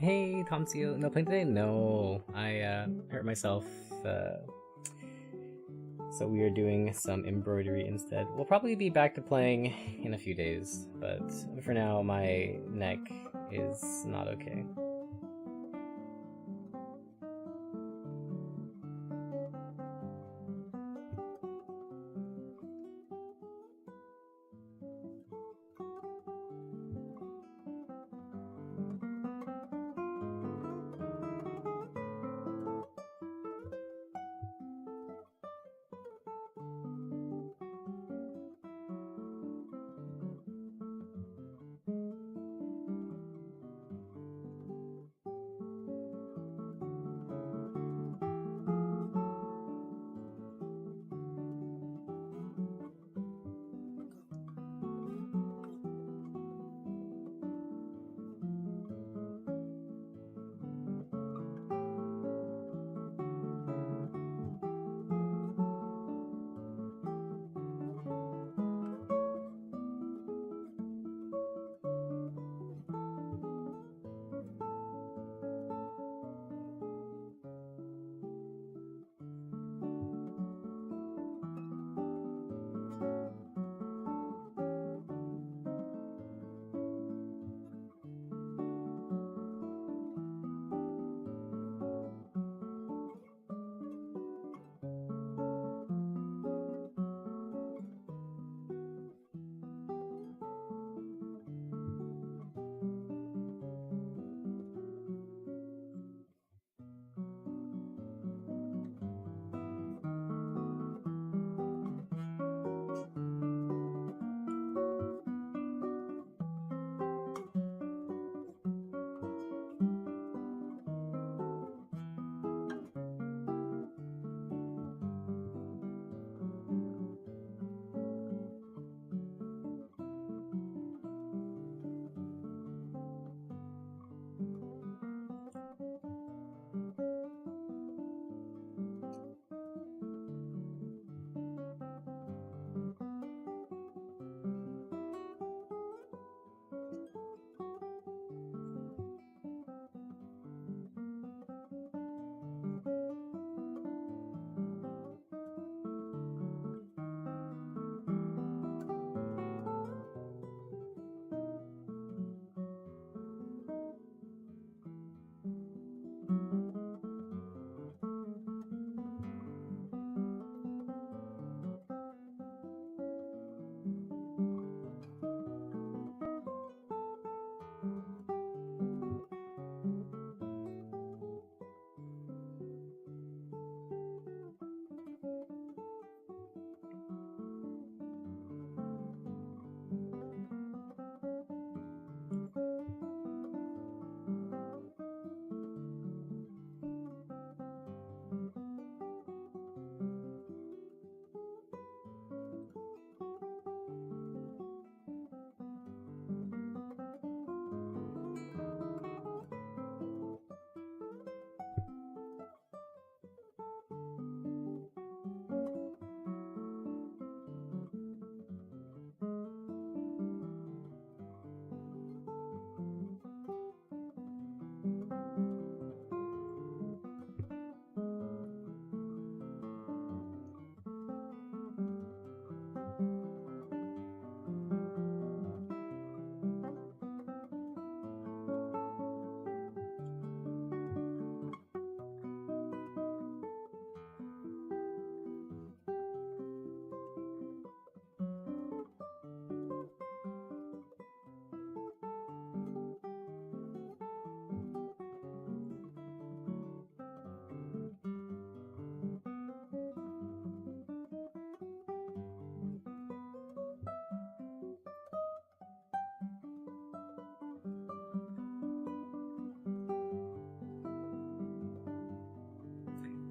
Hey, Tomsio. No playing today? No, I hurt myself. So we are doing some embroidery instead. We'll probably be back to playing in a few days, but for now my neck is not okay.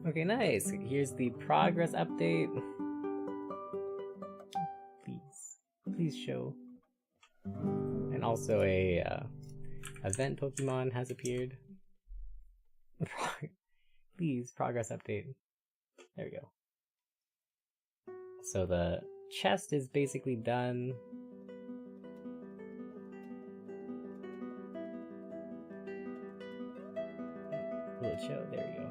Okay, nice. Here's the progress update. Please show. And also a event Pokemon has appeared. Please, progress update. There we go. So the chest is basically done. slideshow. There we go.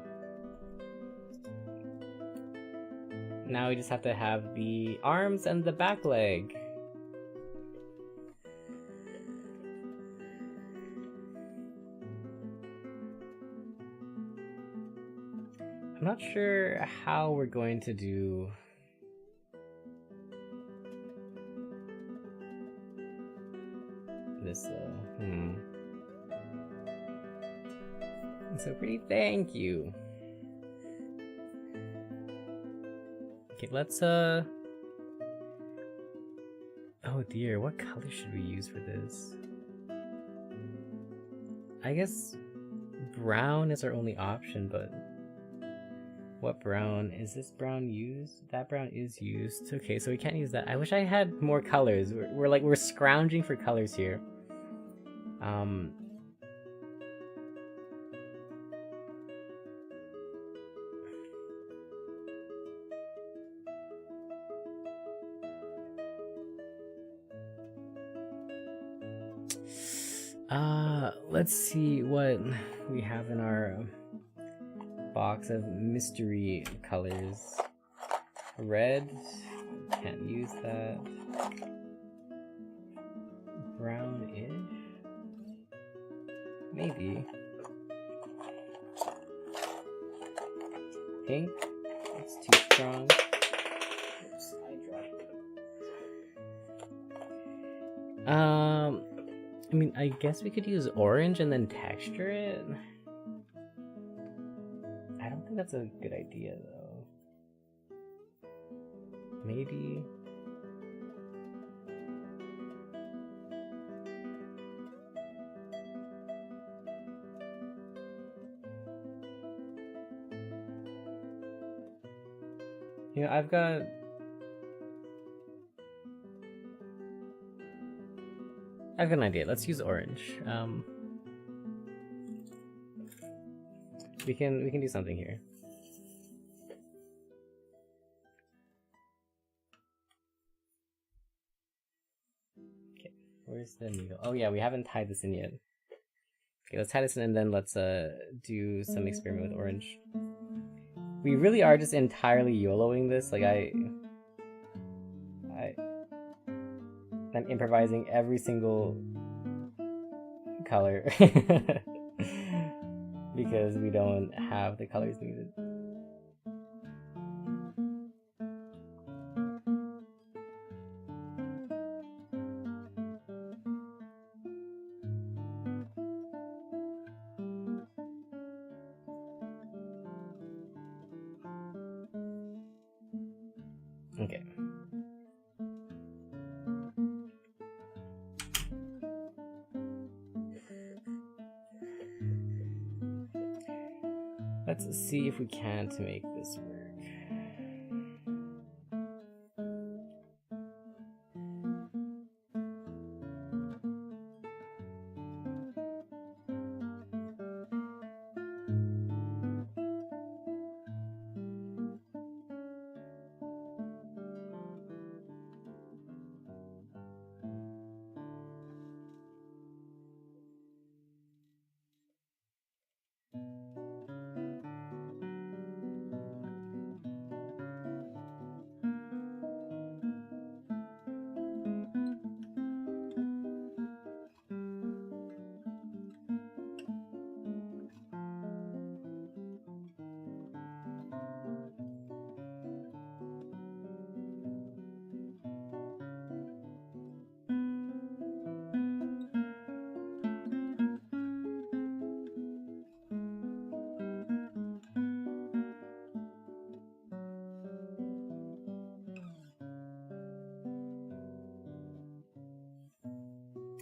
Now we just have to have the arms and the back leg. I'm not sure how we're going to do this though. So pretty, thank you. Okay, let's oh dear, what color should we use for this? I guess brown is our only option, but what brown? Is this brown used? That brown is used. Okay, so we can't use that. I wish I had more colors. We're scrounging for colors here. Let's see what we have in our box of mystery colors. Red, can't use that. Brownish, maybe. Pink, it's too strong. Oops, I dropped it. I mean, I guess we could use orange and then texture it. I don't think that's a good idea, though. Maybe. You know, I've got an idea. Let's use orange. We can do something here. Okay, where's the needle? Oh yeah, we haven't tied this in yet. Okay, let's tie this in and then let's do some experiment with orange. We really are just entirely YOLOing this. Like I'm improvising every single color because we don't have the colors needed. Okay. Let's see if we can to make this work.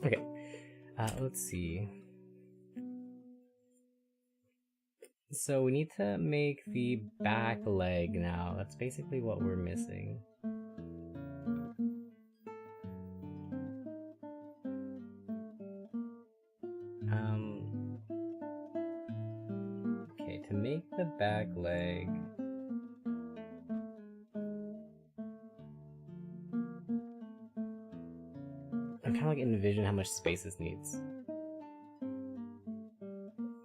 Okay, let's see. So we need to make the back leg now. That's basically what we're missing. Okay, to make the back leg, I'm trying to like envision how much space this needs.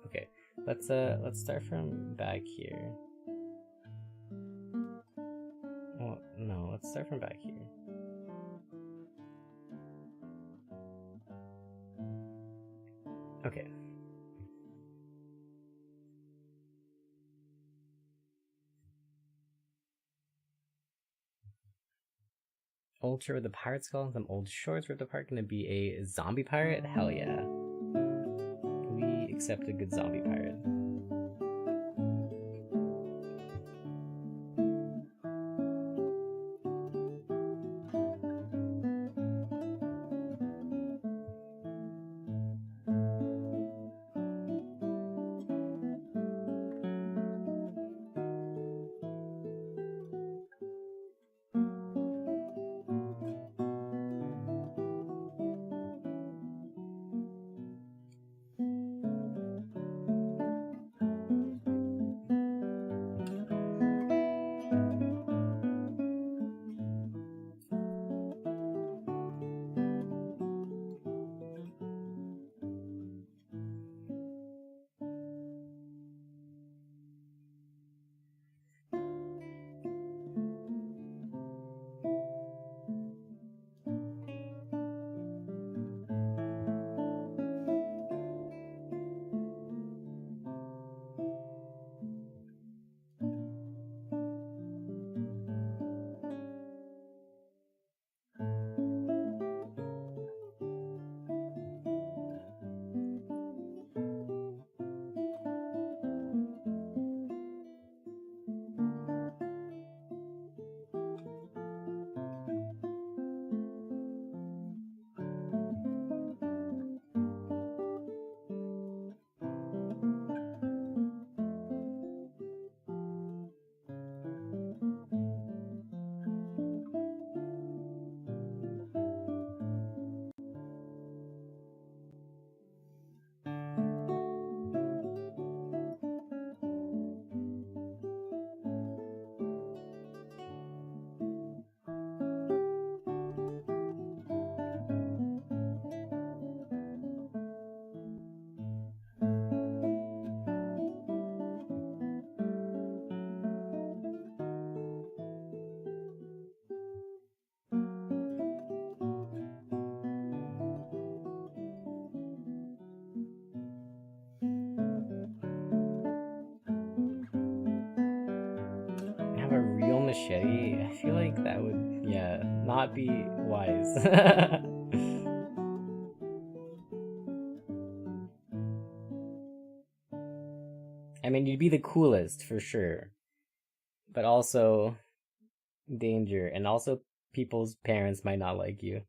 Okay, let's start from back here. Well, no, let's start from back here. Okay. Old shirt with a pirate skull and some old shorts. Ripped apart. Gonna be a zombie pirate? Hell yeah. We accept a good zombie pirate. Have a real machete? I feel like that would, yeah, not be wise. I mean, you'd be the coolest for sure, but also danger, and also people's parents might not like you.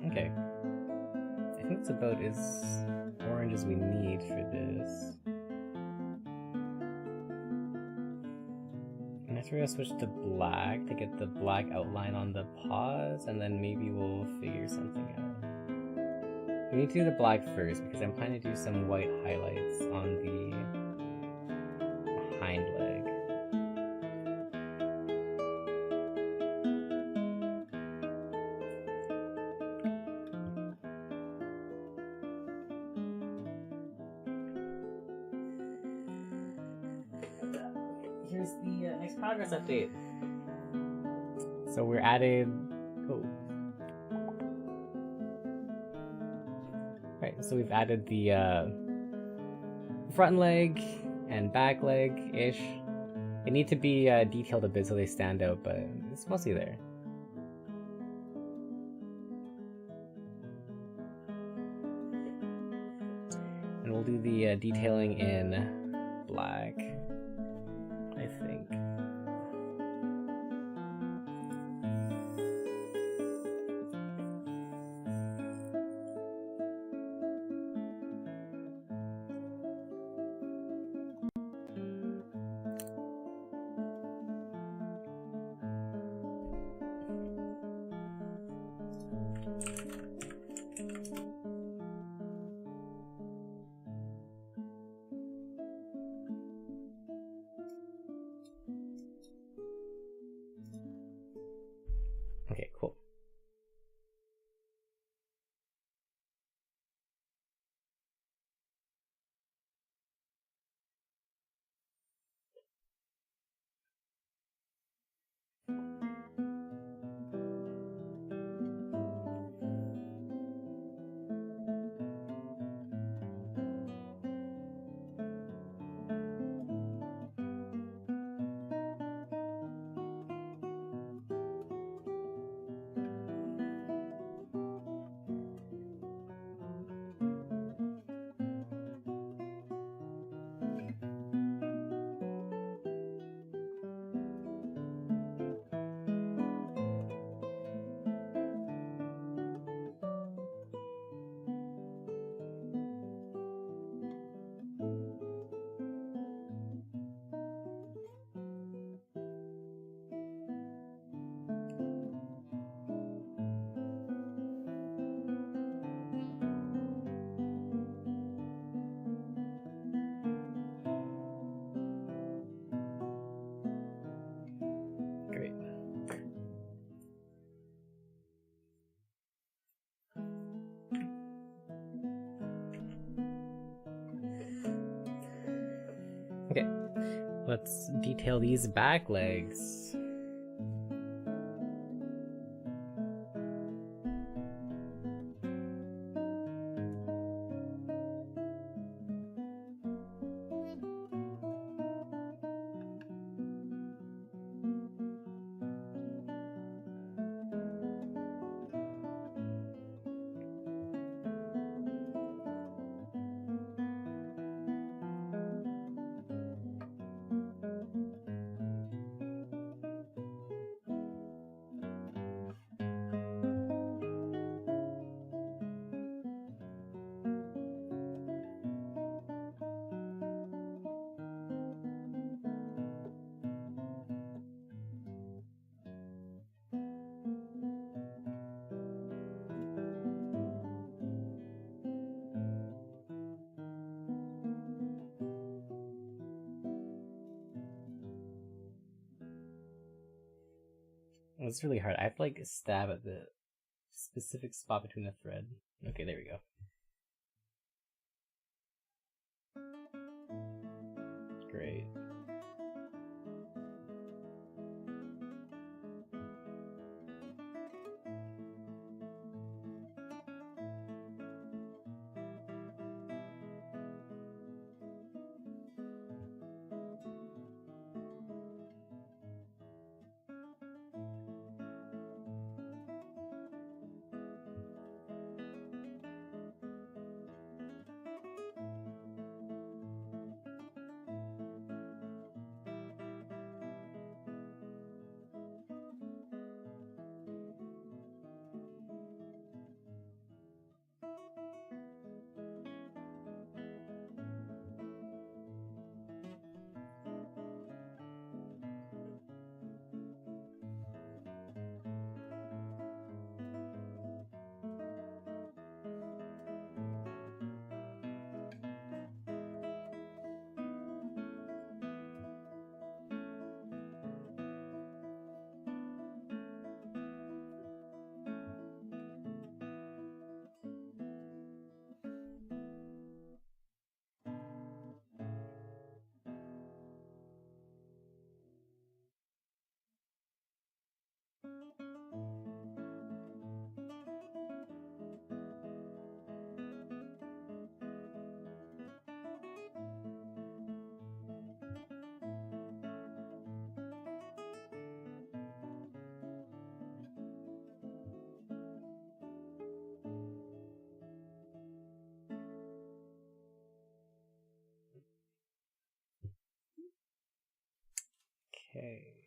Okay. I think it's about as orange as we need for this. And I think we're gonna switch to black to get the black outline on the paws, and then maybe we'll figure something out. We need to do the black first because I'm planning to do some white highlights on the hind leg. Here's the next progress update. So we're added. Oh. Right, so we've added the front leg and back leg ish. They need to be detailed a bit so they stand out, but it's mostly there. And we'll do the detailing in black, I think. Let's detail these back legs. It's really hard. I have to like stab at the specific spot between the thread. Okay, there we go. Great. Okay.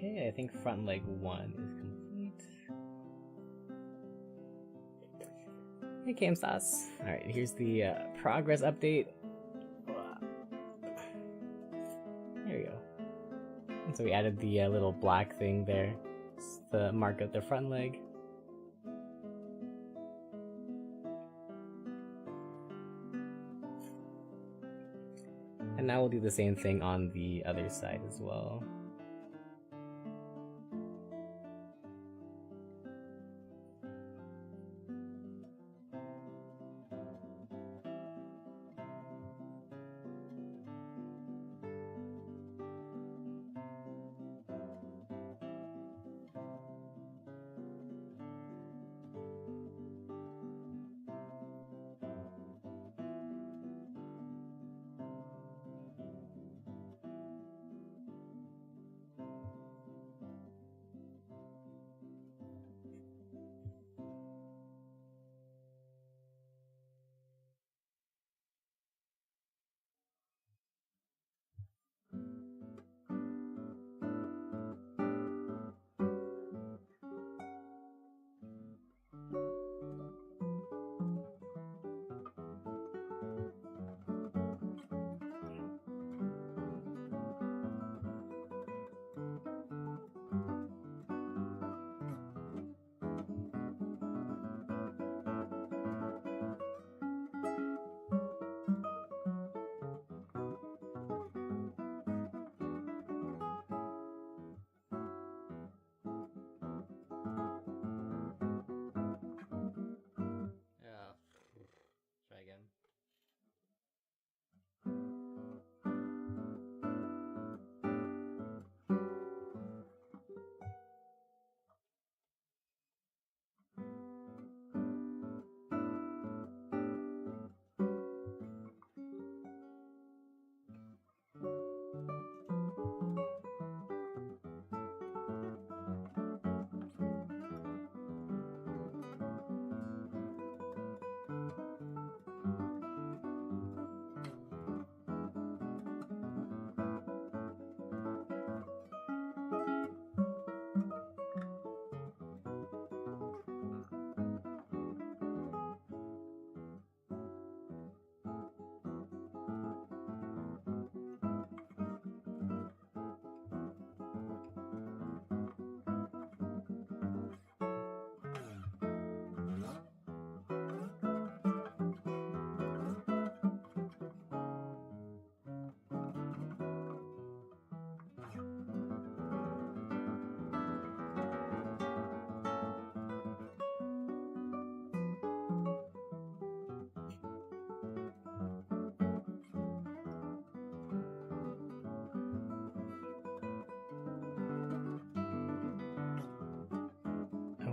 Okay, I think front leg 1 is complete. Hey, Cam Sauce. Alright, here's the progress update. There we go. And so we added the little black thing there. Just to mark out the front leg. And now we'll do the same thing on the other side as well. Yeah. Try again.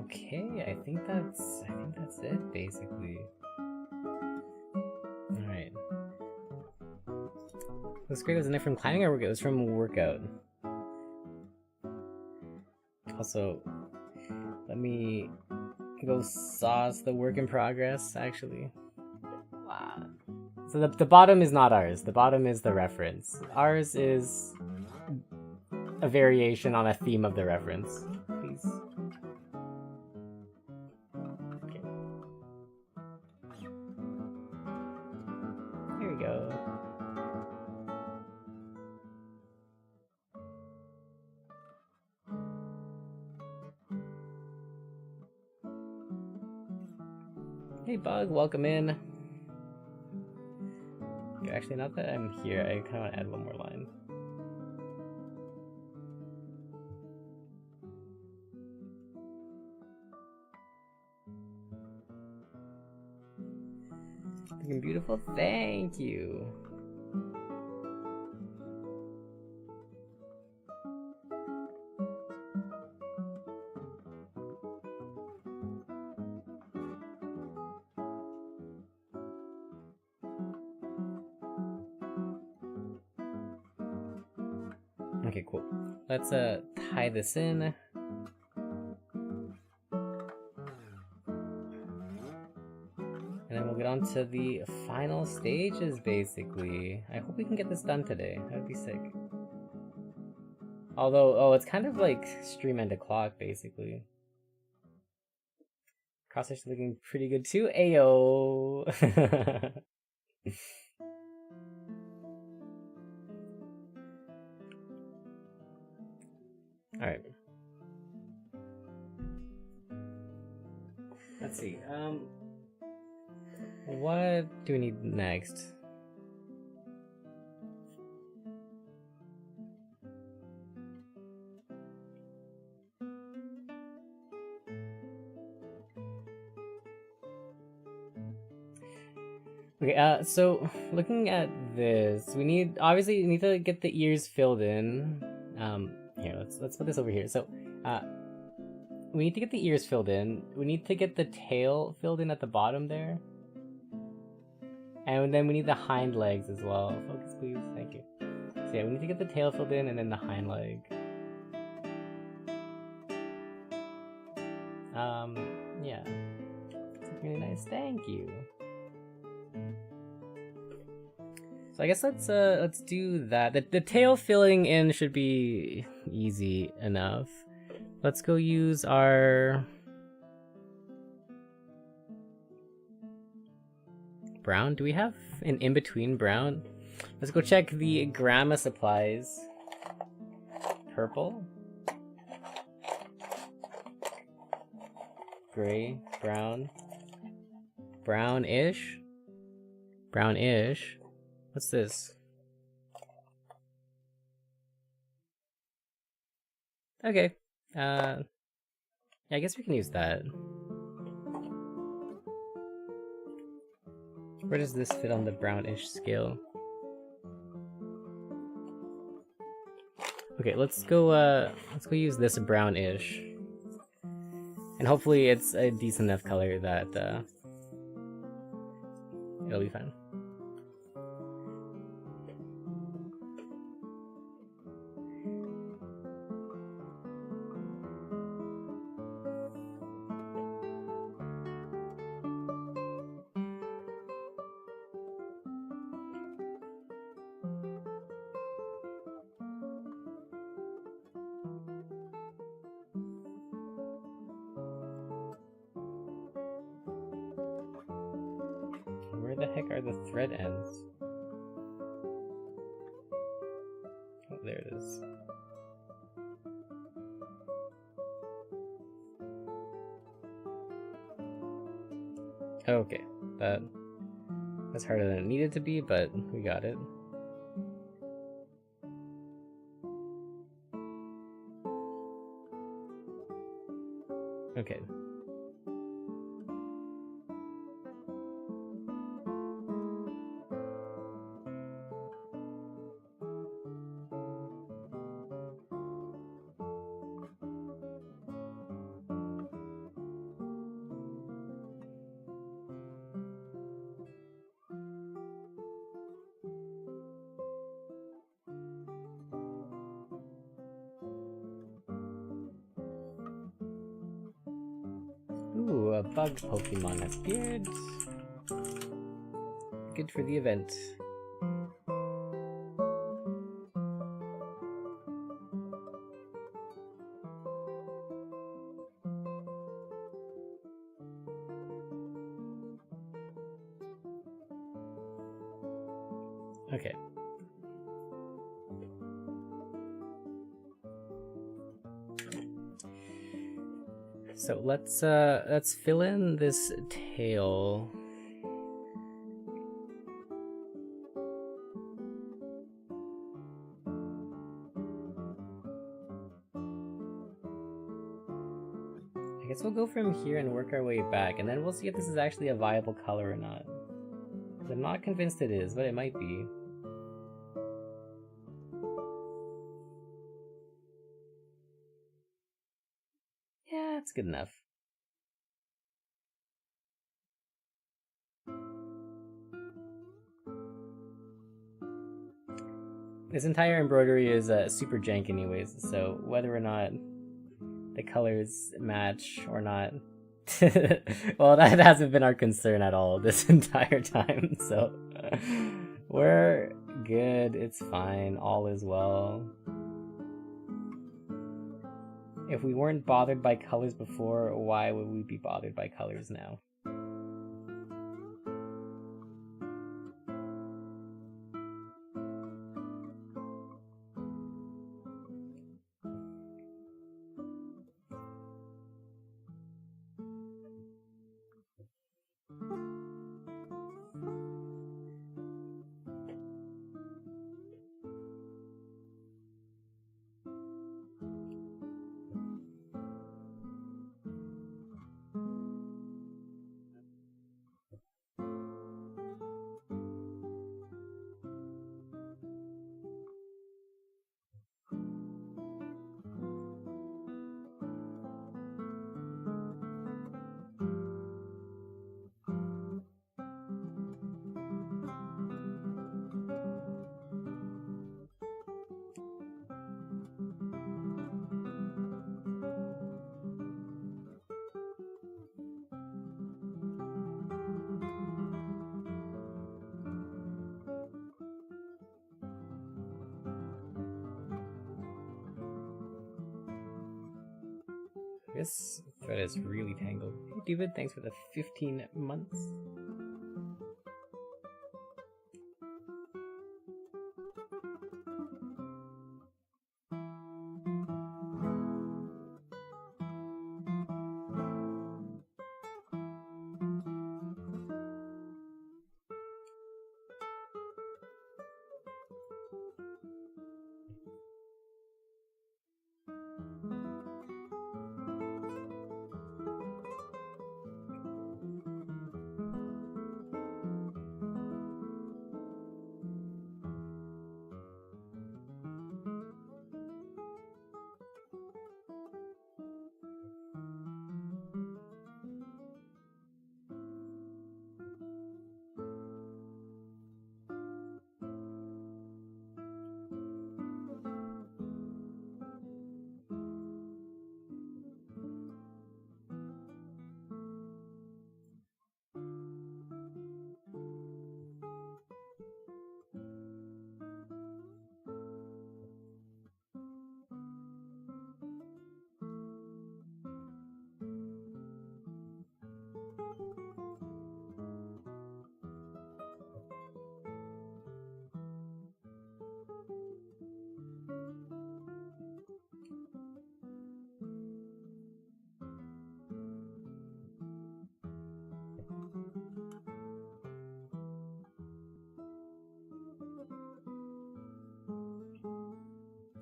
Okay, I think that's it basically. Alright. This grade was a from climbing or workout? It was from workout. Also, let me go sauce the work in progress, actually. Wow. So the bottom is not ours. The bottom is the reference. Ours is a variation on a theme of the reference. Please. Okay. Here we go. Hey Bug, welcome in. Okay, actually, not that I'm here, I kind of want to add one more line. Looking beautiful, thank you. Okay, cool. Let's tie this in. And then we'll get on to the final stages, basically. I hope we can get this done today. That would be sick. Although, oh, it's kind of like stream end o'clock, basically. Crosshatch looking pretty good too. Ayo! Alright. let's see. What do we need next? Okay, so looking at this, obviously we need to get the ears filled in. Here, let's put this over here. So, we need to get the ears filled in. We need to get the tail filled in at the bottom there. And then we need the hind legs as well. Focus, please. Thank you. So yeah, we need to get the tail filled in and then the hind leg. Yeah. It's really nice. Thank you. So I guess let's do that. The tail filling in should be easy enough. Let's go use our brown. Do we have an in-between brown? Let's go check the grandma supplies. Purple. Gray, brown. Brownish. Brownish. What's this? Okay. Yeah, I guess we can use that. Where does this fit on the brownish scale? Okay, let's go use this brownish. And hopefully it's a decent enough color that it'll be fine. Where the heck are the thread ends? Oh, there it is. Okay, that's harder than it needed to be, but we got it. Okay. Ooh, a bug Pokemon has appeared. Good for the event. Okay. So let's fill in this tail. I guess we'll go from here and work our way back, and then we'll see if this is actually a viable color or not. I'm not convinced it is, but it might be. Yeah, that's good enough. This entire embroidery is super jank anyways, so whether or not the colors match or not, well, that hasn't been our concern at all this entire time, so we're good, it's fine, all is well. If we weren't bothered by colors before, why would we be bothered by colors now? This thread is really tangled. Hey, David, thanks for the 15 months.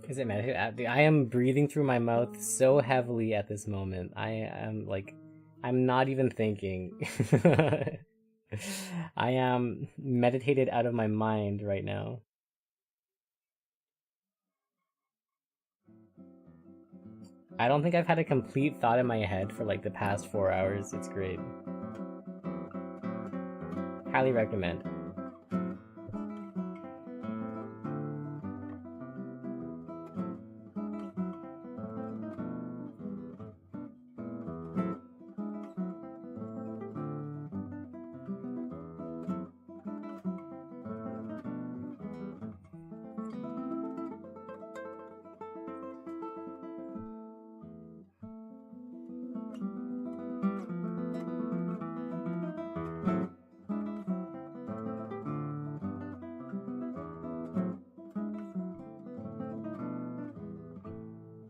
Is it meditative? I am breathing through my mouth so heavily at this moment. I am like, I'm not even thinking. I am meditated out of my mind right now. I don't think I've had a complete thought in my head for like the past 4 hours. It's great. Highly recommend.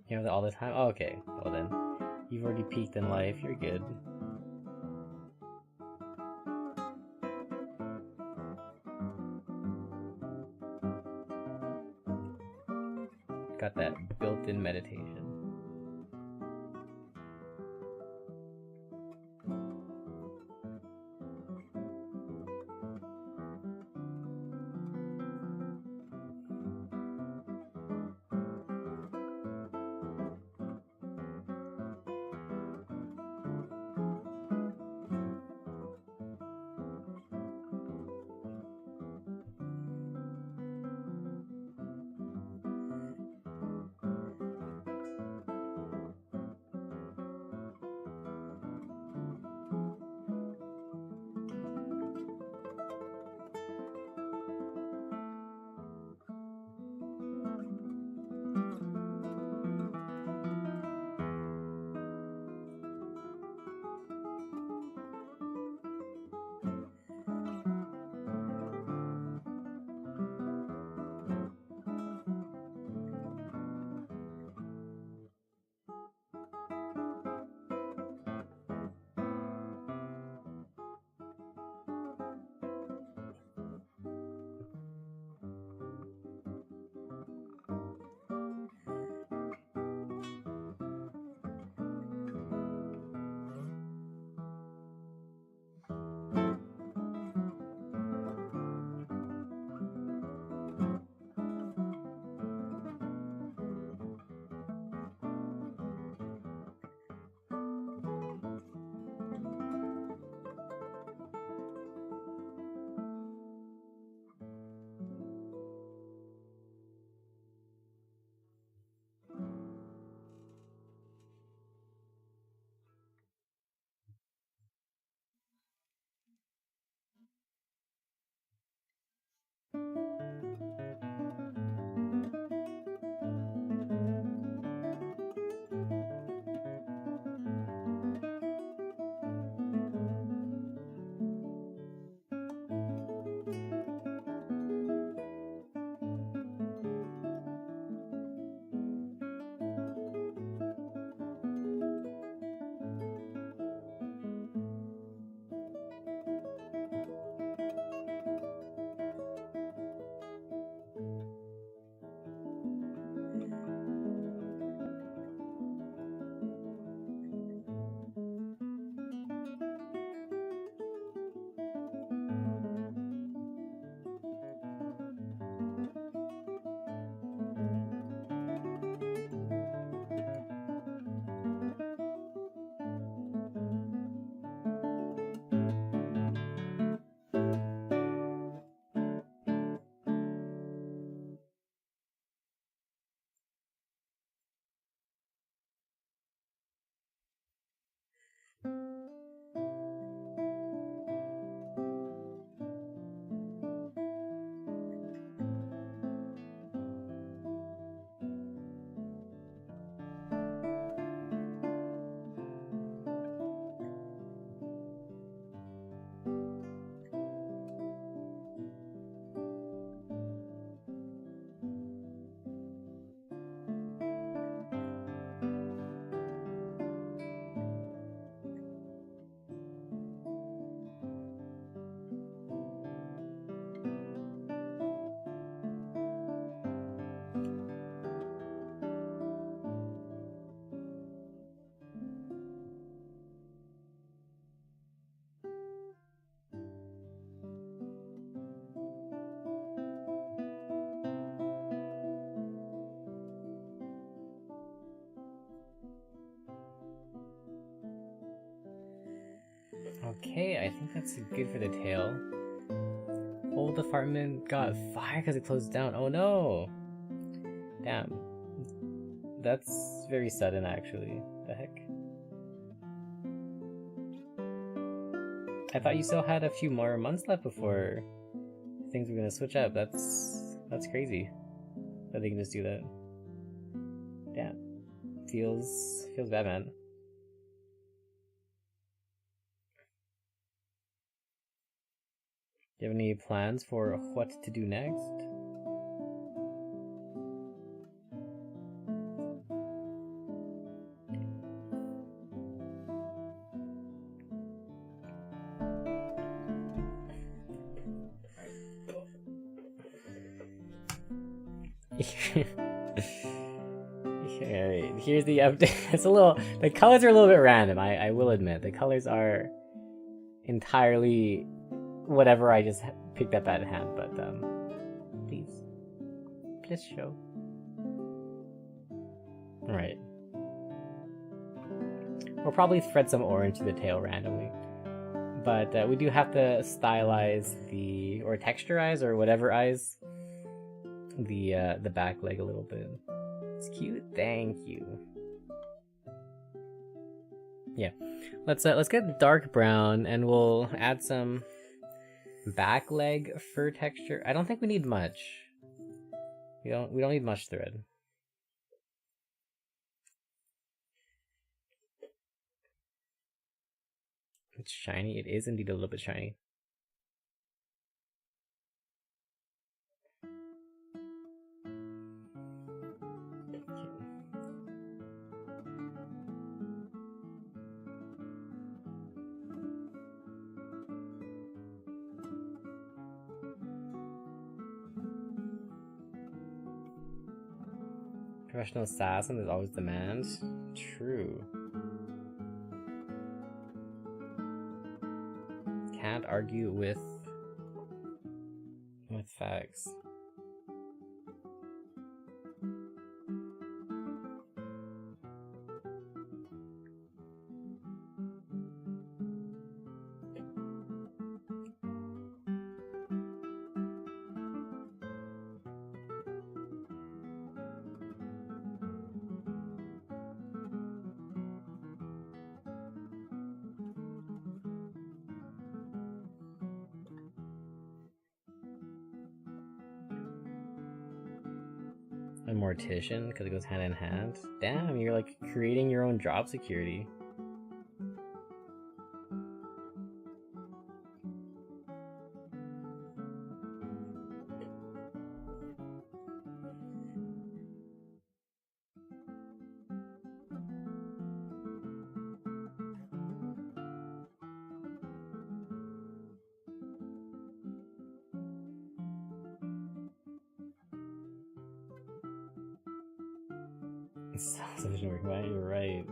You know, all the time? Oh, okay. Well then, you've already peaked in life. You're good. Got that built-in meditation. Okay, I think that's good for the tail. Whole department got fired because it closed down. Oh no! Damn. That's very sudden, actually. The heck? I thought you still had a few more months left before things were gonna switch up. That's crazy that they can just do that. Damn. Feels bad, man. Do you have any plans for what to do next? Alright, here's the update. It's a little... The colors are a little bit random, I will admit. The colors are entirely whatever I just picked up at hand, but please show. Alright. We'll probably thread some orange to the tail randomly. But we do have to stylize or texturize, or whatever eyes, the back leg a little bit. It's cute. Thank you. Yeah, let's get dark brown, and we'll add some back leg fur texture. I don't think we need much. We don't need much thread. It's shiny. It is indeed a little bit shiny. Professional assassin, there's always demand. True. Can't argue with facts. A mortician, because it goes hand in hand. Damn, you're like creating your own job security. You're right.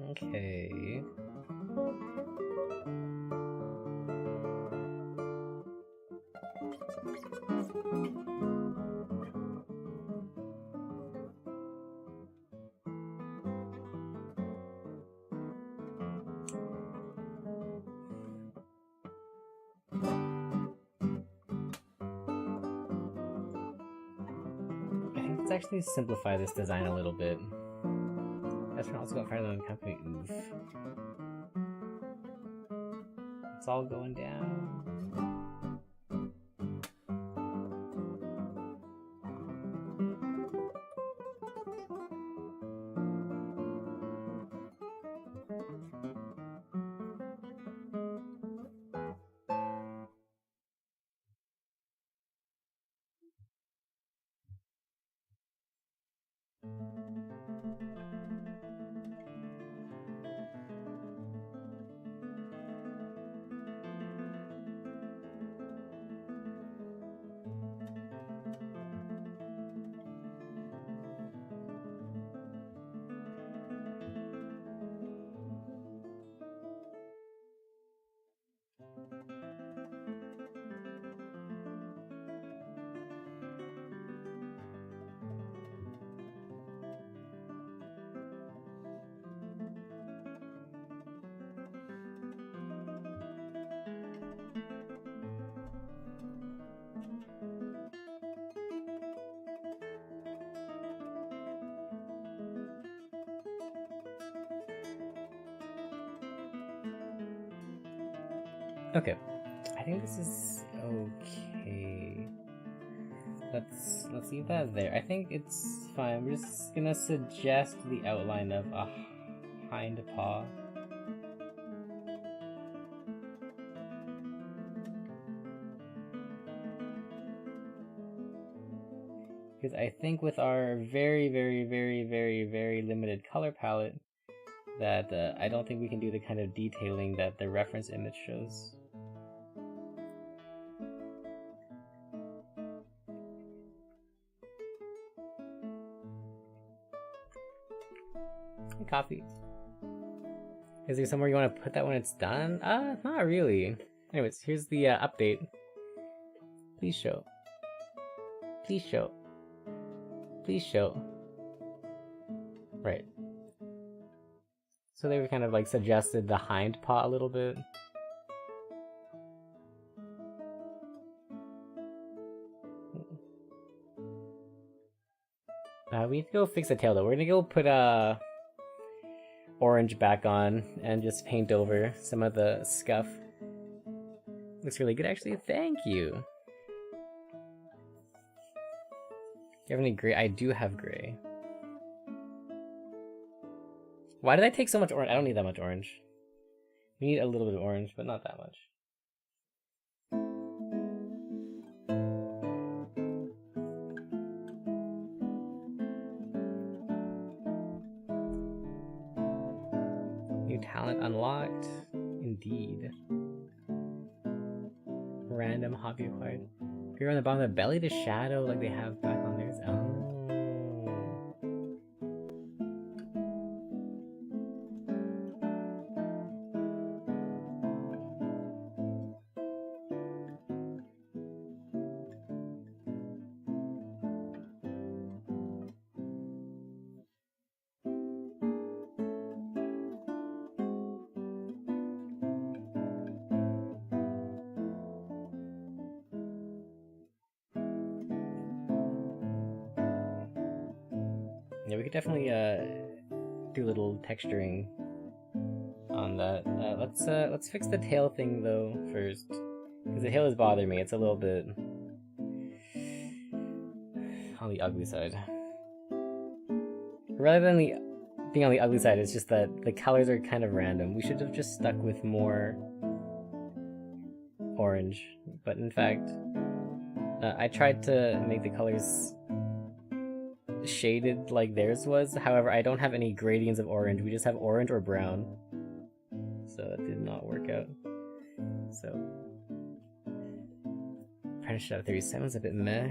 Okay. I think let's actually simplify this design a little bit. That's also got farther than company. Oof. It's all going down. Okay, I think this is okay. Let's leave that there. I think it's fine. We're just gonna suggest the outline of a hind paw. Because I think with our very limited color palette, that I don't think we can do the kind of detailing that the reference image shows. Hey, coffee. Is there somewhere you want to put that when it's done? Not really. Anyways, here's the update. Please show. Please show. Please show. Right. So they were kind of like suggested the hind paw a little bit. We need to go fix the tail though. We're gonna go put orange back on and just paint over some of the scuff. Looks really good actually. Thank you. Do you have any gray? I do have gray. Why did I take so much orange? I don't need that much orange. We need a little bit of orange, but not that much. New talent unlocked. Indeed. Random hobby acquired. Here on the bottom of the belly to shadow like they have back on theirs. Oh. Yeah, we could definitely do a little texturing on that. Let's fix the tail thing though first, because the tail is bothering me. It's a little bit on the ugly side. Rather than being on the ugly side, it's just that the colors are kind of random. We should have just stuck with more orange, but in fact, I tried to make the colors shaded like theirs was. However, I don't have any gradients of orange. We just have orange or brown. So that did not work out. So finish it out 37 is a bit meh.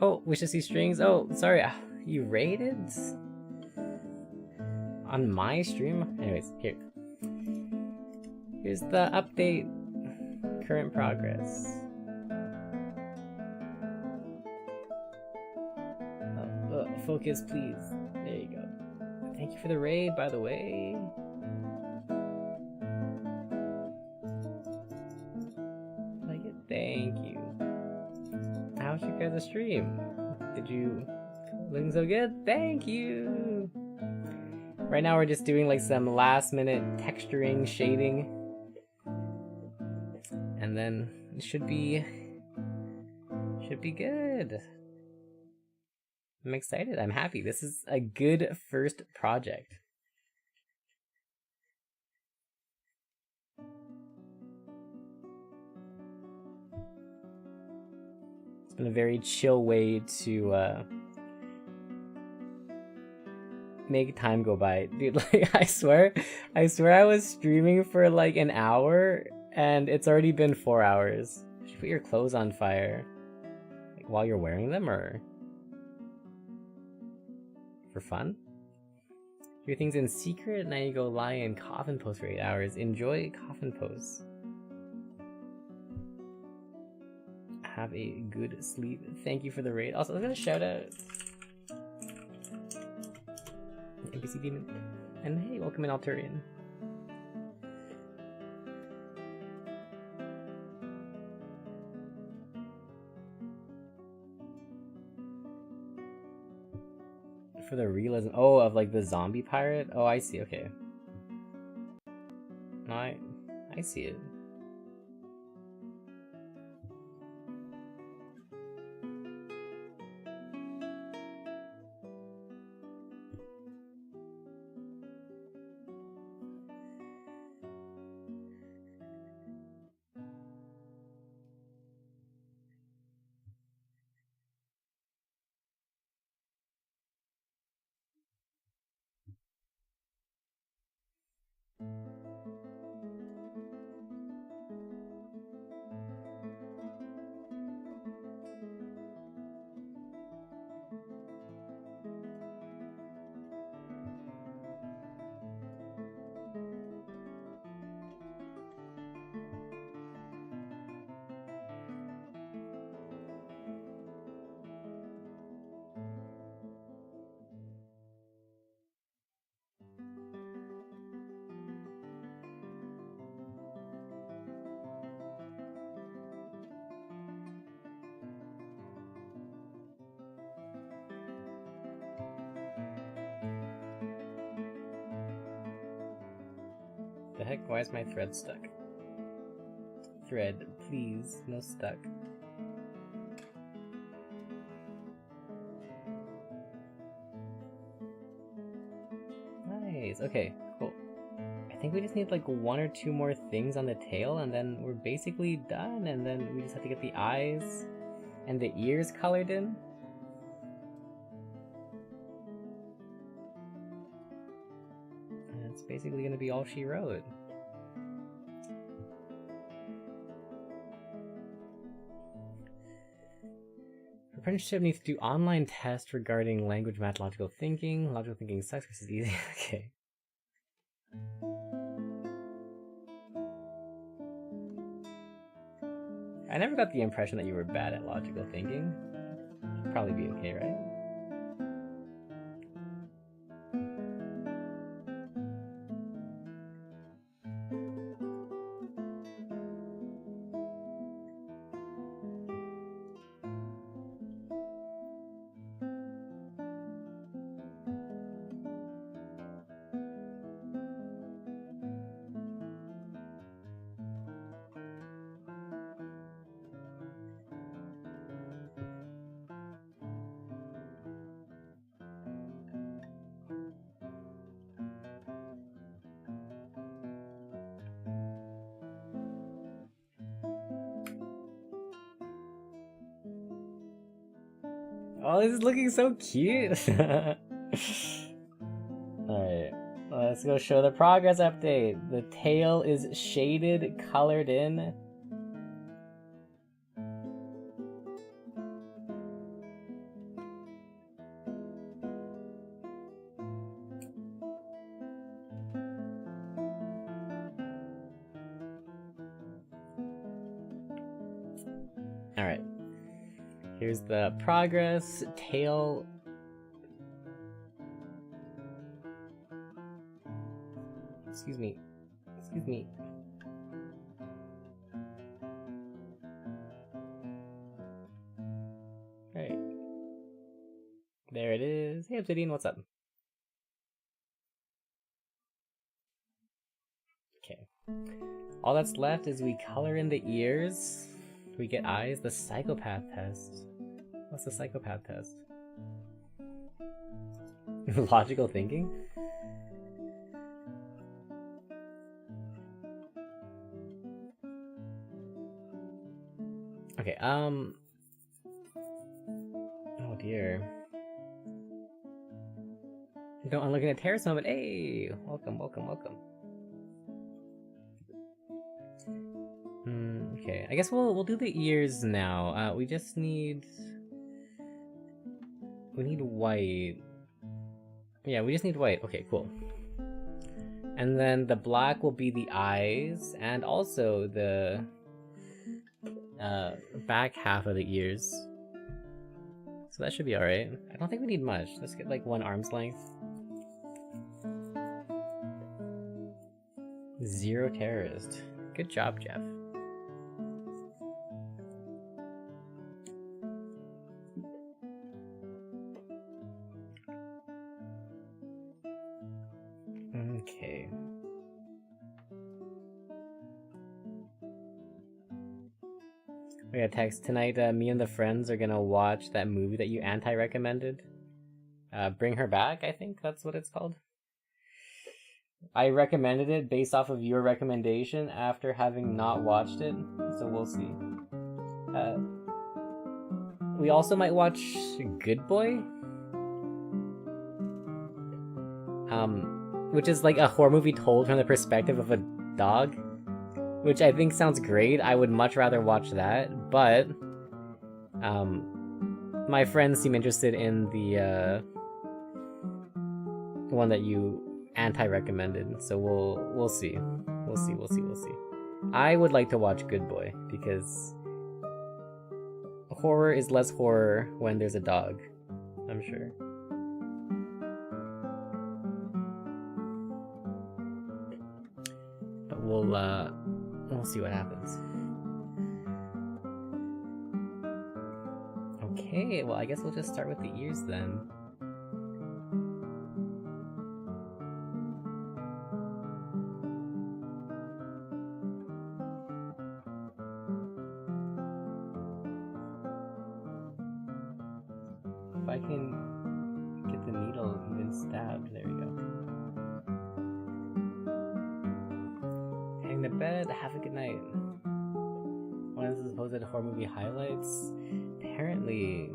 Oh, wish to see strings. Oh, sorry. You raided? On my stream? Anyways, here. Here's the update. Current progress. Focus, please. There you go. Thank you for the raid, by the way. Like it. Thank you. How's your guys' stream? Did you... Looking so good? Thank you! Right now we're just doing like some last minute texturing, shading. And then it should be good. I'm excited. I'm happy. This is a good first project. It's been a very chill way to make time go by. Dude, like I swear I was streaming for like an hour and it's already been 4 hours. You should put your clothes on fire. Like while you're wearing them, or for fun? Do things in secret, now you go lie in coffin pose for 8 hours. Enjoy coffin pose. Have a good sleep. Thank you for the raid. Also, let's get a shout out. NPC Demon. And hey, welcome in Alturian. For the realism, oh, of like the zombie pirate. Oh, I see. Okay. No, I see it. The heck? Why is my thread stuck? Thread, please, no stuck. Nice, okay, cool. I think we just need like 1 or 2 more things on the tail and then we're basically done, and then we just have to get the eyes and the ears colored in. And it's basically gonna be all she wrote. Apprenticeship needs to do online tests regarding language math logical thinking. Logical thinking sucks because it's easy. Okay. I never got the impression that you were bad at logical thinking. Should probably be okay, right? Oh, this is looking so cute. Alright, let's go show the progress update. The tail is shaded, colored in. Alright. Here's the progress. Tail. Excuse me. Excuse me. Alright. There it is. Hey Obsidian, what's up? Okay. All that's left is we color in the ears. We get eyes. The psychopath test. What's the psychopath test? Logical thinking? Okay, oh dear. No, I'm looking at Terrace Moment. Hey! Welcome, welcome, welcome. Okay, I guess we'll do the ears now. We just need... We need white. Yeah, we just need white. Okay, cool. And then the black will be the eyes, and also the back half of the ears. So that should be alright. I don't think we need much. Let's get like 1 arm's length. 0 terrorist. Good job, Jeff. Okay. We got a text tonight. Me and the friends are gonna watch that movie that you anti-recommended. Bring Her Back, I think that's what it's called. I recommended it based off of your recommendation after having not watched it, so we'll see. We also might watch Good Boy, which is like a horror movie told from the perspective of a dog, which I think sounds great. I would much rather watch that, but my friends seem interested in the one that you anti-recommended, so we'll see. We'll see. I would like to watch Good Boy because horror is less horror when there's a dog, I'm sure. But we'll see what happens. Okay, well I guess we'll just start with the ears then. If I can get the needle even stabbed, there we go. Hang to bed, have a good night. One of the supposed horror movie highlights? Apparently.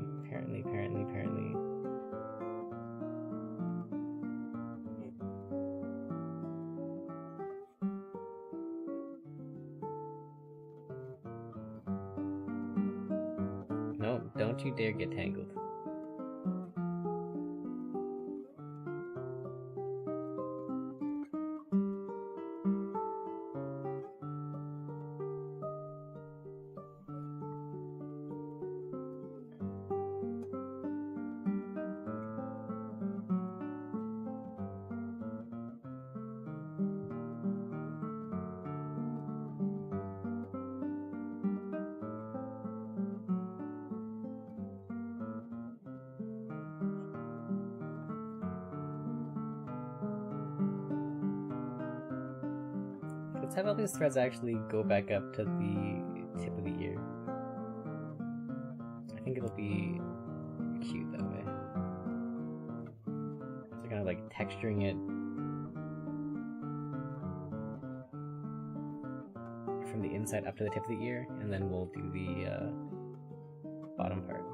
No, don't you dare get tangled. Let's have all these threads actually go back up to the tip of the ear. I think it'll be cute that way. So kind of like texturing it from the inside up to the tip of the ear, and then we'll do the bottom part.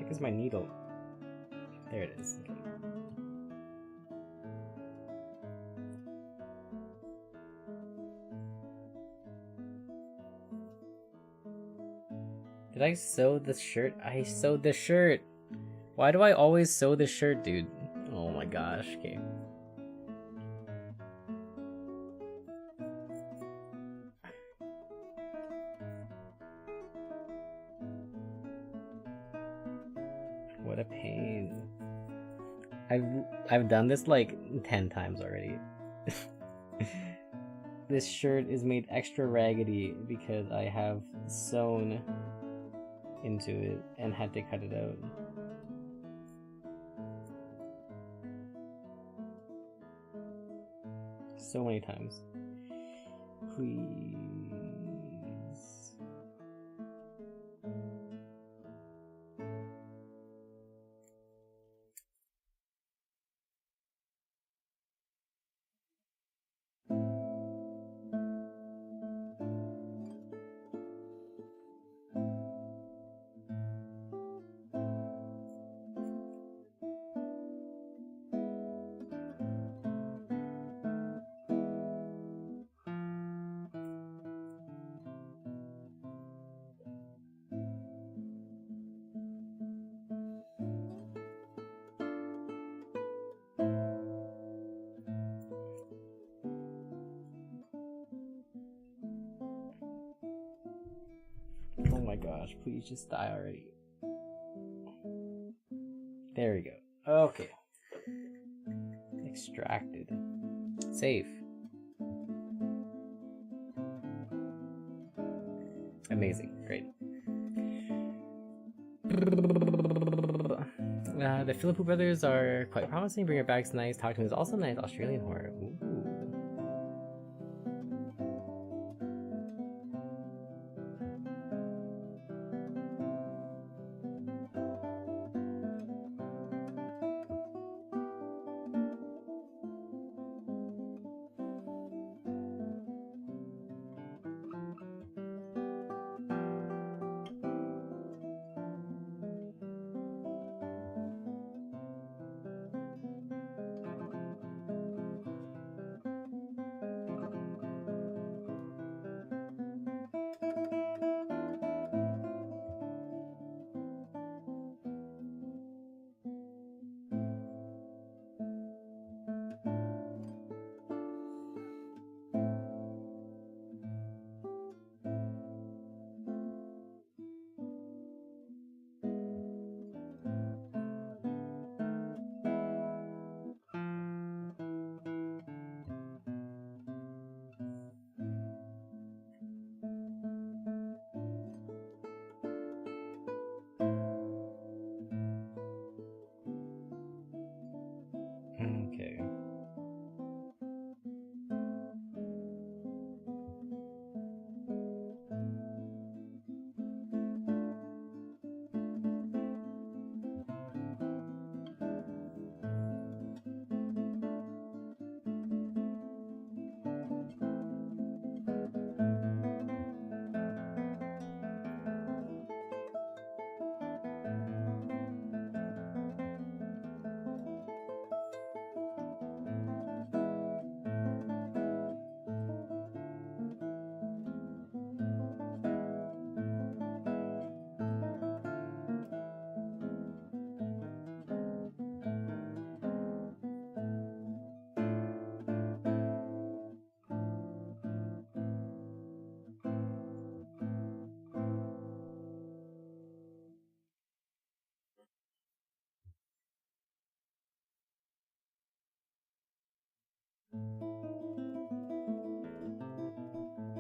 heck is my needle? There it is. Okay. Did I sew the shirt? I sewed the shirt! Why do I always sew the shirt, dude? Oh my gosh, okay. What a pain. I've done this like 10 times already. This shirt is made extra raggedy because I have sewn into it and had to cut it out. So many times. Please. Oh my gosh, please just die already. There we go. Okay. Extracted. Save. Amazing. Great. The Philippou brothers are quite promising. Bring Your Back's nice. Talk to Me is also nice. Australian horror. Ooh. Okay.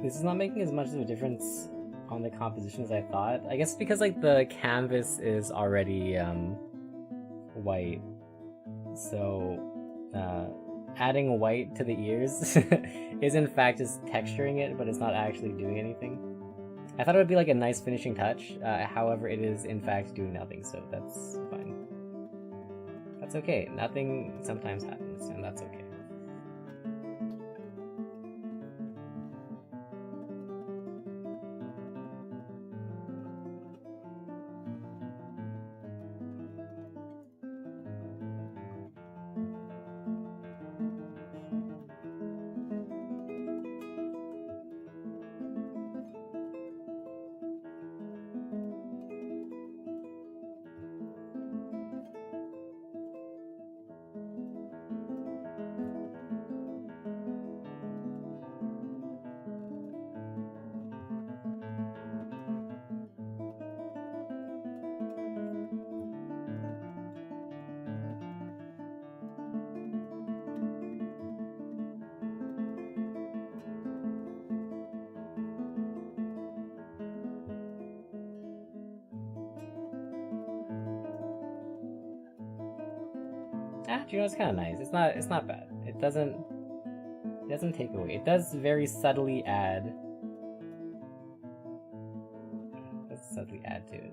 This is not making as much of a difference on the composition as I thought. I guess because like the canvas is already white, so adding white to the ears is in fact just texturing it, but it's not actually doing anything. I thought it would be like a nice finishing touch, however it is in fact doing nothing, so that's fine. That's okay. Nothing sometimes happens, and that's okay. you know, it's kind of nice. It's not bad. It doesn't take away. It does very subtly add. Let's subtly add to it.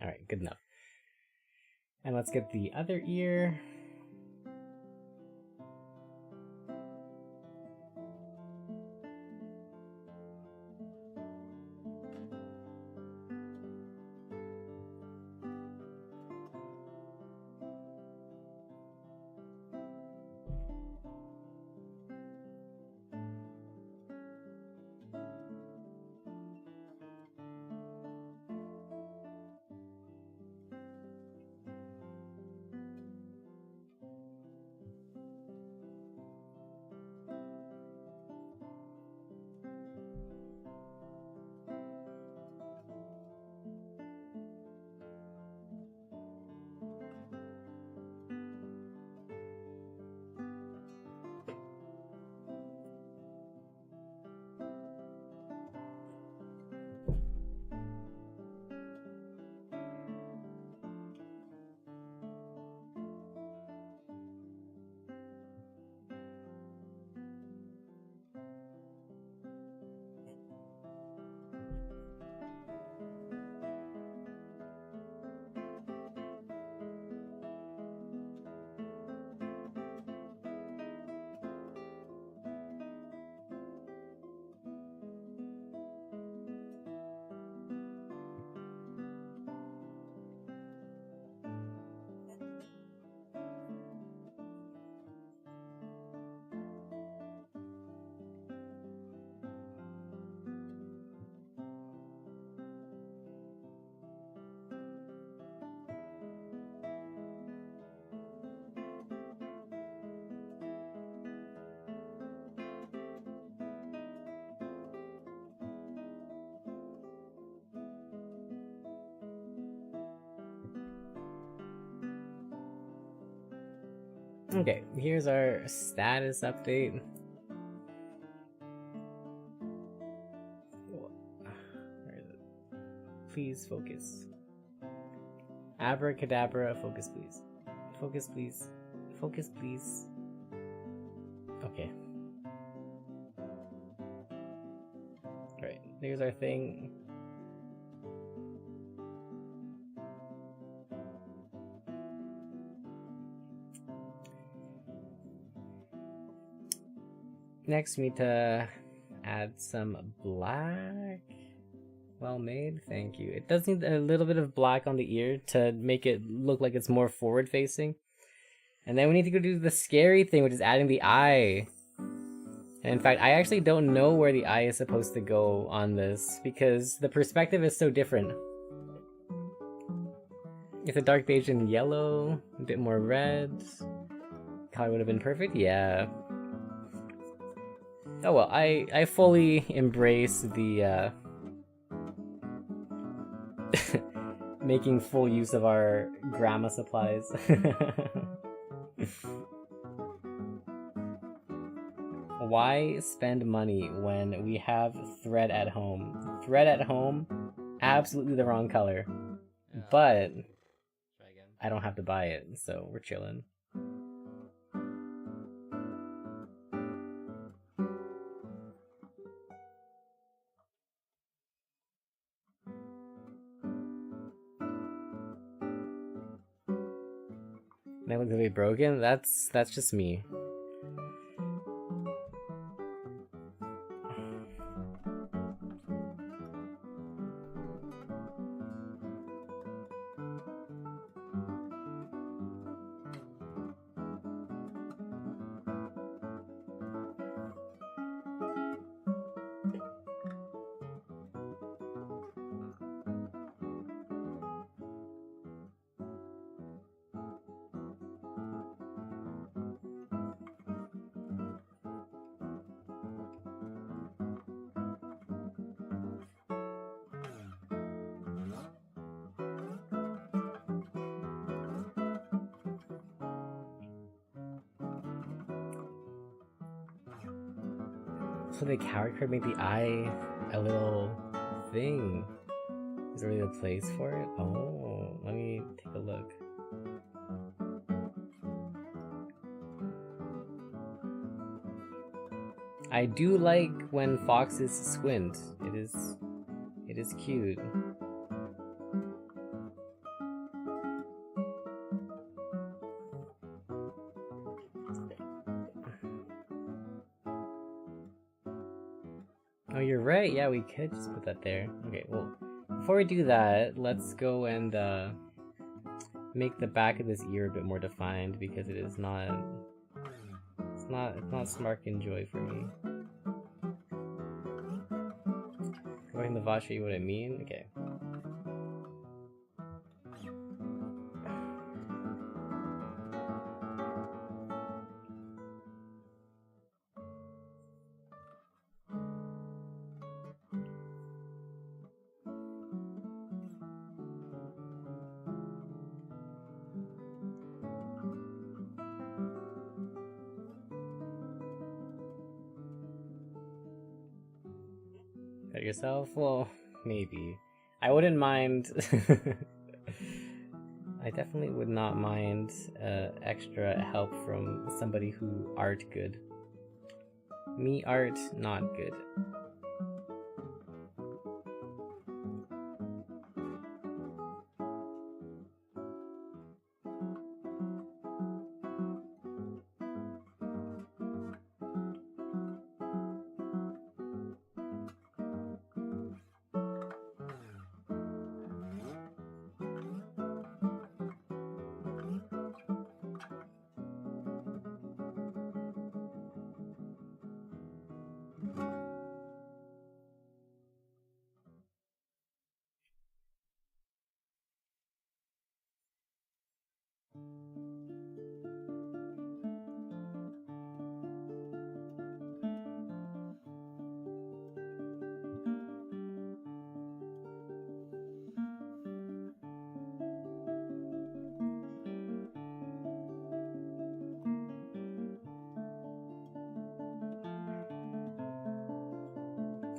Alright, good enough. And let's get the other ear. Okay, here's our status update. Where is it? Please focus. Abracadabra, focus please. Focus please. Focus please. Okay. Alright, there's our thing. Next, we need to add some black. Well made, thank you. It does need a little bit of black on the ear to make it look like it's more forward facing. And then we need to go do the scary thing, which is adding the eye. And in fact, I actually don't know where the eye is supposed to go on this, because the perspective is so different. If the dark beige and yellow, a bit more red, color would have been perfect, yeah. Oh well, I fully embrace the making full use of our grandma supplies. Why spend money when we have thread at home? Thread at home, absolutely the wrong color. Yeah. But Try again. I don't have to buy it, so we're chilling. That looks really broken. That's just me. So the character made the eye a little thing. Is there really a place for it? Oh, let me take a look. I do like when foxes squint. It is cute. Oh, you're right. Yeah, we could just put that there. Okay, well, before we do that, let's go and make the back of this ear a bit more defined, because it is not. It's not Smark and Joy for me. Going to the VOD show you what I mean? Okay. Cut yourself? Well, maybe. I wouldn't mind. I definitely would not mind extra help from somebody who art good. Me art not good.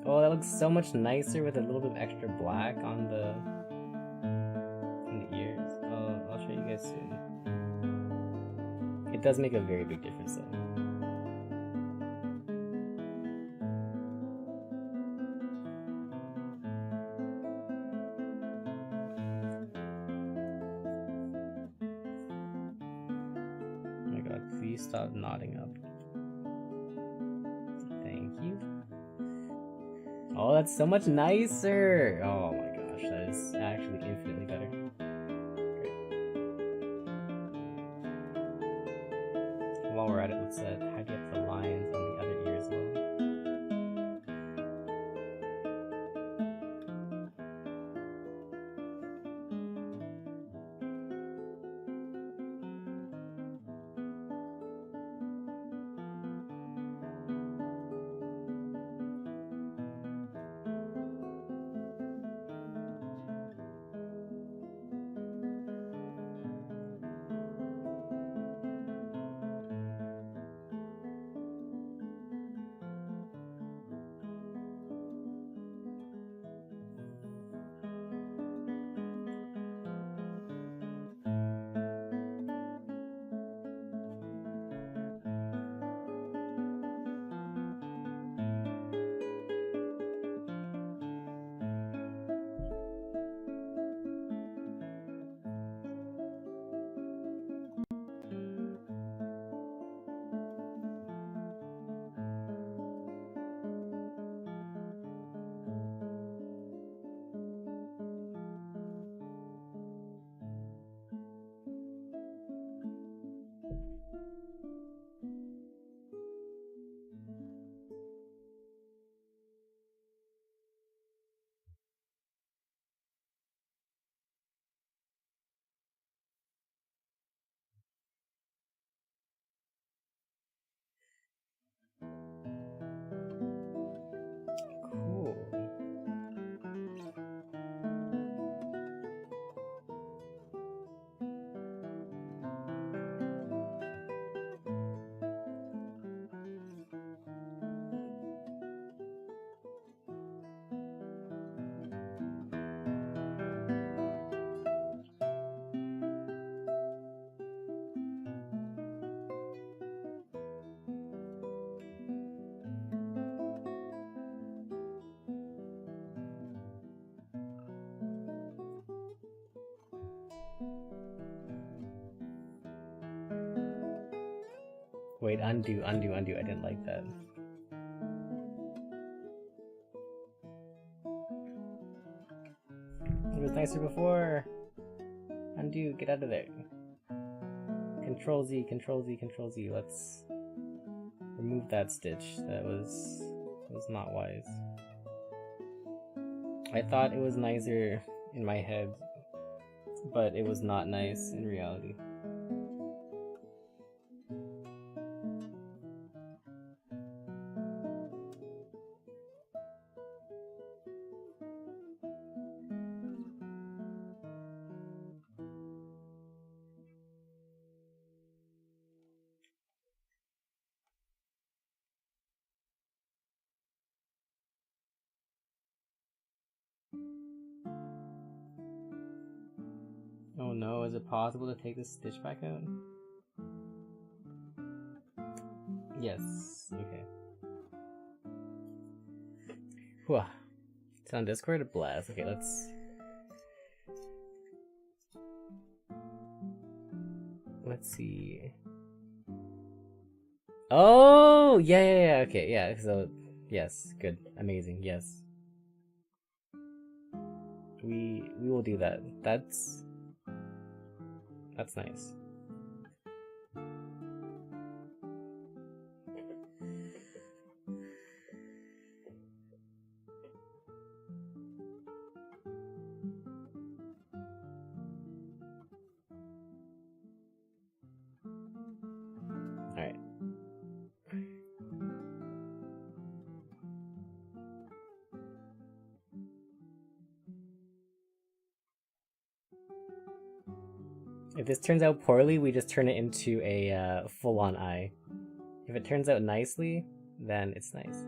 Oh, that looks so much nicer with a little bit of extra black on the ears. I'll show you guys soon. It does make a very big difference though. Oh my god, please stop nodding up. Thank you. Oh, that's so much nicer! Oh my gosh, that is actually infinitely better. Great. While we're at it, let's tidy up the lines on the other ear as well. Cool. Wait, undo. I didn't like that. It was nicer before. Undo, get out of there. Control Z. Let's remove that stitch. That was not wise. I thought it was nicer in my head, but it was not nice in reality. Oh no, is it possible to take this stitch back out? Yes, okay. Whew. It's on Discord? Blast. Okay, let's see. Oh, yeah, okay, yeah, so, yes, good, amazing, yes. We will do that. That's nice. Alright. If this turns out poorly, we just turn it into a full-on eye. If it turns out nicely, then it's nice.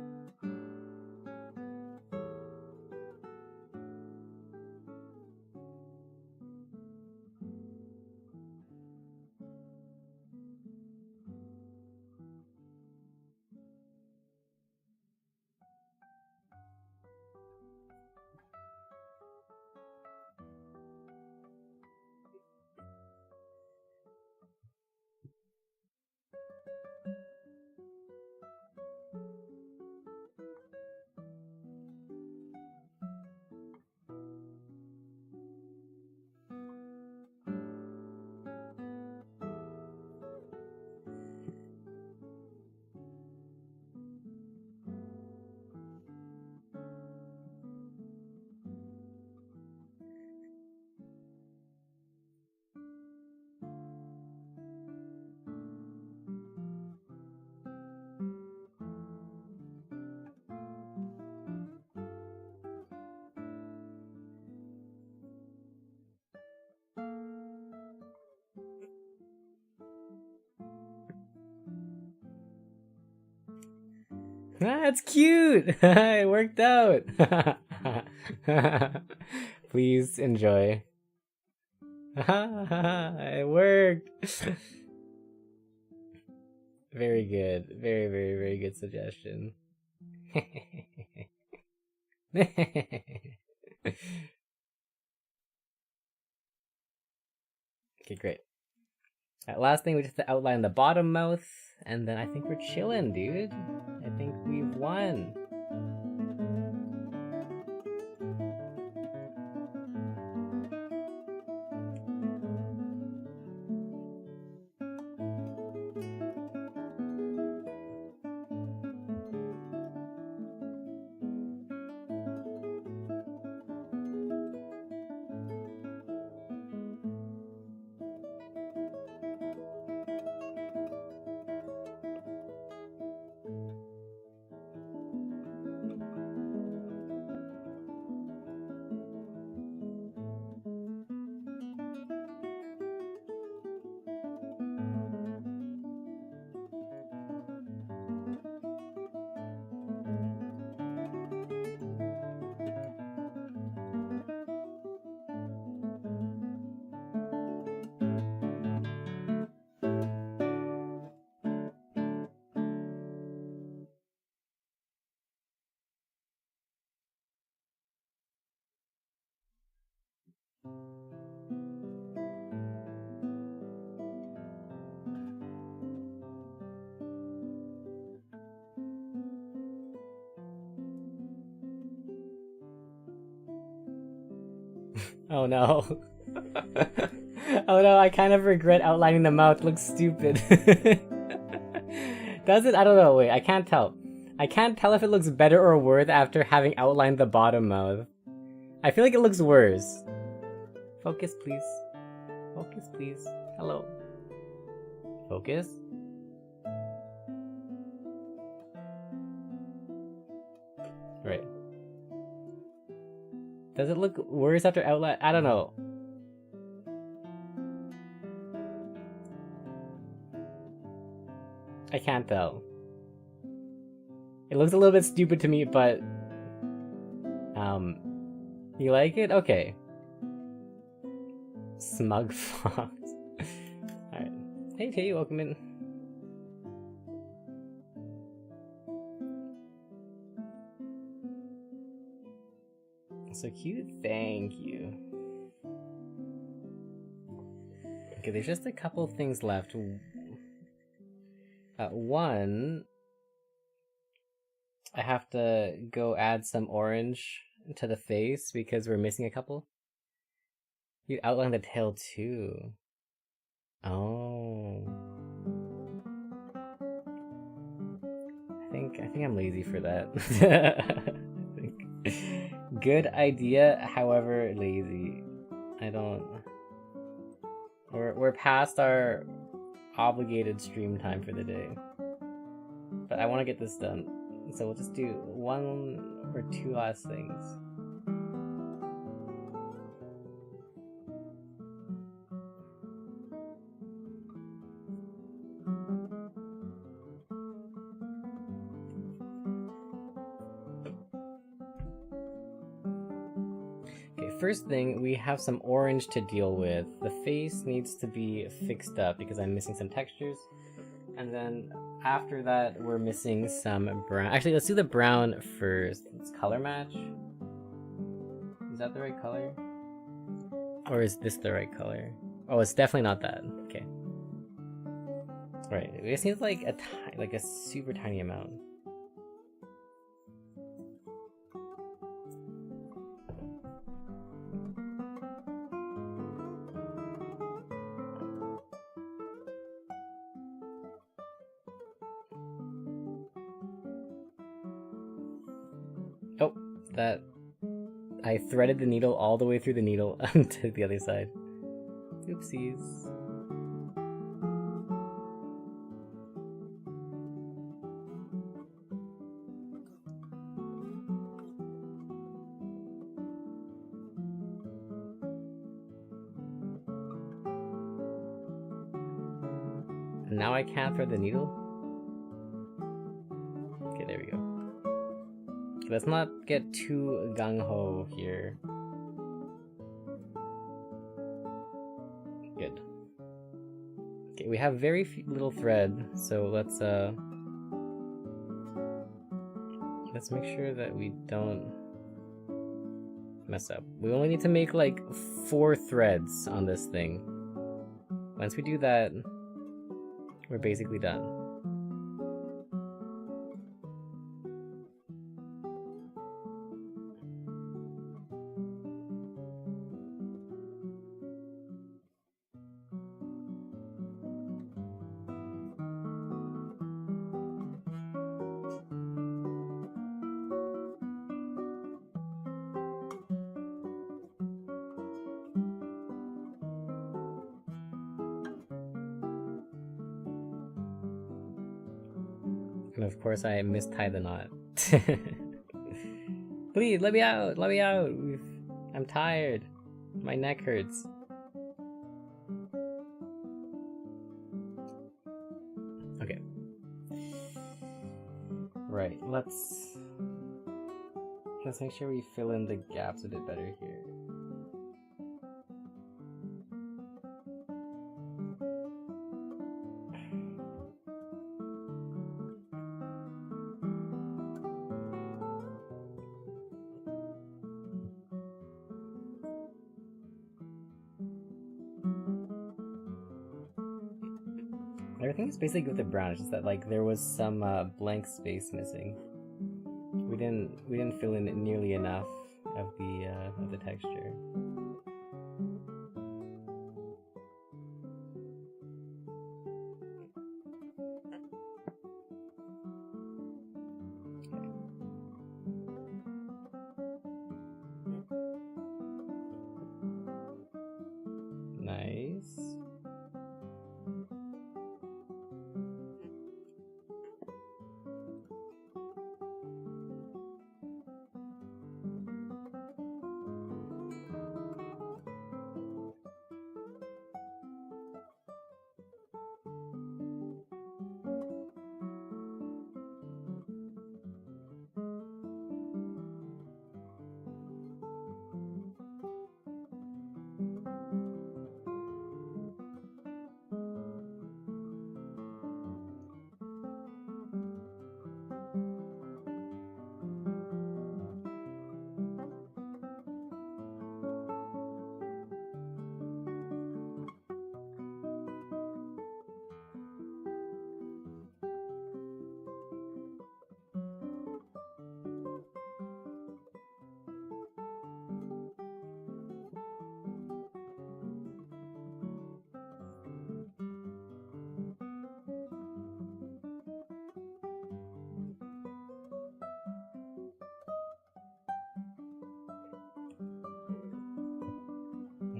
That's cute! It worked out! Please enjoy. It worked! Very good. Very, very, very good suggestion. Okay, great. Last thing, we just have to outline the bottom mouth, and then I think we're chilling, dude. I think we've won. Oh no. Oh no, I kind of regret outlining the mouth. It looks stupid. Does it? I don't know. Wait, I can't tell. I can't tell if it looks better or worse after having outlined the bottom mouth. I feel like it looks worse. Focus, please. Focus, please. Hello. Focus. Right. Does it look worse after outline? I don't know. I can't tell. It looks a little bit stupid to me, but... You like it? Okay. Smug fox. Alright. Hey Tay, welcome in. So cute, thank you. Okay, there's just a couple things left. One, I have to go add some orange to the face because we're missing a couple. You outlined the tail too. Oh. I think I'm lazy for that. Good idea, however lazy. I don't. We're past our obligated stream time for the day, but I want to get this done, so we'll just do one or two last things. First thing, we have some orange to deal with. The face needs to be fixed up because I'm missing some textures. And then after that, we're missing some brown. Actually, let's do the brown first. Let's color match. Is that the right color? Or is this the right color? Oh, it's definitely not that. Okay. Right, we just need like a super tiny amount. Oh, that... I threaded the needle all the way through the needle to the other side. Oopsies. Now I can't thread the needle? Okay, there we go. Let's not get too gung-ho here. Good. Okay, we have very little thread, so let's make sure that we don't mess up. We only need to make like 4 threads on this thing. Once we do that, we're basically done. And of course I mistie the knot. Please, let me out! Let me out! I'm tired. My neck hurts. Okay. Right, let's make sure we fill in the gaps a bit better here. Everything is basically with the brown, it's just that like there was some blank space missing. We didn't fill in nearly enough of the texture. Nice.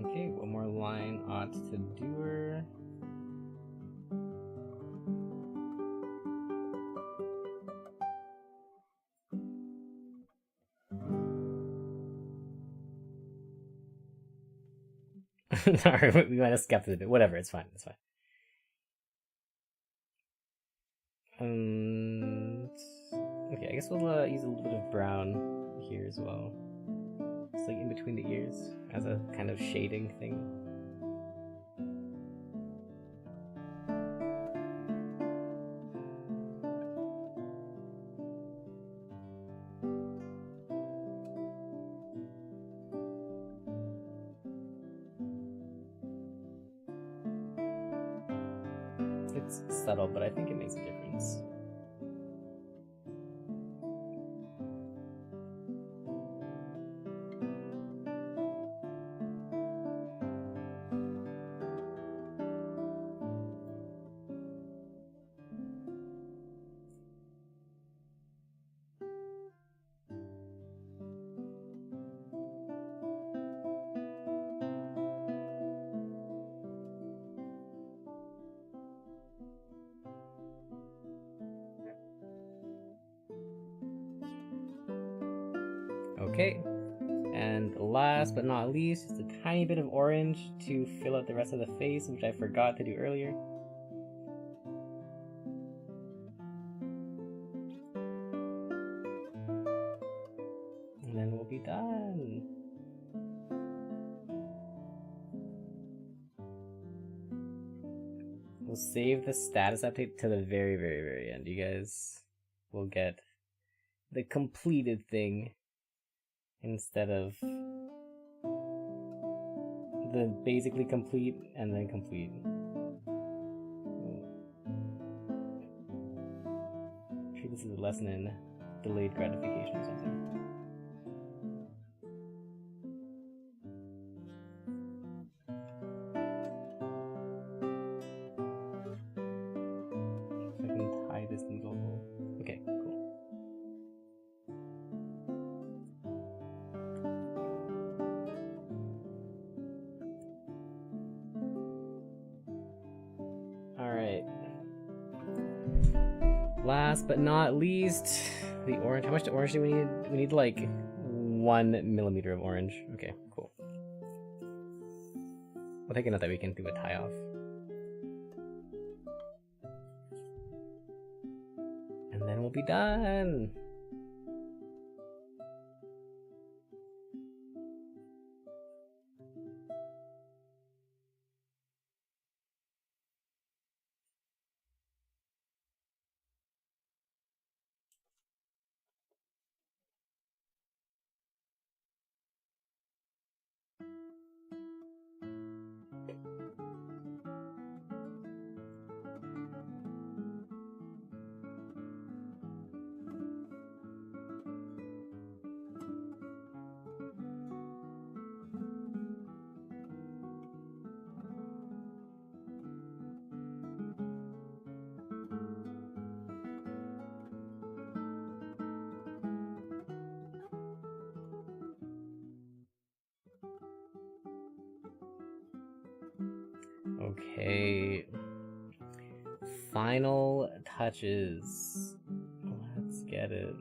Okay, one more line ought to do her. Alright, we might have skipped it a bit. Whatever, it's fine, it's fine. Okay, I guess we'll use a little bit of brown here as well. Just like in between the ears as a kind of shading thing. It's subtle, but I think it makes a difference. Okay, and last but not least, just a tiny bit of orange to fill out the rest of the face, which I forgot to do earlier. We'll save the status update to the very, very, very end. You guys will get the completed thing instead of the basically complete and then complete. I'm sure this is a lesson in delayed gratification or something. If I can tie this needle hole. Okay, cool. Alright. Last but not least, the orange. How much orange do we need? We need like 1 millimeter of orange. Okay, cool. We'll take a note that we can do a tie off. And then we'll be done. Okay. Final touches. Let's get it.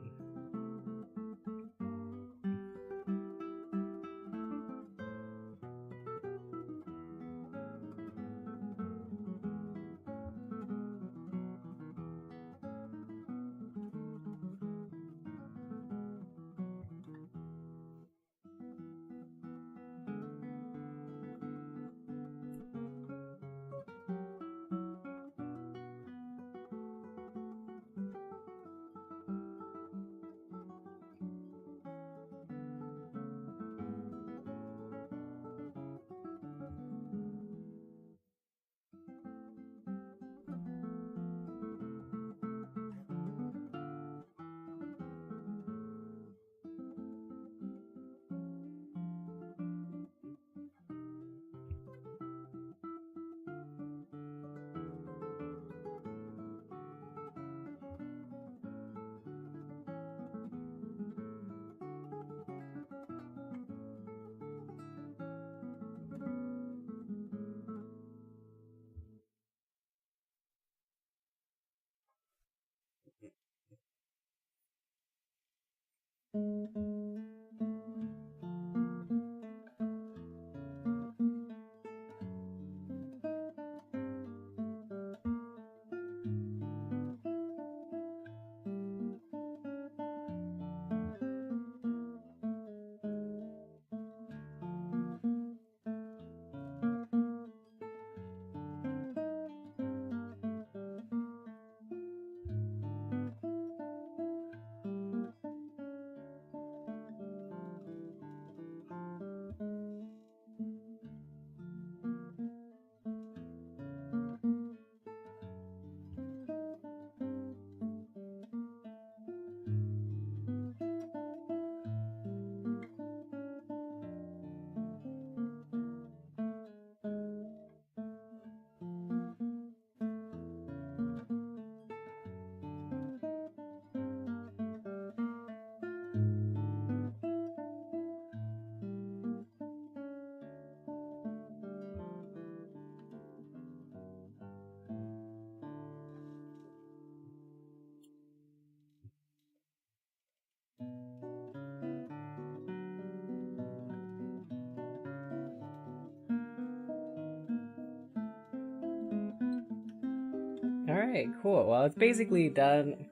Alright, cool. Well, it's basically done.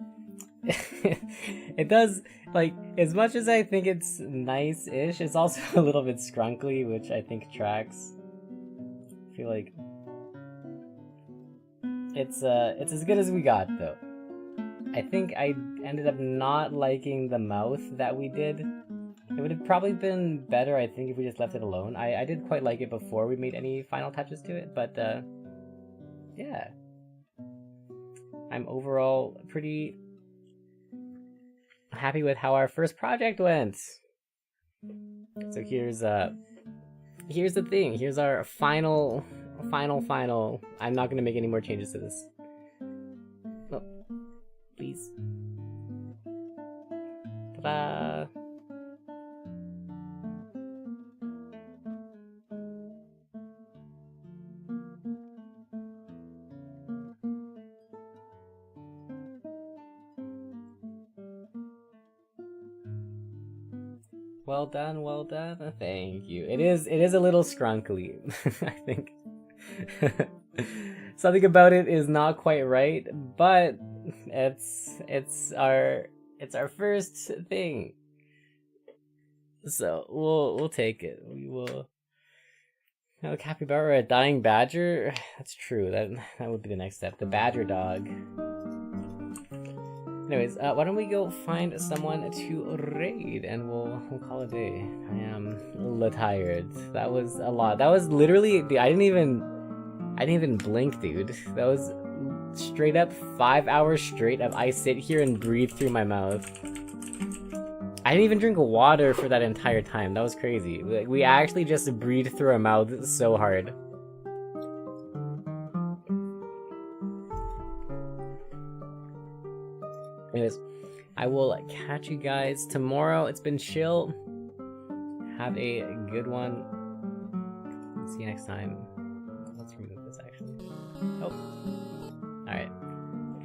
It does, like, as much as I think it's nice-ish, it's also a little bit scrunkly, which I think tracks. I feel like It's as good as we got though. I think I ended up not liking the mouth that we did. It would have probably been better, I think, if we just left it alone. I did quite like it before we made any final touches to it, but yeah. I'm overall pretty happy with how our first project went. So here's the thing. Here's our final. I'm not gonna make any more changes to this. Oh, please. Ta-da! Well done, well done. Thank you. It is a little scrunkly, I think. Something about it is not quite right, but it's our first thing. So we'll take it. We will. No capybara, a dying badger. That's true. That would be the next step. The badger dog. Anyways, why don't we go find someone to raid and we'll call it a day. I am tired. That was a lot. That was literally, dude, I didn't even blink, dude. That was straight up 5 hours straight of I sit here and breathe through my mouth. I didn't even drink water for that entire time. That was crazy. Like, we actually just breathed through our mouth so hard. Anyways, I will catch you guys tomorrow. It's been chill. Have a good one. See you next time. Let's remove this actually. Oh. Alright.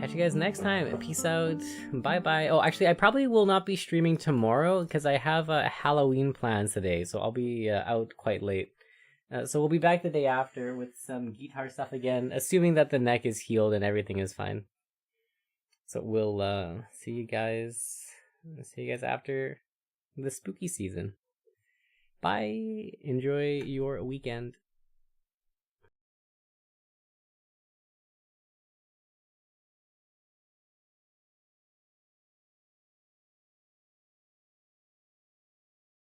Catch you guys next time. Peace out. Bye-bye. Oh, actually, I probably will not be streaming tomorrow because I have Halloween plans today, so I'll be out quite late. So we'll be back the day after with some guitar stuff again, assuming that the neck is healed and everything is fine. So we'll see you guys after the spooky season. Bye. Enjoy your weekend.